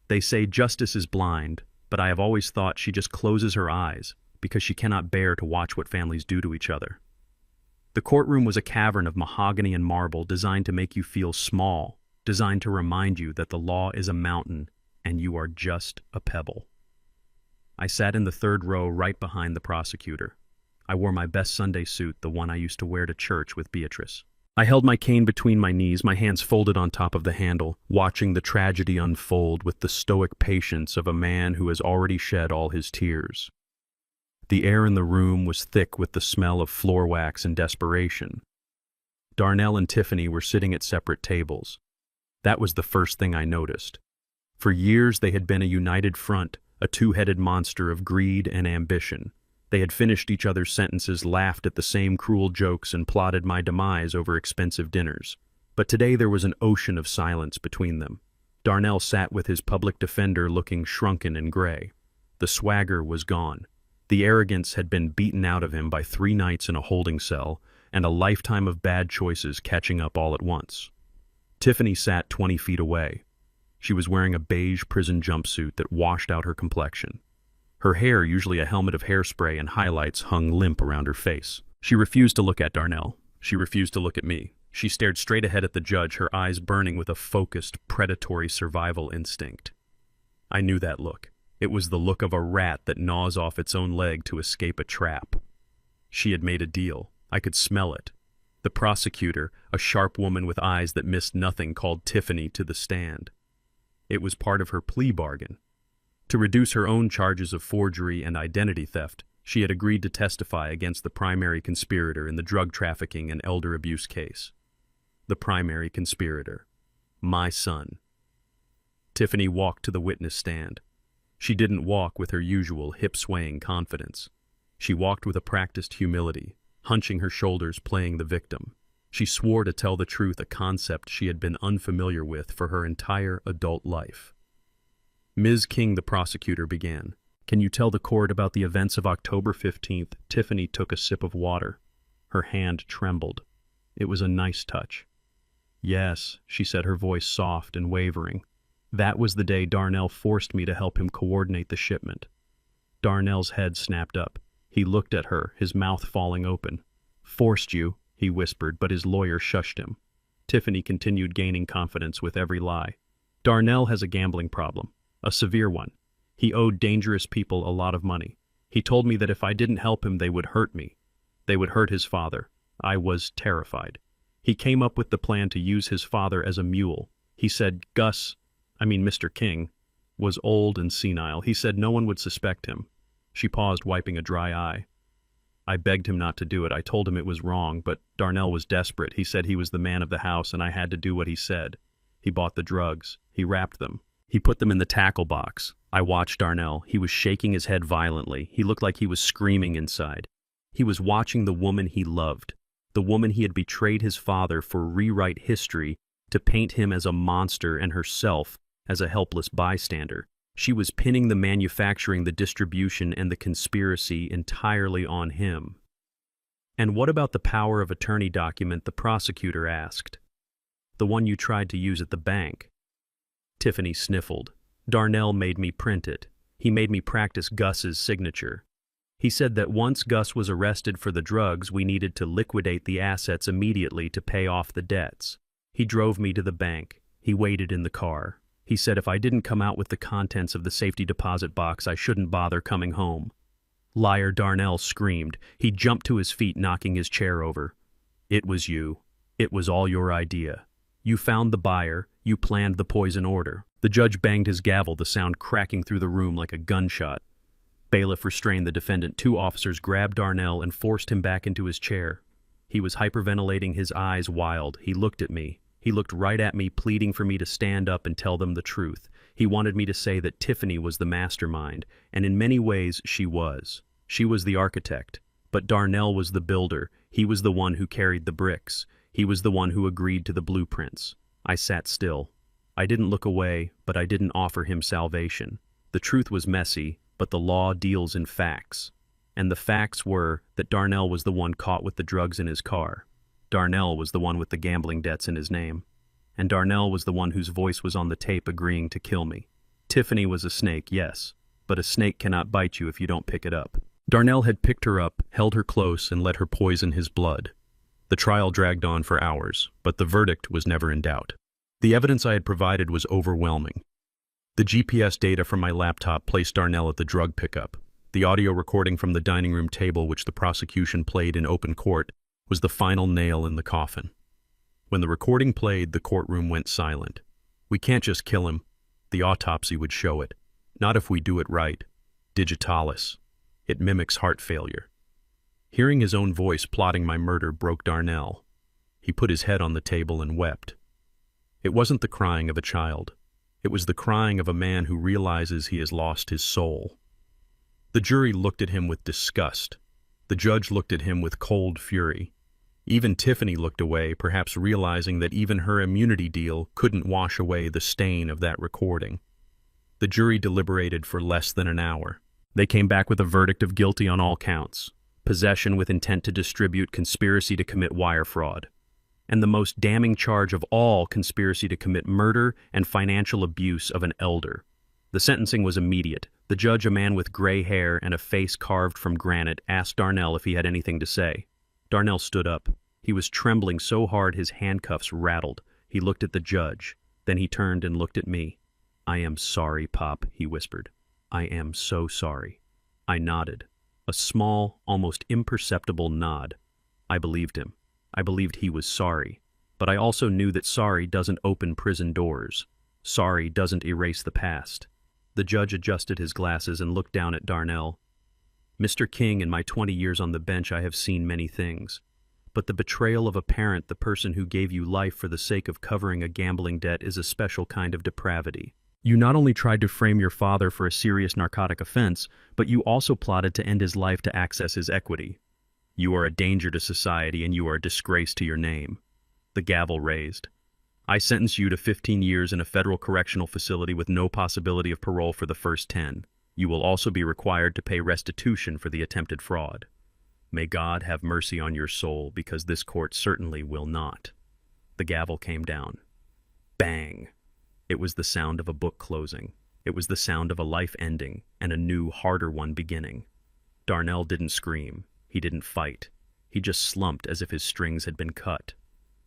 S1: They say justice is blind, but I have always thought she just closes her eyes because she cannot bear to watch what families do to each other. The courtroom was a cavern of mahogany and marble designed to make you feel small, designed to remind you that the law is a mountain and you are just a pebble. I sat in the third row right behind the prosecutor. I wore my best Sunday suit, the one I used to wear to church with Beatrice. I held my cane between my knees, my hands folded on top of the handle, watching the tragedy unfold with the stoic patience of a man who has already shed all his tears. The air in the room was thick with the smell of floor wax and desperation. Darnell and Tiffany were sitting at separate tables. That was the first thing I noticed. For years they had been a united front, a two-headed monster of greed and ambition. They had finished each other's sentences, laughed at the same cruel jokes, and plotted my demise over expensive dinners. But today there was an ocean of silence between them. Darnell sat with his public defender looking shrunken and gray. The swagger was gone. The arrogance had been beaten out of him by 3 nights in a holding cell and a lifetime of bad choices catching up all at once. Tiffany sat 20 feet away. She was wearing a beige prison jumpsuit that washed out her complexion. Her hair, usually a helmet of hairspray and highlights, hung limp around her face. She refused to look at Darnell. She refused to look at me. She stared straight ahead at the judge, her eyes burning with a focused, predatory survival instinct. I knew that look. It was the look of a rat that gnaws off its own leg to escape a trap. She had made a deal. I could smell it. The prosecutor, a sharp woman with eyes that missed nothing, called Tiffany to the stand. It was part of her plea bargain. To reduce her own charges of forgery and identity theft, she had agreed to testify against the primary conspirator in the drug trafficking and elder abuse case. The primary conspirator. My son. Tiffany walked to the witness stand. She didn't walk with her usual hip-swaying confidence. She walked with a practiced humility, hunching her shoulders, playing the victim. She swore to tell the truth, a concept she had been unfamiliar with for her entire adult life. Ms. King, the prosecutor, began. Can you tell the court about the events of October 15th? Tiffany took a sip of water. Her hand trembled. It was a nice touch. Yes, she said, her voice soft and wavering. That was the day Darnell forced me to help him coordinate the shipment. Darnell's head snapped up. He looked at her, his mouth falling open. Forced you, he whispered, but his lawyer shushed him. Tiffany continued gaining confidence with every lie. Darnell has a gambling problem, a severe one. He owed dangerous people a lot of money. He told me that if I didn't help him, they would hurt me. They would hurt his father. I was terrified. He came up with the plan to use his father as a mule. He said Mr. King, was old and senile. He said no one would suspect him. She paused, wiping a dry eye. I begged him not to do it. I told him it was wrong, but Darnell was desperate. He said he was the man of the house, and I had to do what he said. He bought the drugs. He wrapped them. He put them in the tackle box. I watched Darnell. He was shaking his head violently. He looked like he was screaming inside. He was watching the woman he loved, the woman he had betrayed his father for rewrite history to paint him as a monster and herself as a helpless bystander. She was pinning the manufacturing, the distribution, and the conspiracy entirely on him. And what about the power of attorney document, the prosecutor asked. The one you tried to use at the bank. Tiffany sniffled. Darnell made me print it. He made me practice Gus's signature. He said that once Gus was arrested for the drugs, we needed to liquidate the assets immediately to pay off the debts. He drove me to the bank. He waited in the car. He said if I didn't come out with the contents of the safety deposit box, I shouldn't bother coming home. Liar, Darnell screamed. He jumped to his feet, knocking his chair over. It was you. It was all your idea. You found the buyer. You planned the poison order. The judge banged his gavel, the sound cracking through the room like a gunshot. Bailiff restrained the defendant. 2 officers grabbed Darnell and forced him back into his chair. He was hyperventilating, his eyes wild. He looked at me. He looked right at me, pleading for me to stand up and tell them the truth. He wanted me to say that Tiffany was the mastermind, and in many ways she was. She was the architect, but Darnell was the builder. He was the one who carried the bricks. He was the one who agreed to the blueprints. I sat still. I didn't look away, but I didn't offer him salvation. The truth was messy, but the law deals in facts. And the facts were that Darnell was the one caught with the drugs in his car. Darnell was the one with the gambling debts in his name. And Darnell was the one whose voice was on the tape agreeing to kill me. Tiffany was a snake, yes, but a snake cannot bite you if you don't pick it up. Darnell had picked her up, held her close, and let her poison his blood. The trial dragged on for hours, but the verdict was never in doubt. The evidence I had provided was overwhelming. The GPS data from my laptop placed Darnell at the drug pickup. The audio recording from the dining room table, which the prosecution played in open court, was the final nail in the coffin. When the recording played, the courtroom went silent. We can't just kill him. The autopsy would show it. Not if we do it right. Digitalis. It mimics heart failure. Hearing his own voice plotting my murder broke Darnell. He put his head on the table and wept. It wasn't the crying of a child. It was the crying of a man who realizes he has lost his soul. The jury looked at him with disgust. The judge looked at him with cold fury. Even Tiffany looked away, perhaps realizing that even her immunity deal couldn't wash away the stain of that recording. The jury deliberated for less than an hour. They came back with a verdict of guilty on all counts: possession with intent to distribute, conspiracy to commit wire fraud, and the most damning charge of all, conspiracy to commit murder and financial abuse of an elder. The sentencing was immediate. The judge, a man with gray hair and a face carved from granite, asked Darnell if he had anything to say. Darnell stood up. He was trembling so hard his handcuffs rattled. He looked at the judge. Then he turned and looked at me. "I am sorry, Pop," he whispered. "I am so sorry." I nodded. A small, almost imperceptible nod. I believed him. I believed he was sorry. But I also knew that sorry doesn't open prison doors. Sorry doesn't erase the past. The judge adjusted his glasses and looked down at Darnell. "Mr. King, in my 20 years on the bench, I have seen many things. But the betrayal of a parent, the person who gave you life for the sake of covering a gambling debt, is a special kind of depravity. You not only tried to frame your father for a serious narcotic offense, but you also plotted to end his life to access his equity. You are a danger to society, and you are a disgrace to your name." The gavel raised. "I sentence you to 15 years in a federal correctional facility with no possibility of parole for the first 10. You will also be required to pay restitution for the attempted fraud. May God have mercy on your soul, because this court certainly will not." The gavel came down. Bang! It was the sound of a book closing. It was the sound of a life ending and a new, harder one beginning. Darnell didn't scream. He didn't fight. He just slumped as if his strings had been cut.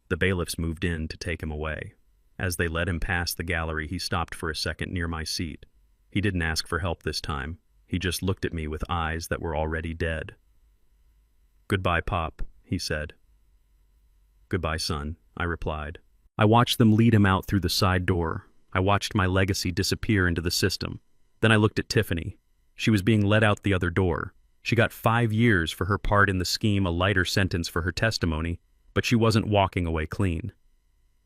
S1: The bailiffs moved in to take him away. As they led him past the gallery, he stopped for a second near my seat. He didn't ask for help this time. He just looked at me with eyes that were already dead. "Goodbye, Pop," he said. "Goodbye, son," I replied. I watched them lead him out through the side door. I watched my legacy disappear into the system. Then I looked at Tiffany. She was being led out the other door. She got 5 years for her part in the scheme, a lighter sentence for her testimony, but she wasn't walking away clean.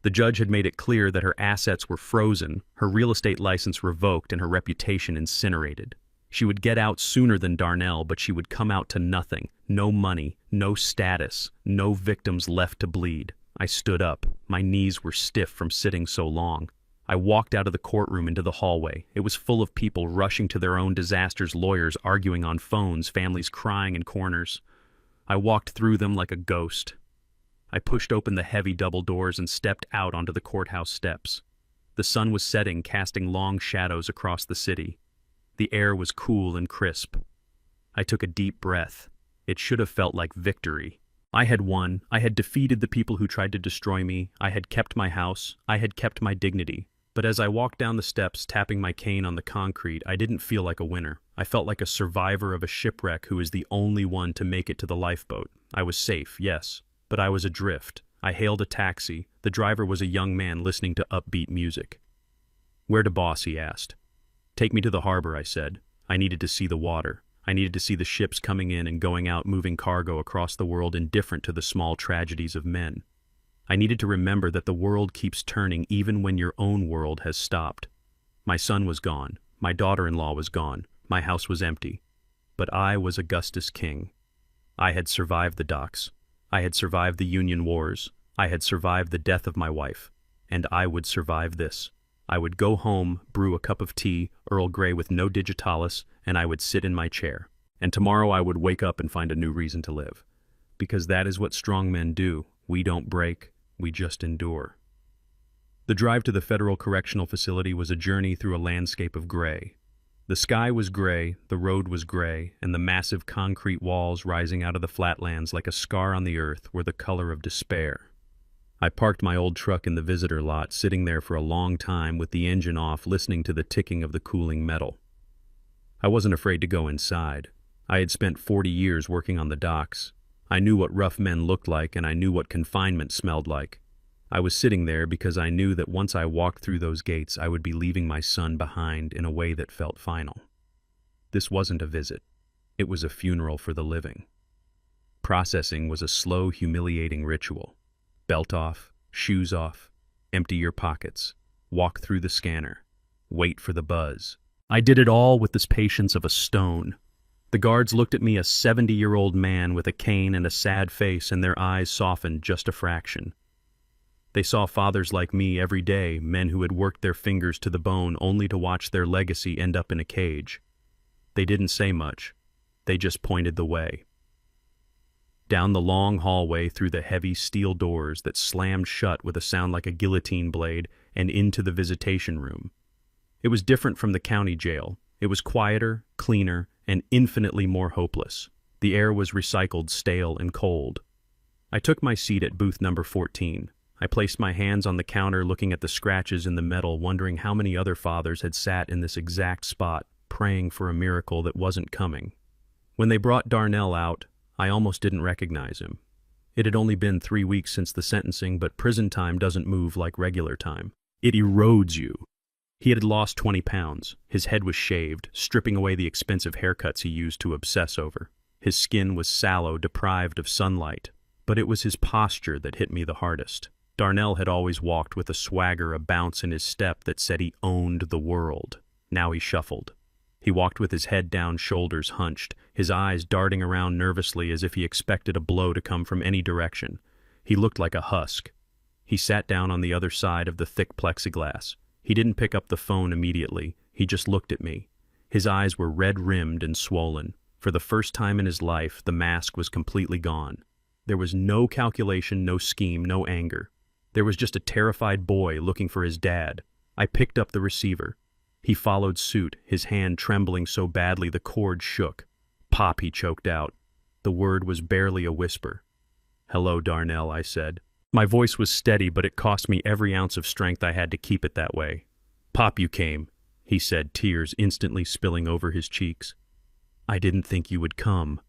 S1: The judge had made it clear that her assets were frozen, her real estate license revoked, and her reputation incinerated. She would get out sooner than Darnell, but she would come out to nothing. No money, no status, no victims left to bleed. I stood up. My knees were stiff from sitting so long. I walked out of the courtroom into the hallway. It was full of people rushing to their own disasters, lawyers arguing on phones, families crying in corners. I walked through them like a ghost. I pushed open the heavy double doors and stepped out onto the courthouse steps. The sun was setting, casting long shadows across the city. The air was cool and crisp. I took a deep breath. It should have felt like victory. I had won. I had defeated the people who tried to destroy me. I had kept my house. I had kept my dignity. But as I walked down the steps, tapping my cane on the concrete, I didn't feel like a winner. I felt like a survivor of a shipwreck who is the only one to make it to the lifeboat. I was safe, yes, but I was adrift. I hailed a taxi. The driver was a young man listening to upbeat music. "Where to, boss?" he asked. "Take me to the harbor," I said. I needed to see the water. I needed to see the ships coming in and going out, moving cargo across the world, indifferent to the small tragedies of men. I needed to remember that the world keeps turning even when your own world has stopped. My son was gone. My daughter-in-law was gone. My house was empty. But I was Augustus King. I had survived the docks. I had survived the Union Wars. I had survived the death of my wife. And I would survive this. I would go home, brew a cup of tea, Earl Grey with no digitalis, and I would sit in my chair. And tomorrow I would wake up and find a new reason to live. Because that is what strong men do. We don't break. We just endure. The drive to the Federal Correctional Facility was a journey through a landscape of gray. The sky was gray, the road was gray, and the massive concrete walls rising out of the flatlands like a scar on the earth were the color of despair. I parked my old truck in the visitor lot, sitting there for a long time with the engine off, listening to the ticking of the cooling metal. I wasn't afraid to go inside. I had spent 40 years working on the docks. I knew what rough men looked like, and I knew what confinement smelled like. I was sitting there because I knew that once I walked through those gates, I would be leaving my son behind in a way that felt final. This wasn't a visit. It was a funeral for the living. Processing was a slow, humiliating ritual. Belt off, shoes off, empty your pockets, walk through the scanner, wait for the buzz. I did it all with the patience of a stone. The guards looked at me, a 70-year-old man with a cane and a sad face, and their eyes softened just a fraction. They saw fathers like me every day, men who had worked their fingers to the bone only to watch their legacy end up in a cage. They didn't say much. They just pointed the way. Down the long hallway, through the heavy steel doors that slammed shut with a sound like a guillotine blade, and into the visitation room. It was different from the county jail. It was quieter, cleaner, and infinitely more hopeless. The air was recycled, stale, and cold. I took my seat at booth number 14. I placed my hands on the counter, looking at the scratches in the metal, wondering how many other fathers had sat in this exact spot, praying for a miracle that wasn't coming. When they brought Darnell out, I almost didn't recognize him. It had only been 3 weeks since the sentencing, but prison time doesn't move like regular time. It erodes you. He had lost 20 pounds. His head was shaved, stripping away the expensive haircuts he used to obsess over. His skin was sallow, deprived of sunlight. But it was his posture that hit me the hardest. Darnell had always walked with a swagger, a bounce in his step that said he owned the world. Now he shuffled. He walked with his head down, shoulders hunched, his eyes darting around nervously as if he expected a blow to come from any direction. He looked like a husk. He sat down on the other side of the thick plexiglass. He didn't pick up the phone immediately. He just looked at me. His eyes were red-rimmed and swollen. For the first time in his life, the mask was completely gone. There was no calculation, no scheme, no anger. There was just a terrified boy looking for his dad. I picked up the receiver. He followed suit, his hand trembling so badly the cord shook. "Pop," he choked out. The word was barely a whisper. "Hello, Darnell," I said. My voice was steady, but it cost me every ounce of strength I had to keep it that way. "Pop, you came," he said, tears instantly spilling over his cheeks. "I didn't think you would come.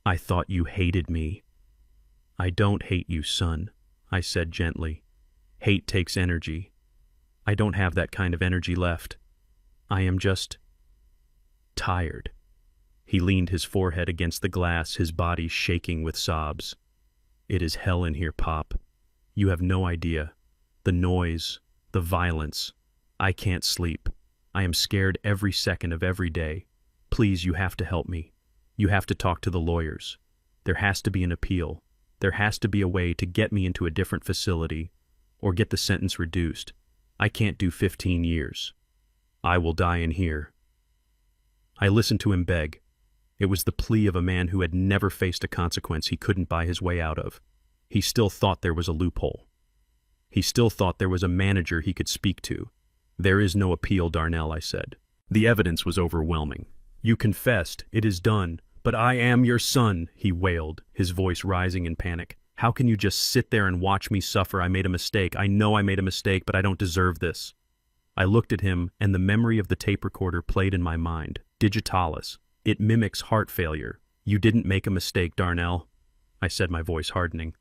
S1: I thought you hated me." "I don't hate you, son," I said gently. "Hate takes energy. I don't have that kind of energy left. I am just tired." He leaned his forehead against the glass, his body shaking with sobs. "It is hell in here, Pop. You have no idea. The noise, the violence. I can't sleep. I am scared every second of every day. Please, you have to help me. You have to talk to the lawyers. There has to be an appeal. There has to be a way to get me into a different facility, or get the sentence reduced. I can't do 15 years. I will die in here." I listened to him beg. It was the plea of a man who had never faced a consequence he couldn't buy his way out of. He still thought there was a loophole. He still thought there was a manager he could speak to. "There is no appeal, Darnell," I said. The evidence was overwhelming. "You confessed. It is done. But I am your son," he wailed, his voice rising in panic. "How can you just sit there and watch me suffer? I made a mistake. I know I made a mistake, but I don't deserve this." I looked at him, and the memory of the tape recorder played in my mind. Digitalis. It mimics heart failure. "You didn't make a mistake, Darnell," I said, my voice hardening.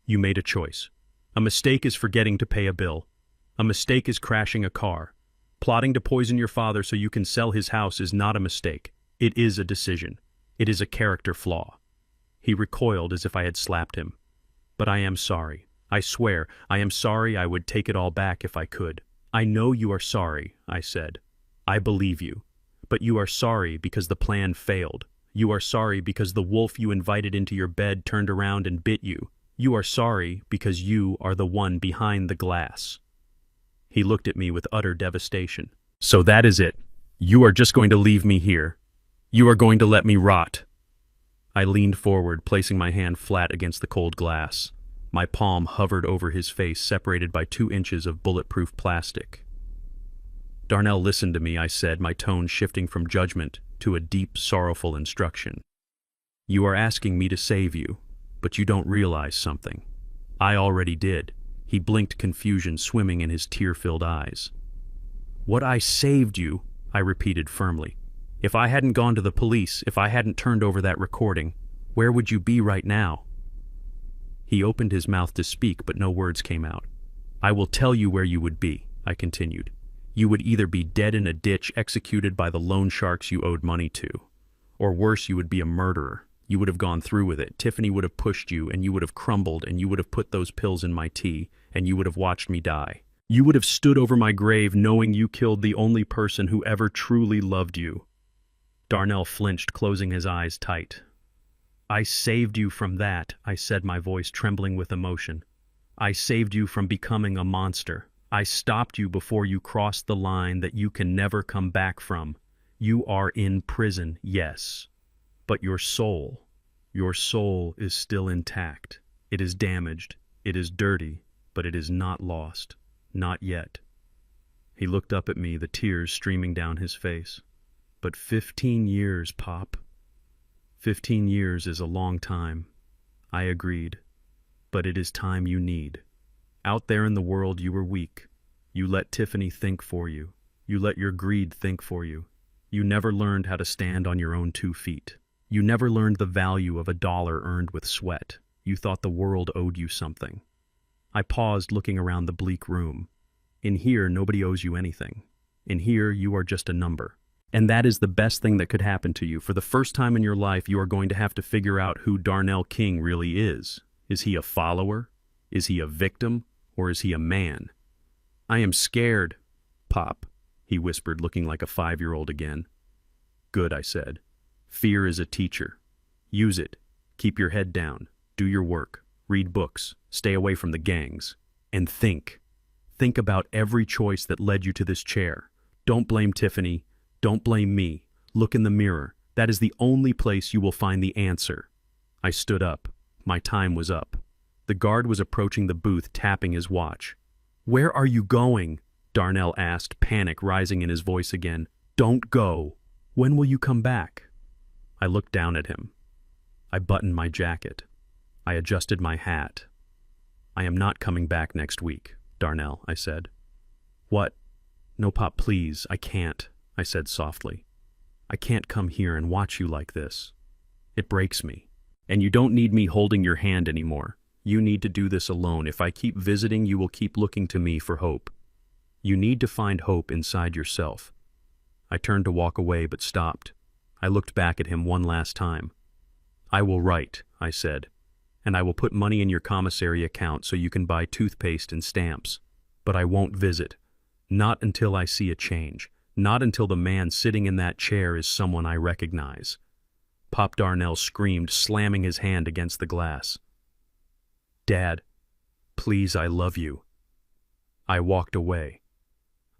S1: "You made a choice. A mistake is forgetting to pay a bill. A mistake is crashing a car. Plotting to poison your father so you can sell his house is not a mistake. It is a decision. It is a character flaw." He recoiled as if I had slapped him. "But I am sorry. I swear, I am sorry. I would take it all back if I could." "I know you are sorry," I said. "I believe you. But you are sorry because the plan failed. You are sorry because the wolf you invited into your bed turned around and bit you. You are sorry because you are the one behind the glass." He looked at me with utter devastation. "So that is it. You are just going to leave me here. You are going to let me rot." I leaned forward, placing my hand flat against the cold glass. My palm hovered over his face, separated by 2 inches of bulletproof plastic. "Darnell, listen to me," I said, my tone shifting from judgment to a deep, sorrowful instruction. "You are asking me to save you, but you don't realize something. I already did." He blinked, confusion swimming in his tear-filled eyes. "What I saved you," I repeated firmly. "If I hadn't gone to the police, if I hadn't turned over that recording, where would you be right now?" He opened his mouth to speak, but no words came out. "I will tell you where you would be," I continued. "You would either be dead in a ditch executed by the loan sharks you owed money to, or worse, you would be a murderer. You would have gone through with it. Tiffany would have pushed you, and you would have crumbled, and you would have put those pills in my tea, and you would have watched me die. You would have stood over my grave knowing you killed the only person who ever truly loved you." Darnell flinched, closing his eyes tight. "I saved you from that," I said, my voice trembling with emotion. "I saved you from becoming a monster. I stopped you before you crossed the line that you can never come back from. You are in prison, yes. But your soul is still intact. It is damaged, it is dirty, but it is not lost. Not yet." He looked up at me, the tears streaming down his face. "But 15 years, Pop. 15 years is a long time." I agreed. "But it is time you need. Out there in the world you were weak. You let Tiffany think for you. You let your greed think for you. You never learned how to stand on your own 2 feet. You never learned the value of a dollar earned with sweat. You thought the world owed you something." I paused, looking around the bleak room. "In here, nobody owes you anything. In here, you are just a number. And that is the best thing that could happen to you. For the first time in your life, you are going to have to figure out who Darnell King really is. Is he a follower? Is he a victim? Or is he a man?" "I am scared, Pop," he whispered, looking like a 5-year-old again. "Good," I said. "Fear is a teacher. Use it. Keep your head down. Do your work. Read books. Stay away from the gangs. And think. Think about every choice that led you to this chair. Don't blame Tiffany. Don't blame me. Look in the mirror. That is the only place you will find the answer." I stood up. My time was up. The guard was approaching the booth, tapping his watch. "Where are you going?" Darnell asked, panic rising in his voice again. "Don't go. When will you come back?" I looked down at him. I buttoned my jacket. I adjusted my hat. I am not coming back next week, Darnell, I said. What? No, Pop, please, I can't, I said softly. I can't come here and watch you like this. It breaks me. And you don't need me holding your hand anymore. You need to do this alone. If I keep visiting, you will keep looking to me for hope. You need to find hope inside yourself. I turned to walk away but stopped. I looked back at him one last time. I will write, I said, and I will put money in your commissary account so you can buy toothpaste and stamps. But I won't visit. Not until I see a change. Not until the man sitting in that chair is someone I recognize. Pop Darnell screamed, slamming his hand against the glass. Dad, please, I love you. I walked away.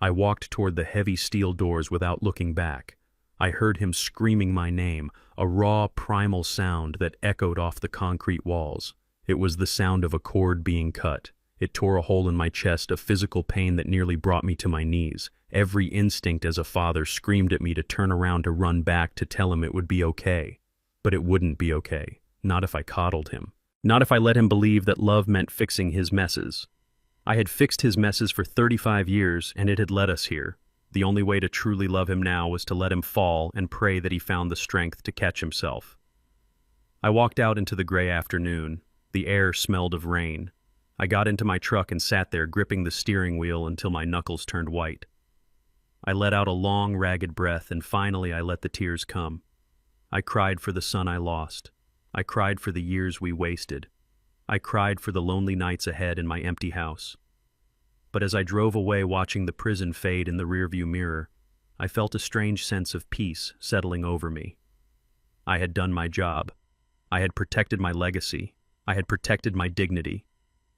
S1: I walked toward the heavy steel doors without looking back. I heard him screaming my name, a raw, primal sound that echoed off the concrete walls. It was the sound of a cord being cut. It tore a hole in my chest, a physical pain that nearly brought me to my knees. Every instinct as a father screamed at me to turn around to run back to tell him it would be okay. But it wouldn't be okay. Not if I coddled him. Not if I let him believe that love meant fixing his messes. I had fixed his messes for 35 years, and it had led us here. The only way to truly love him now was to let him fall and pray that he found the strength to catch himself. I walked out into the gray afternoon. The air smelled of rain. I got into my truck and sat there gripping the steering wheel until my knuckles turned white. I let out a long, ragged breath, and finally I let the tears come. I cried for the son I lost. I cried for the years we wasted. I cried for the lonely nights ahead in my empty house. But as I drove away watching the prison fade in the rearview mirror, I felt a strange sense of peace settling over me. I had done my job. I had protected my legacy. I had protected my dignity.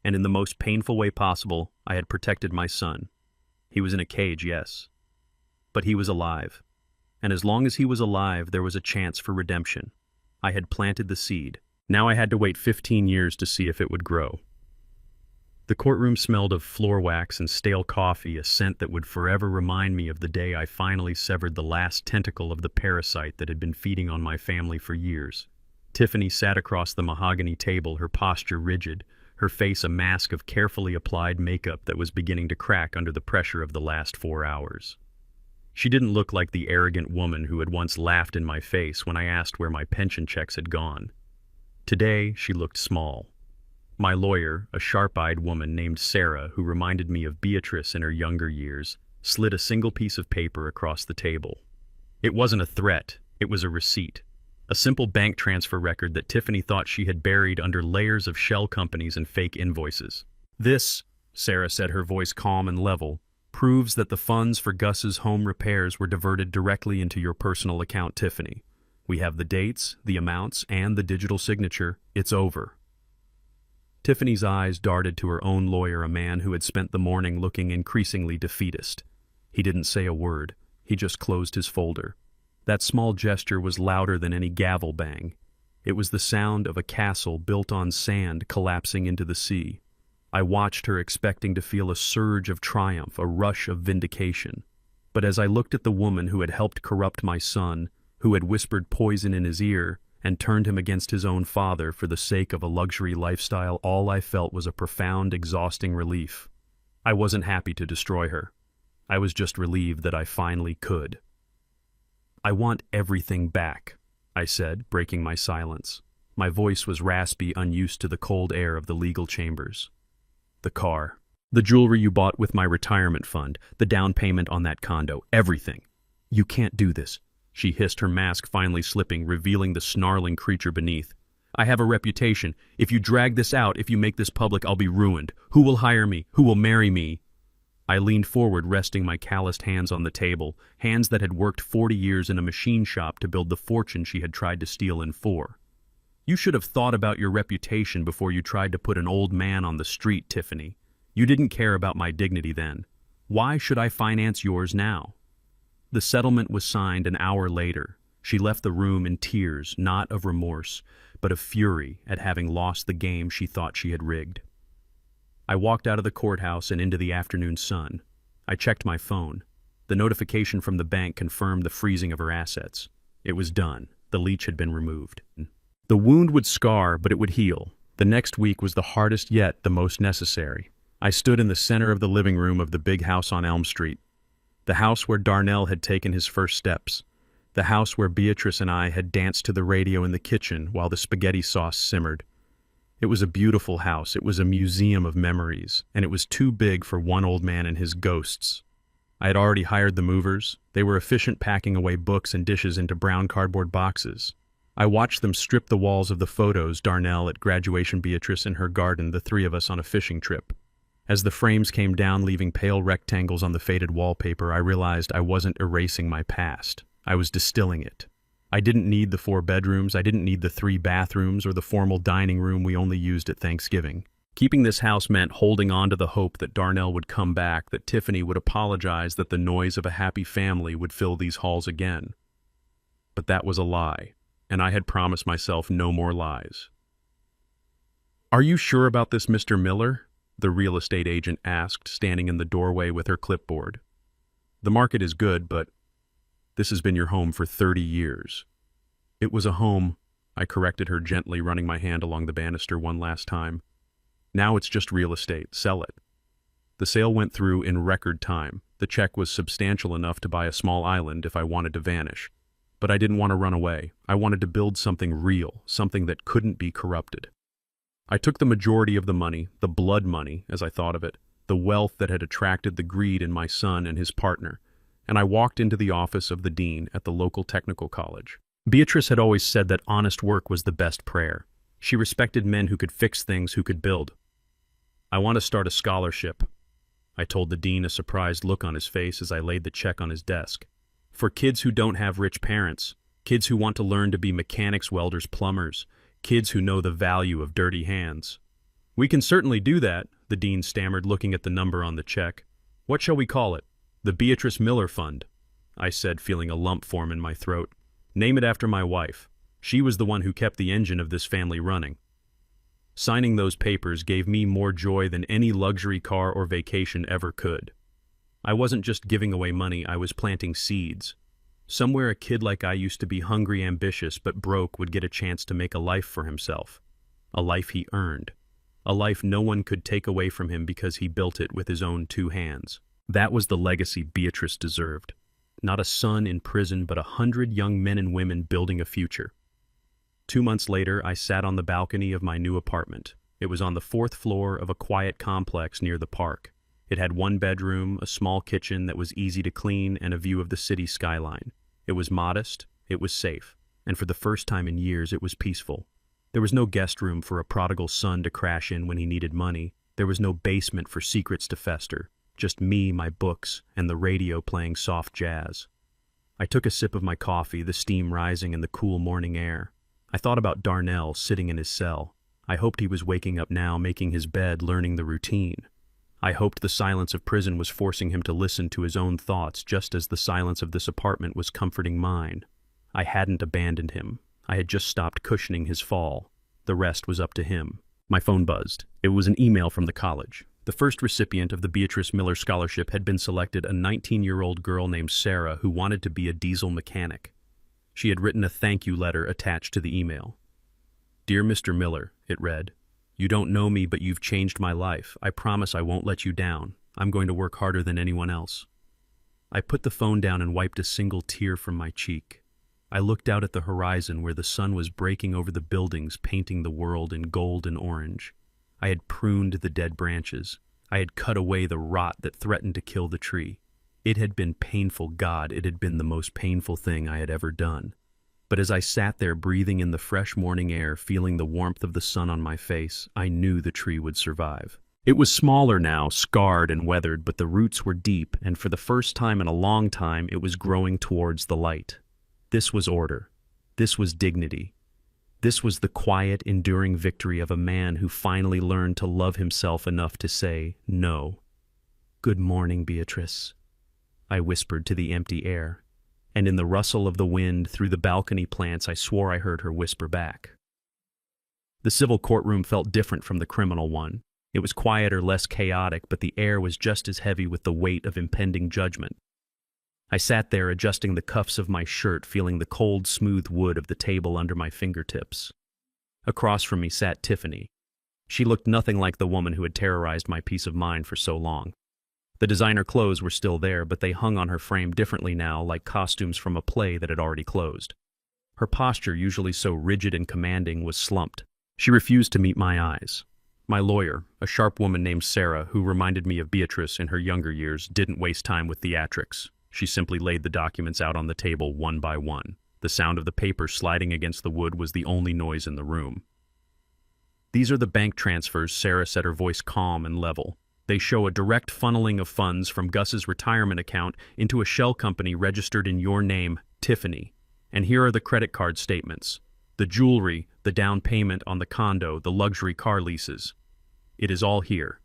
S1: And in the most painful way possible, I had protected my son. He was in a cage, yes. But he was alive. And as long as he was alive, there was a chance for redemption. I had planted the seed. Now I had to wait 15 years to see if it would grow. The courtroom smelled of floor wax and stale coffee, a scent that would forever remind me of the day I finally severed the last tentacle of the parasite that had been feeding on my family for years. Tiffany sat across the mahogany table, her posture rigid, her face a mask of carefully applied makeup that was beginning to crack under the pressure of the last 4 hours. She didn't look like the arrogant woman who had once laughed in my face when I asked where my pension checks had gone. Today, she looked small. My lawyer, a sharp-eyed woman named Sarah, who reminded me of Beatrice in her younger years, slid a single piece of paper across the table. It wasn't a threat, it was a receipt. A simple bank transfer record that Tiffany thought she had buried under layers of shell companies and fake invoices. This, Sarah said, her voice calm and level, proves that the funds for Gus's home repairs were diverted directly into your personal account, Tiffany. We have the dates, the amounts, and the digital signature. It's over. Tiffany's eyes darted to her own lawyer, a man who had spent the morning looking increasingly defeatist. He didn't say a word. He just closed his folder. That small gesture was louder than any gavel bang. It was the sound of a castle built on sand collapsing into the sea. I watched her, expecting to feel a surge of triumph, a rush of vindication. But as I looked at the woman who had helped corrupt my son, who had whispered poison in his ear and turned him against his own father for the sake of a luxury lifestyle, all I felt was a profound, exhausting relief. I wasn't happy to destroy her. I was just relieved that I finally could. I want everything back, I said, breaking my silence. My voice was raspy, unused to the cold air of the legal chambers. The car, the jewelry you bought with my retirement fund, the down payment on that condo, everything. You can't do this, she hissed, her mask finally slipping, revealing the snarling creature beneath. I have a reputation. If you drag this out, if you make this public, I'll be ruined. Who will hire me? Who will marry me? I leaned forward, resting my calloused hands on the table, hands that had worked 40 years in a machine shop to build the fortune she had tried to steal in 4. You should have thought about your reputation before you tried to put an old man on the street, Tiffany. You didn't care about my dignity then. Why should I finance yours now? The settlement was signed an hour later. She left the room in tears, not of remorse, but of fury at having lost the game she thought she had rigged. I walked out of the courthouse and into the afternoon sun. I checked my phone. The notification from the bank confirmed the freezing of her assets. It was done. The leech had been removed. The wound would scar, but it would heal. The next week was the hardest yet the most necessary. I stood in the center of the living room of the big house on Elm Street. The house where Darnell had taken his first steps. The house where Beatrice and I had danced to the radio in the kitchen while the spaghetti sauce simmered. It was a beautiful house. It was a museum of memories, and it was too big for one old man and his ghosts. I had already hired the movers. They were efficient packing away books and dishes into brown cardboard boxes. I watched them strip the walls of the photos, Darnell at graduation, Beatrice in her garden, the three of us on a fishing trip. As the frames came down, leaving pale rectangles on the faded wallpaper, I realized I wasn't erasing my past. I was distilling it. I didn't need the 4 bedrooms, I didn't need the 3 bathrooms or the formal dining room we only used at Thanksgiving. Keeping this house meant holding on to the hope that Darnell would come back, that Tiffany would apologize, that the noise of a happy family would fill these halls again. But that was a lie, and I had promised myself no more lies. "Are you sure about this, Mr. Miller?" the real estate agent asked, standing in the doorway with her clipboard. "The market is good, but this has been your home for 30 years. "It was a home," I corrected her gently, running my hand along the banister one last time. "Now it's just real estate. Sell it." The sale went through in record time. The check was substantial enough to buy a small island if I wanted to vanish. But I didn't want to run away. I wanted to build something real, something that couldn't be corrupted. I took the majority of the money, the blood money, as I thought of it, the wealth that had attracted the greed in my son and his partner, and I walked into the office of the dean at the local technical college. Beatrice had always said that honest work was the best prayer. She respected men who could fix things, who could build. "I want to start a scholarship," I told the dean, a surprised look on his face as I laid the check on his desk. "For kids who don't have rich parents, kids who want to learn to be mechanics, welders, plumbers, kids who know the value of dirty hands." "We can certainly do that," the dean stammered, looking at the number on the check. "What shall we call it?" "The Beatrice Miller Fund," I said, feeling a lump form in my throat. "Name it after my wife. She was the one who kept the engine of this family running." Signing those papers gave me more joy than any luxury car or vacation ever could. I wasn't just giving away money, I was planting seeds. Somewhere a kid like I used to be, hungry, ambitious, but broke, would get a chance to make a life for himself. A life he earned. A life no one could take away from him because he built it with his own 2 hands. That was the legacy Beatrice deserved. Not a son in prison, but 100 young men and women building a future. 2 months later, I sat on the balcony of my new apartment. It was on the 4th floor of a quiet complex near the park. It had 1 bedroom, a small kitchen that was easy to clean, and a view of the city skyline. It was modest, it was safe, and for the first time in years, it was peaceful. There was no guest room for a prodigal son to crash in when he needed money. There was no basement for secrets to fester. Just me, my books, and the radio playing soft jazz. I took a sip of my coffee, the steam rising in the cool morning air. I thought about Darnell sitting in his cell. I hoped he was waking up now, making his bed, learning the routine. I hoped the silence of prison was forcing him to listen to his own thoughts, just as the silence of this apartment was comforting mine. I hadn't abandoned him. I had just stopped cushioning his fall. The rest was up to him. My phone buzzed. It was an email from the college. The first recipient of the Beatrice Miller Scholarship had been selected, a 19-year-old girl named Sarah who wanted to be a diesel mechanic. She had written a thank you letter attached to the email. "Dear Mr. Miller," it read, "you don't know me, but you've changed my life. I promise I won't let you down. I'm going to work harder than anyone else." I put the phone down and wiped a single tear from my cheek. I looked out at the horizon where the sun was breaking over the buildings, painting the world in gold and orange. I had pruned the dead branches. I had cut away the rot that threatened to kill the tree. It had been painful, God, it had been the most painful thing I had ever done. But as I sat there breathing in the fresh morning air, feeling the warmth of the sun on my face, I knew the tree would survive. It was smaller now, scarred and weathered, but the roots were deep, and for the first time in a long time, it was growing towards the light. This was order. This was dignity. This was the quiet, enduring victory of a man who finally learned to love himself enough to say no. "Good morning, Beatrice," I whispered to the empty air, and in the rustle of the wind through the balcony plants I swore I heard her whisper back. The civil courtroom felt different from the criminal one. It was quieter, less chaotic, but the air was just as heavy with the weight of impending judgment. I sat there adjusting the cuffs of my shirt, feeling the cold, smooth wood of the table under my fingertips. Across from me sat Tiffany. She looked nothing like the woman who had terrorized my peace of mind for so long. The designer clothes were still there, but they hung on her frame differently now, like costumes from a play that had already closed. Her posture, usually so rigid and commanding, was slumped. She refused to meet my eyes. My lawyer, a sharp woman named Sarah, who reminded me of Beatrice in her younger years, didn't waste time with theatrics. She simply laid the documents out on the table one by one. The sound of the paper sliding against the wood was the only noise in the room. "These are the bank transfers," Sarah said, her voice calm and level. "They show a direct funneling of funds from Gus's retirement account into a shell company registered in your name, Tiffany. And here are the credit card statements. The jewelry, the down payment on the condo, the luxury car leases. It is all here.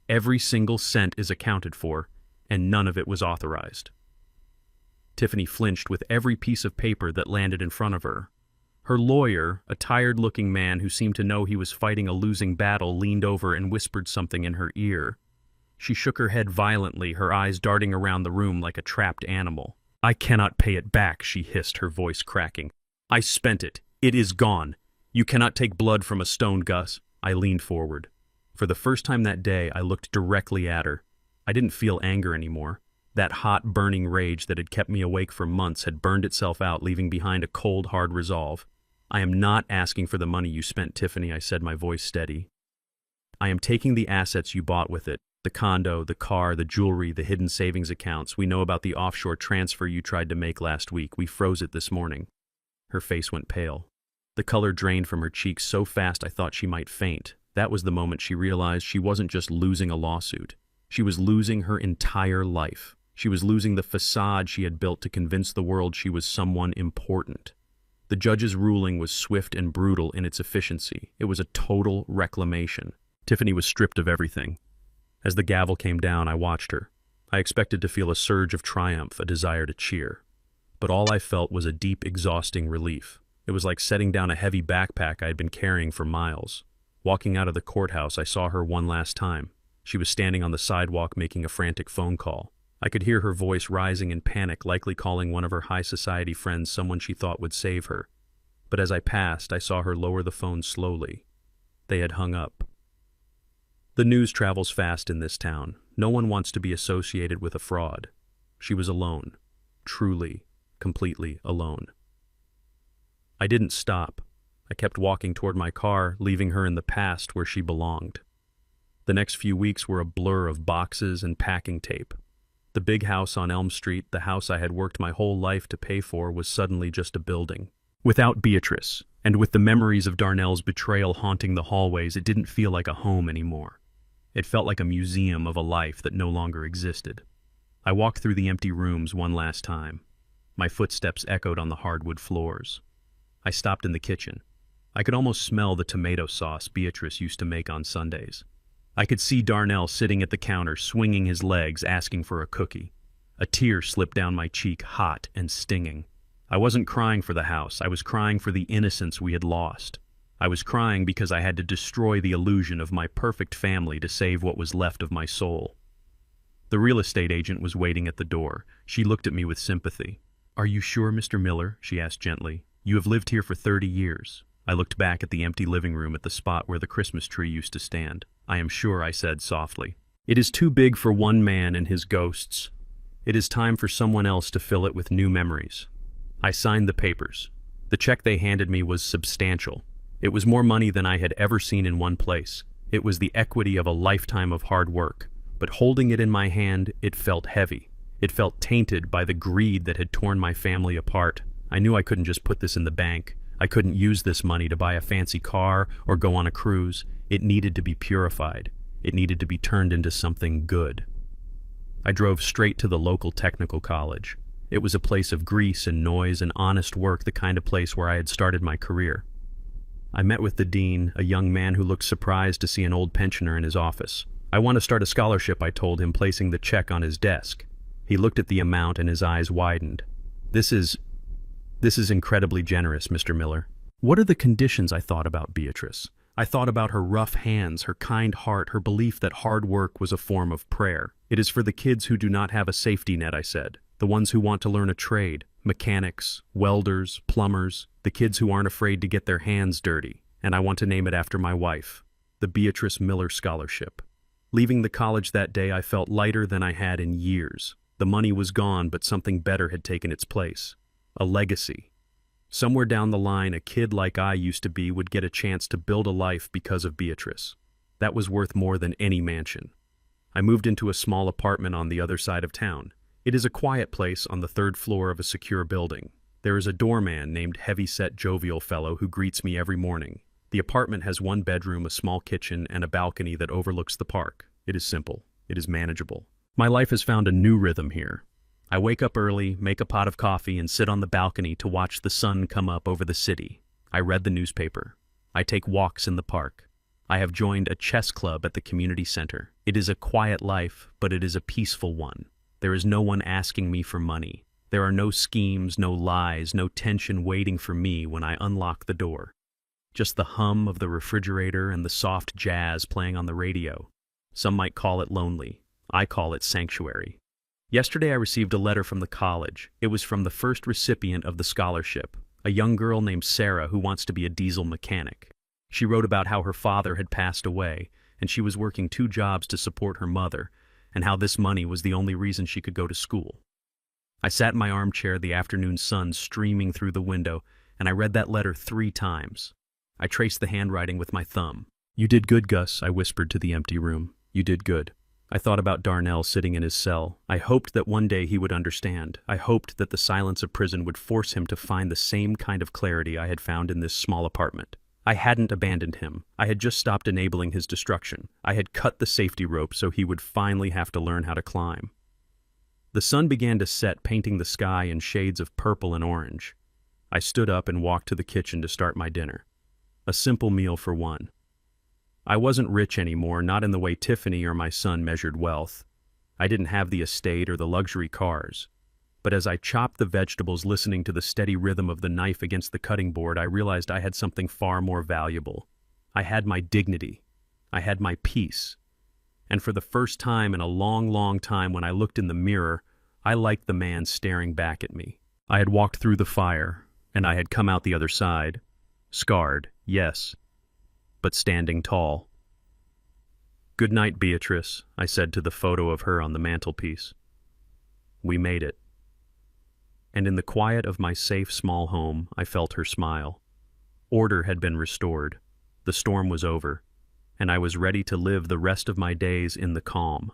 S1: Every single cent is accounted for, and none of it was authorized." Tiffany flinched with every piece of paper that landed in front of her. Her lawyer, a tired-looking man who seemed to know he was fighting a losing battle, leaned over and whispered something in her ear. She shook her head violently, her eyes darting around the room like a trapped animal. "I cannot pay it back," she hissed, her voice cracking. "I spent it. It is gone. You cannot take blood from a stone, Gus." I leaned forward. For the first time that day, I looked directly at her. I didn't feel anger anymore. That hot, burning rage that had kept me awake for months had burned itself out, leaving behind a cold, hard resolve. "I am not asking for the money you spent, Tiffany," I said, my voice steady. "I am taking the assets you bought with it. The condo, the car, the jewelry, the hidden savings accounts. We know about the offshore transfer you tried to make last week. We froze it this morning." Her face went pale. The color drained from her cheeks so fast I thought she might faint. That was the moment she realized she wasn't just losing a lawsuit. She was losing her entire life. She was losing the facade she had built to convince the world she was someone important. The judge's ruling was swift and brutal in its efficiency. It was a total reclamation. Tiffany was stripped of everything. As the gavel came down, I watched her. I expected to feel a surge of triumph, a desire to cheer. But all I felt was a deep, exhausting relief. It was like setting down a heavy backpack I had been carrying for miles. Walking out of the courthouse, I saw her one last time. She was standing on the sidewalk making a frantic phone call. I could hear her voice rising in panic, likely calling one of her high society friends, someone she thought would save her. But as I passed, I saw her lower the phone slowly. They had hung up. The news travels fast in this town. No one wants to be associated with a fraud. She was alone. Truly, completely alone. I didn't stop. I kept walking toward my car, leaving her in the past where she belonged. The next few weeks were a blur of boxes and packing tape. The big house on Elm Street, the house I had worked my whole life to pay for, was suddenly just a building. Without Beatrice, and with the memories of Darnell's betrayal haunting the hallways, it didn't feel like a home anymore. It felt like a museum of a life that no longer existed. I walked through the empty rooms one last time. My footsteps echoed on the hardwood floors. I stopped in the kitchen. I could almost smell the tomato sauce Beatrice used to make on Sundays. I could see Darnell sitting at the counter, swinging his legs, asking for a cookie. A tear slipped down my cheek, hot and stinging. I wasn't crying for the house. I was crying for the innocence we had lost. I was crying because I had to destroy the illusion of my perfect family to save what was left of my soul. The real estate agent was waiting at the door. She looked at me with sympathy. "Are you sure, Mr. Miller?" she asked gently. "You have lived here for 30 years. I looked back at the empty living room at the spot where the Christmas tree used to stand. "I am sure," I said softly. "It is too big for one man and his ghosts. It is time for someone else to fill it with new memories." I signed the papers. The check they handed me was substantial. It was more money than I had ever seen in one place. It was the equity of a lifetime of hard work. But holding it in my hand, it felt heavy. It felt tainted by the greed that had torn my family apart. I knew I couldn't just put this in the bank. I couldn't use this money to buy a fancy car or go on a cruise. It needed to be purified. It needed to be turned into something good. I drove straight to the local technical college. It was a place of grease and noise and honest work, the kind of place where I had started my career. I met with the dean, a young man who looked surprised to see an old pensioner in his office. "I want to start a scholarship," I told him, placing the check on his desk. He looked at the amount and his eyes widened. This is incredibly generous, Mr. Miller." What are the conditions? I thought about Beatrice. I thought about her rough hands, her kind heart, her belief that hard work was a form of prayer. "It is for the kids who do not have a safety net," I said. "The ones who want to learn a trade, mechanics, welders, plumbers, the kids who aren't afraid to get their hands dirty. And I want to name it after my wife." the Beatrice Miller Scholarship. Leaving the college that day, I felt lighter than I had in years. The money was gone, but something better had taken its place. A legacy. Somewhere down the line, a kid like I used to be would get a chance to build a life because of Beatrice. That was worth more than any mansion. I moved into a small apartment on the other side of town. It is a quiet place on the third floor of a secure building. There is a doorman named Heavyset Jovial Fellow who greets me every morning. The apartment has one bedroom, a small kitchen, and a balcony that overlooks the park. It is simple. It is manageable. My life has found a new rhythm here. I wake up early, make a pot of coffee, and sit on the balcony to watch the sun come up over the city. I read the newspaper. I take walks in the park. I have joined a chess club at the community center. It is a quiet life, but it is a peaceful one. There is no one asking me for money. There are no schemes, no lies, no tension waiting for me when I unlock the door. Just the hum of the refrigerator and the soft jazz playing on the radio. Some might call it lonely. I call it sanctuary. Yesterday I received a letter from the college. It was from the first recipient of the scholarship, a young girl named Sarah who wants to be a diesel mechanic. She wrote about how her father had passed away, and she was working 2 jobs to support her mother, and how this money was the only reason she could go to school. I sat in my armchair, the afternoon sun streaming through the window, and I read that letter 3 times. I traced the handwriting with my thumb. "You did good, Gus," I whispered to the empty room. "You did good." I thought about Darnell sitting in his cell. I hoped that one day he would understand. I hoped that the silence of prison would force him to find the same kind of clarity I had found in this small apartment. I hadn't abandoned him. I had just stopped enabling his destruction. I had cut the safety rope so he would finally have to learn how to climb. The sun began to set, painting the sky in shades of purple and orange. I stood up and walked to the kitchen to start my dinner. A simple meal for one. I wasn't rich anymore, not in the way Tiffany or my son measured wealth. I didn't have the estate or the luxury cars. But as I chopped the vegetables, listening to the steady rhythm of the knife against the cutting board, I realized I had something far more valuable. I had my dignity. I had my peace. And for the first time in a long, long time, when I looked in the mirror, I liked the man staring back at me. I had walked through the fire, and I had come out the other side. Scarred, yes, but standing tall. "Good night, Beatrice," I said to the photo of her on the mantelpiece. We made it. And in the quiet of my safe small home, I felt her smile. Order had been restored. The storm was over, and I was ready to live the rest of my days in the calm.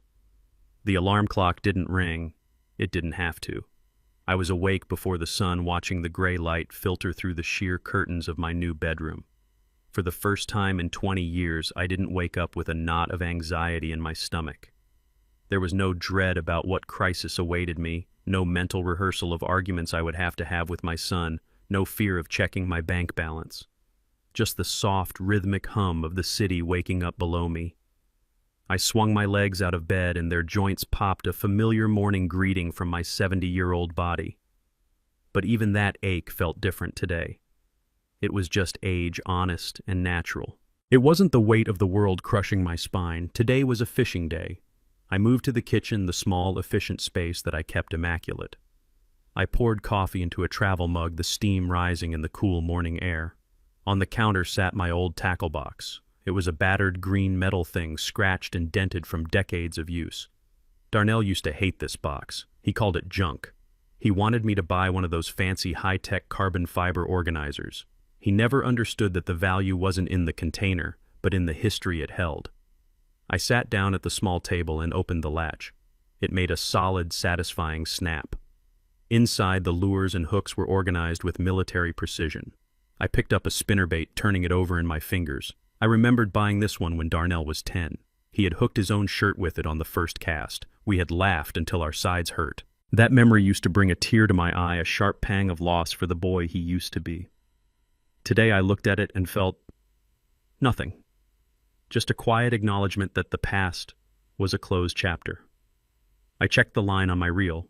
S1: The alarm clock didn't ring. It didn't have to. I was awake before the sun, watching the gray light filter through the sheer curtains of my new bedroom. For the first time in 20 years, I didn't wake up with a knot of anxiety in my stomach. There was no dread about what crisis awaited me, no mental rehearsal of arguments I would have to have with my son, no fear of checking my bank balance. Just the soft, rhythmic hum of the city waking up below me. I swung my legs out of bed, and their joints popped a familiar morning greeting from my 70-year-old body. But even that ache felt different today. It was just age, honest and natural. It wasn't the weight of the world crushing my spine. Today was a fishing day. I moved to the kitchen, the small, efficient space that I kept immaculate. I poured coffee into a travel mug, the steam rising in the cool morning air. On the counter sat my old tackle box. It was a battered green metal thing, scratched and dented from decades of use. Darnell used to hate this box. He called it junk. He wanted me to buy one of those fancy high-tech carbon fiber organizers. He never understood that the value wasn't in the container, but in the history it held. I sat down at the small table and opened the latch. It made a solid, satisfying snap. Inside, the lures and hooks were organized with military precision. I picked up a spinnerbait, turning it over in my fingers. I remembered buying this one when Darnell was 10. He had hooked his own shirt with it on the first cast. We had laughed until our sides hurt. That memory used to bring a tear to my eye, a sharp pang of loss for the boy he used to be. Today I looked at it and felt nothing. Just a quiet acknowledgement that the past was a closed chapter. I checked the line on my reel.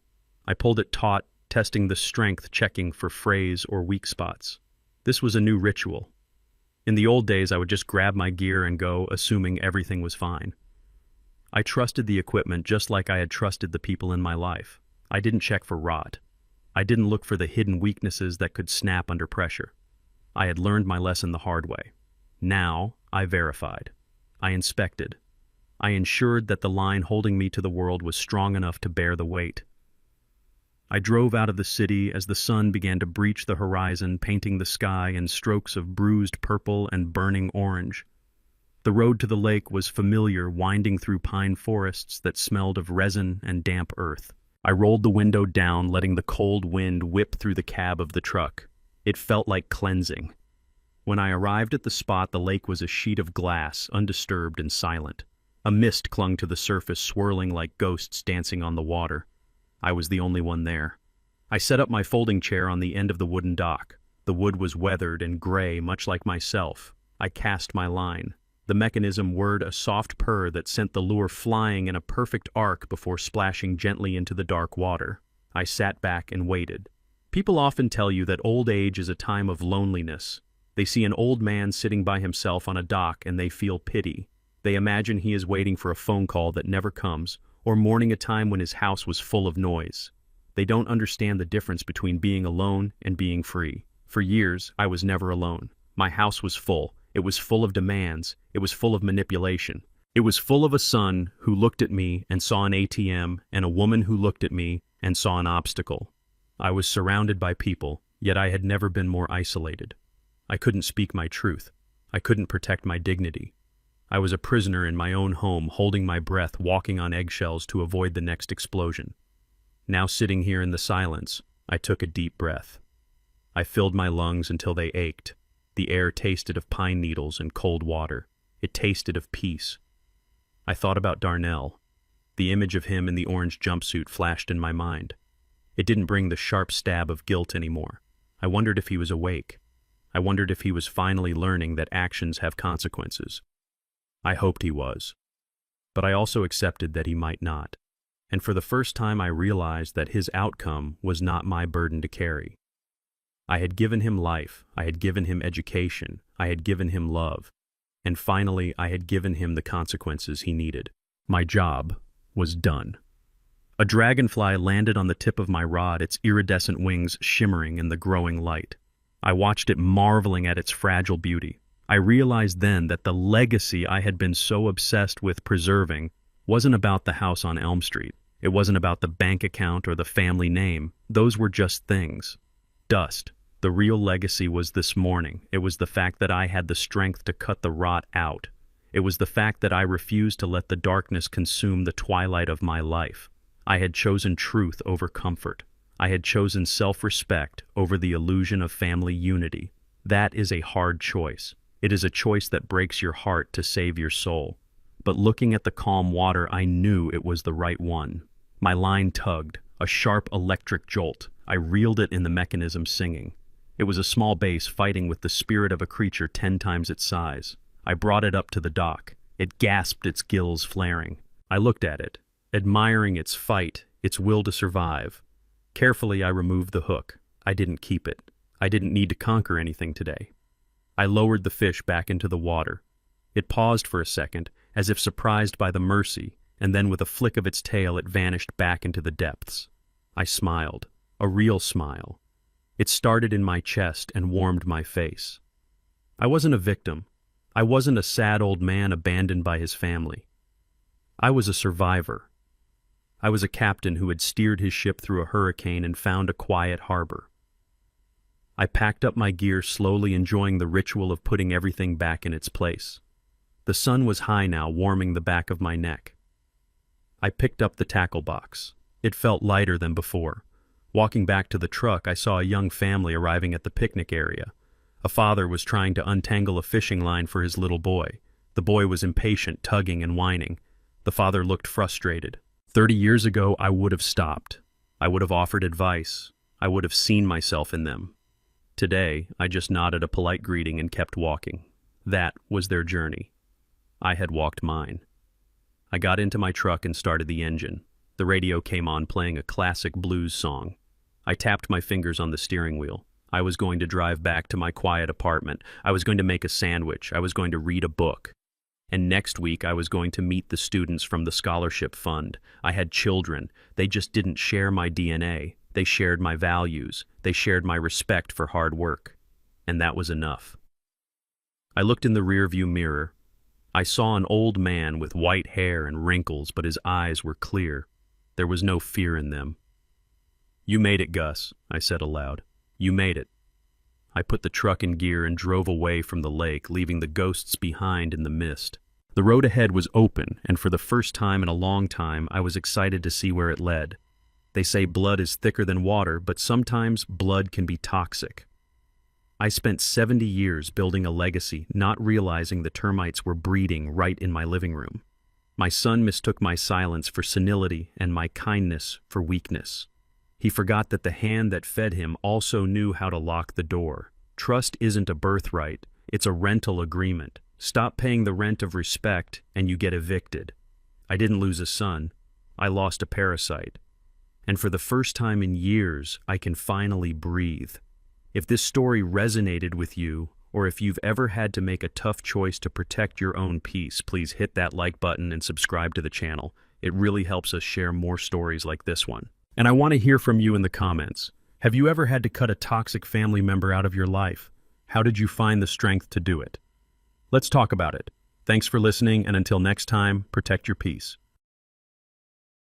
S1: I pulled it taut, testing the strength, checking for frays or weak spots. This was a new ritual. In the old days, I would just grab my gear and go, assuming everything was fine. I trusted the equipment just like I had trusted the people in my life. I didn't check for rot. I didn't look for the hidden weaknesses that could snap under pressure. I had learned my lesson the hard way. Now, I verified. I inspected. I ensured that the line holding me to the world was strong enough to bear the weight. I drove out of the city as the sun began to breach the horizon, painting the sky in strokes of bruised purple and burning orange. The road to the lake was familiar, winding through pine forests that smelled of resin and damp earth. I rolled the window down, letting the cold wind whip through the cab of the truck. It felt like cleansing. When I arrived at the spot, the lake was a sheet of glass, undisturbed and silent. A mist clung to the surface, swirling like ghosts dancing on the water. I was the only one there. I set up my folding chair on the end of the wooden dock. The wood was weathered and gray, much like myself. I cast my line. The mechanism whirred a soft purr that sent the lure flying in a perfect arc before splashing gently into the dark water. I sat back and waited. People often tell you that old age is a time of loneliness. They see an old man sitting by himself on a dock and they feel pity. They imagine he is waiting for a phone call that never comes, or mourning a time when his house was full of noise. They don't understand the difference between being alone and being free. For years, I was never alone. My house was full. It was full of demands. It was full of manipulation. It was full of a son who looked at me and saw an ATM, and a woman who looked at me and saw an obstacle. I was surrounded by people, yet I had never been more isolated. I couldn't speak my truth. I couldn't protect my dignity. I was a prisoner in my own home, holding my breath, walking on eggshells to avoid the next explosion. Now sitting here in the silence, I took a deep breath. I filled my lungs until they ached. The air tasted of pine needles and cold water. It tasted of peace. I thought about Darnell. The image of him in the orange jumpsuit flashed in my mind. It didn't bring the sharp stab of guilt anymore. I wondered if he was awake. I wondered if he was finally learning that actions have consequences. I hoped he was. But I also accepted that he might not. And for the first time I realized that his outcome was not my burden to carry. I had given him life, I had given him education, I had given him love, and finally I had given him the consequences he needed. My job was done. A dragonfly landed on the tip of my rod, its iridescent wings shimmering in the growing light. I watched it, marveling at its fragile beauty. I realized then that the legacy I had been so obsessed with preserving wasn't about the house on Elm Street. It wasn't about the bank account or the family name. Those were just things. Dust. The real legacy was this morning. It was the fact that I had the strength to cut the rot out. It was the fact that I refused to let the darkness consume the twilight of my life. I had chosen truth over comfort. I had chosen self-respect over the illusion of family unity. That is a hard choice. It is a choice that breaks your heart to save your soul. But looking at the calm water, I knew it was the right one. My line tugged, a sharp electric jolt. I reeled it in the mechanism, singing. It was a small bass fighting with the spirit of a creature 10 times its size. I brought it up to the dock. It gasped, its gills flaring. I looked at it, admiring its fight, its will to survive. Carefully, I removed the hook. I didn't keep it. I didn't need to conquer anything today. I lowered the fish back into the water. It paused for a second, as if surprised by the mercy, and then with a flick of its tail it vanished back into the depths. I smiled, a real smile. It started in my chest and warmed my face. I wasn't a victim. I wasn't a sad old man abandoned by his family. I was a survivor. I was a captain who had steered his ship through a hurricane and found a quiet harbor. I packed up my gear slowly, enjoying the ritual of putting everything back in its place. The sun was high now, warming the back of my neck. I picked up the tackle box. It felt lighter than before. Walking back to the truck, I saw a young family arriving at the picnic area. A father was trying to untangle a fishing line for his little boy. The boy was impatient, tugging and whining. The father looked frustrated. 30 years ago, I would have stopped. I would have offered advice. I would have seen myself in them. Today, I just nodded a polite greeting and kept walking. That was their journey. I had walked mine. I got into my truck and started the engine. The radio came on, playing a classic blues song. I tapped my fingers on the steering wheel. I was going to drive back to my quiet apartment. I was going to make a sandwich. I was going to read a book. And next week, I was going to meet the students from the scholarship fund. I had children. They just didn't share my DNA. They shared my values. They shared my respect for hard work. And that was enough. I looked in the rearview mirror. I saw an old man with white hair and wrinkles, but his eyes were clear. There was no fear in them. "You made it, Gus," I said aloud. "You made it." I put the truck in gear and drove away from the lake, leaving the ghosts behind in the mist. The road ahead was open, and for the first time in a long time, I was excited to see where it led. They say blood is thicker than water, but sometimes blood can be toxic. I spent 70 years building a legacy, not realizing the termites were breeding right in my living room. My son mistook my silence for senility and my kindness for weakness. He forgot that the hand that fed him also knew how to lock the door. Trust isn't a birthright, it's a rental agreement. Stop paying the rent of respect and you get evicted. I didn't lose a son, I lost a parasite. And for the first time in years, I can finally breathe. If this story resonated with you, or if you've ever had to make a tough choice to protect your own peace, please hit that like button and subscribe to the channel. It really helps us share more stories like this one. And I want to hear from you in the comments. Have you ever had to cut a toxic family member out of your life? How did you find the strength to do it? Let's talk about it. Thanks for listening, and until next time, protect your peace.